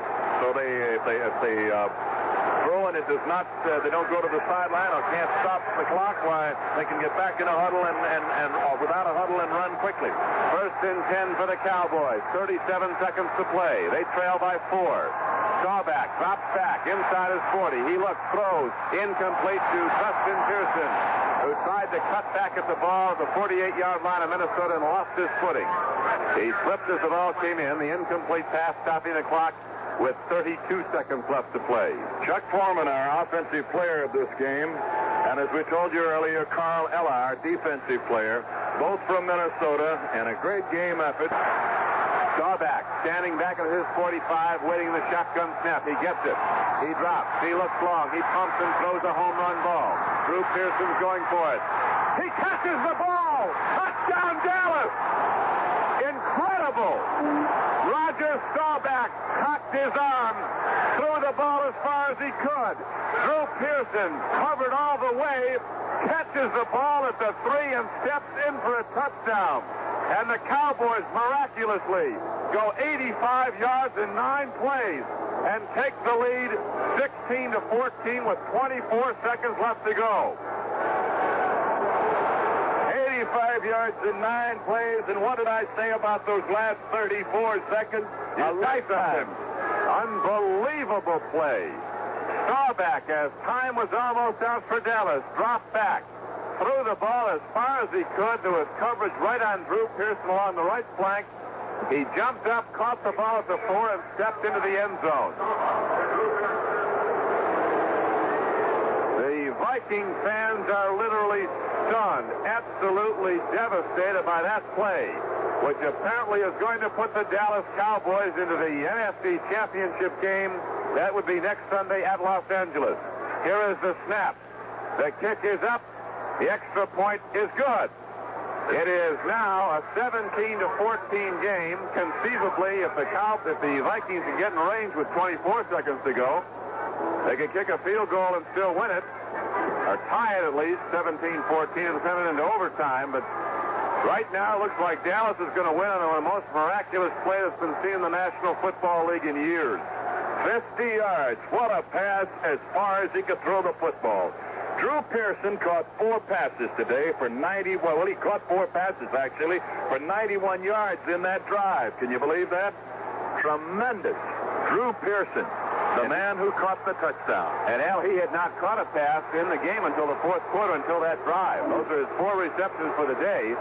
So if they throw and it does not, they don't go to the sideline or can't stop the clock, why they can get back in a huddle and without a huddle and run quickly. quickly. First and 10 for the Cowboys. 37 seconds to play. They trail by 4. Staubach drops back inside his 40. He looks, throws, incomplete to Preston Pearson, who tried to cut back at the ball at the 48-yard line of Minnesota and lost his footing. He slipped as the ball came in. The incomplete pass stopping the clock with 32 seconds left to play. Chuck Foreman, our offensive player of this game, and as we told you earlier, Carl Eller, defensive player, both from Minnesota, and a great game effort. Staubach standing back at his 45, waiting the shotgun snap. He gets it. He drops. He looks long. He pumps and throws a home run ball. Drew Pearson's going for it. He catches the ball. Touchdown, Dallas. Incredible. Roger Staubach cocked his arm, threw the ball as far as he could. Drew Pearson covered all the way, catches the ball at the 3 and steps in for a touchdown. And the Cowboys miraculously go 85 yards in 9 plays and take the lead 16-14 with 24 seconds left to go. 85 yards in 9 plays, and what did I say about those last 34 seconds? A lifetime. Unbelievable play. Staubach, as time was almost out for Dallas, dropped back, threw the ball as far as he could. There was coverage right on Drew Pearson along the right flank. He jumped up, caught the ball at the 4, and stepped into the end zone. The Viking fans are literally stunned, absolutely devastated by that play, which apparently is going to put the Dallas Cowboys into the NFC Championship game. That would be next Sunday at Los Angeles. Here is the snap. The kick is up. The extra point is good. It is now a 17-14 game. Conceivably, if the Vikings can get in range with 24 seconds to go, they could kick a field goal and still win it, or tie it at least, 17-14, and send it into overtime. But right now, it looks like Dallas is going to win on the most miraculous play that's been seen in the National Football League in years. 50 yards. What a pass as far as he could throw the football. Drew Pearson caught 4 passes today for 90. Well, he caught 4 passes, actually, for 91 yards in that drive. Can you believe that? Tremendous. Drew Pearson, the man who caught the touchdown. And Al, he had not caught a pass in the game until the 4th quarter, until that drive. Those are his 4 receptions for the day.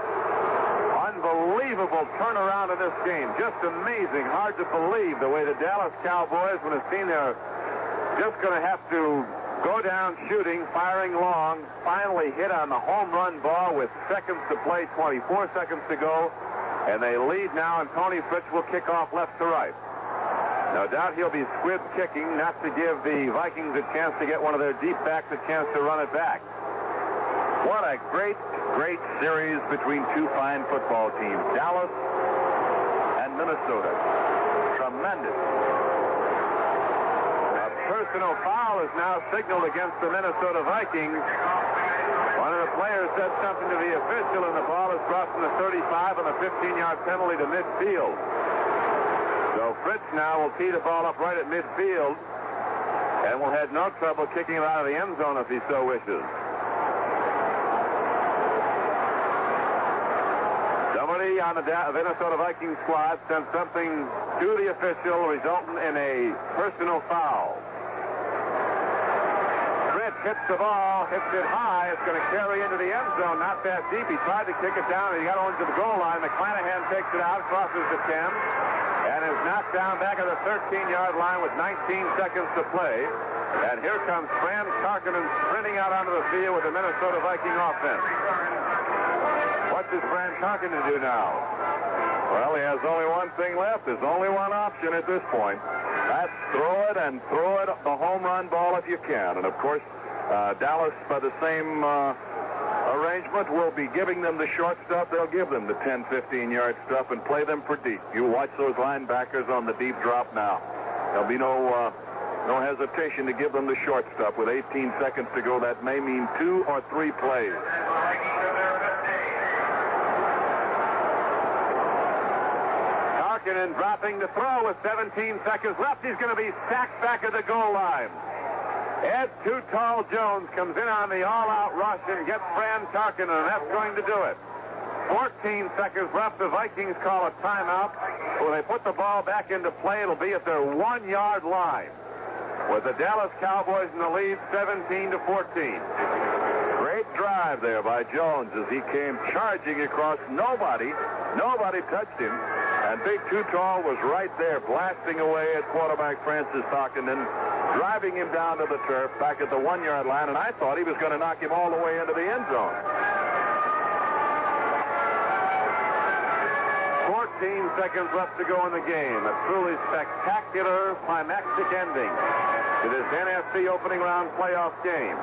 Unbelievable turnaround in this game. Just amazing. Hard to believe the way the Dallas Cowboys, when it's seen they're just going to have to go down shooting, firing long, finally hit on the home run ball with seconds to play, 24 seconds to go, and they lead now, and Tony Fritz will kick off left to right. No doubt he'll be squib kicking, not to give the Vikings a chance to get one of their deep backs a chance to run it back. What a great, great series between 2 fine football teams, Dallas and Minnesota. Tremendous. Personal foul is now signaled against the Minnesota Vikings. One of the players said something to the official, and the ball is brought from the 35 on the 15-yard penalty to midfield. So Fritz now will tee the ball up right at midfield and will have no trouble kicking it out of the end zone if he so wishes. Somebody on the Minnesota Vikings squad sent something to the official resulting in a personal foul. Hits the ball, hits it high. It's going to carry into the end zone, not that deep. He tried to kick it down, and he got on to the goal line. McClanahan takes it out, crosses the 10, and is knocked down back at the 13-yard line with 19 seconds to play. And here comes Fran Tarkinen sprinting out onto the field with the Minnesota Viking offense. What does Fran Tarkinen do now? Well, he has only one thing left. There's only one option at this point. That's throw it and throw it the home run ball if you can. And, of course, Dallas, by the same arrangement, will be giving them the short stuff. They'll give them the 10, 15-yard stuff and play them for deep. You watch those linebackers on the deep drop now. There'll be no hesitation to give them the short stuff. With 18 seconds to go, that may mean 2 or 3 plays. Tarkinen dropping the throw with 17 seconds left. He's going to be sacked back at the goal line. Ed Too Tall Jones comes in on the all-out rush and gets Fran Tarkinen, and that's going to do it. 14 seconds left. The Vikings call a timeout. When they put the ball back into play, it'll be at their 1-yard line. With the Dallas Cowboys in the lead, 17-14. Great drive there by Jones as he came charging across. Nobody touched him. And Big Too Tall was right there blasting away at quarterback Francis Talkenden, driving him down to the turf back at the 1-yard line. And I thought he was going to knock him all the way into the end zone. 14 seconds left to go in the game. A truly spectacular, climactic ending to this NFC opening round playoff game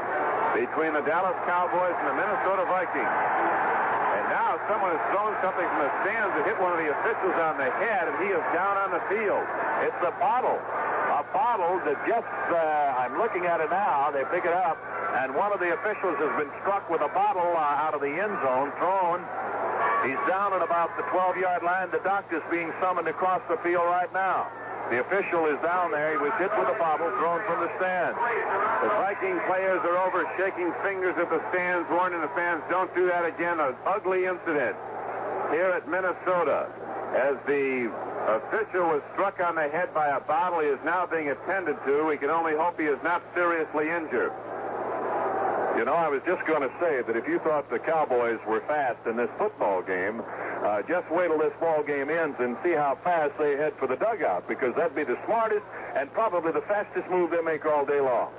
between the Dallas Cowboys and the Minnesota Vikings. And now someone has thrown something from the stands that hit one of the officials on the head, and he is down on the field. It's a bottle that just, I'm looking at it now, they pick it up, and one of the officials has been struck with a bottle out of the end zone, thrown. He's down at about the 12-yard line. The doctor's being summoned across the field right now. The official is down there. He was hit with a bottle thrown from the stands. The Viking players are over shaking fingers at the stands, warning the fans, don't do that again. An ugly incident here at Minnesota. As the official was struck on the head by a bottle, he is now being attended to. We can only hope he is not seriously injured. You know, I was just going to say that if you thought the Cowboys were fast in this football game, just wait till this ball game ends and see how fast they head for the dugout, because that'd be the smartest and probably the fastest move they make all day long.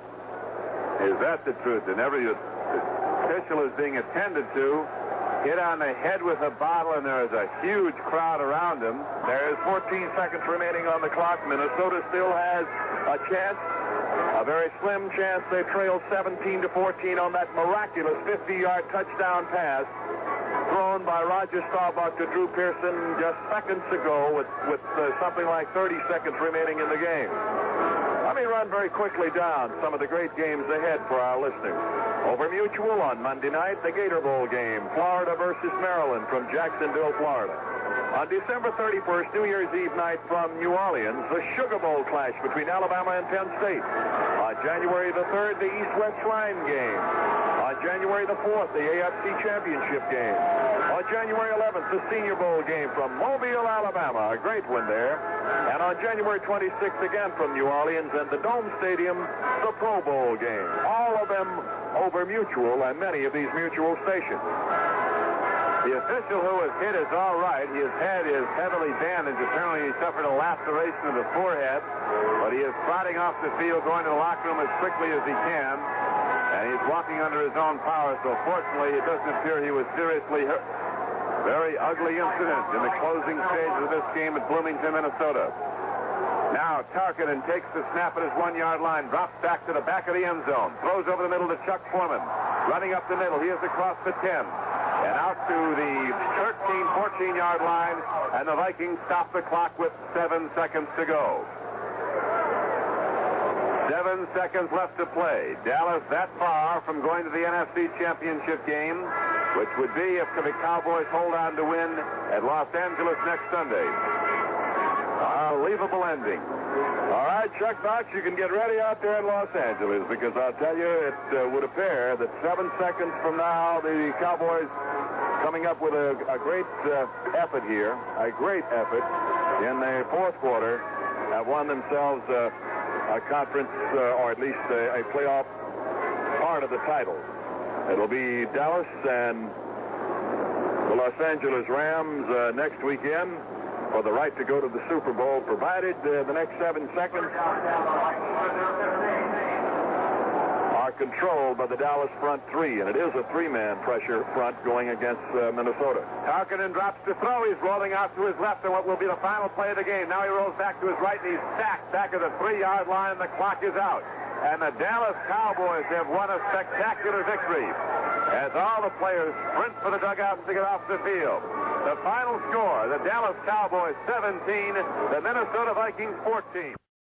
Is that the truth? And every official is being attended to, hit on the head with a bottle, and there is a huge crowd around him. There is 14 seconds remaining on the clock. Minnesota still has a chance. A very slim chance. They trail 17-14 on that miraculous 50-yard touchdown pass thrown by Roger Staubach to Drew Pearson just seconds ago with something like 30 seconds remaining in the game. Let me run very quickly down some of the great games ahead for our listeners. Over Mutual on Monday night, the Gator Bowl game, Florida versus Maryland from Jacksonville, Florida. On December 31st, New Year's Eve night from New Orleans, the Sugar Bowl clash between Alabama and Penn State. On January the 3rd, the East-West Shrine game. On January the 4th, the AFC Championship game. On January 11th, the Senior Bowl game from Mobile, Alabama. A great one there. And on January 26th, again from New Orleans and the Dome Stadium, the Pro Bowl game. All of them over Mutual and many of these Mutual stations. The official who was hit is all right. His head is heavily bandaged. Apparently he suffered a laceration of the forehead, but he is trotting off the field, going to the locker room as quickly as he can, and he's walking under his own power, so fortunately it doesn't appear he was seriously hurt. Very ugly incident in the closing stages of this game at Bloomington, Minnesota. Now Tarkinen takes the snap at his 1-yard line, drops back to the back of the end zone, throws over the middle to Chuck Foreman. Running up the middle, he is across the 10. And out to the 13, 14-yard line, and the Vikings stop the clock with 7 seconds to go. 7 seconds left to play. Dallas that far from going to the NFC Championship game, which would be if the Cowboys hold on to win at Los Angeles next Sunday. Unbelievable ending. All right, Chuck Knox, you can get ready out there in Los Angeles, because I'll tell you, it would appear that 7 seconds from now, the Cowboys coming up with a great effort here, a great effort in the fourth quarter, have won themselves a conference, or at least a playoff part of the title. It'll be Dallas and the Los Angeles Rams next weekend for the right to go to the Super Bowl, provided the next 7 seconds are controlled by the Dallas front three, and it is a three-man pressure front going against Minnesota. Tarkinen drops to throw. He's rolling out to his left in what will be the final play of the game. Now he rolls back to his right, and he's sacked back at the 3-yard line, and the clock is out. And the Dallas Cowboys have won a spectacular victory as all the players sprint for the dugouts to get off the field. The final score, the Dallas Cowboys 17, the Minnesota Vikings 14.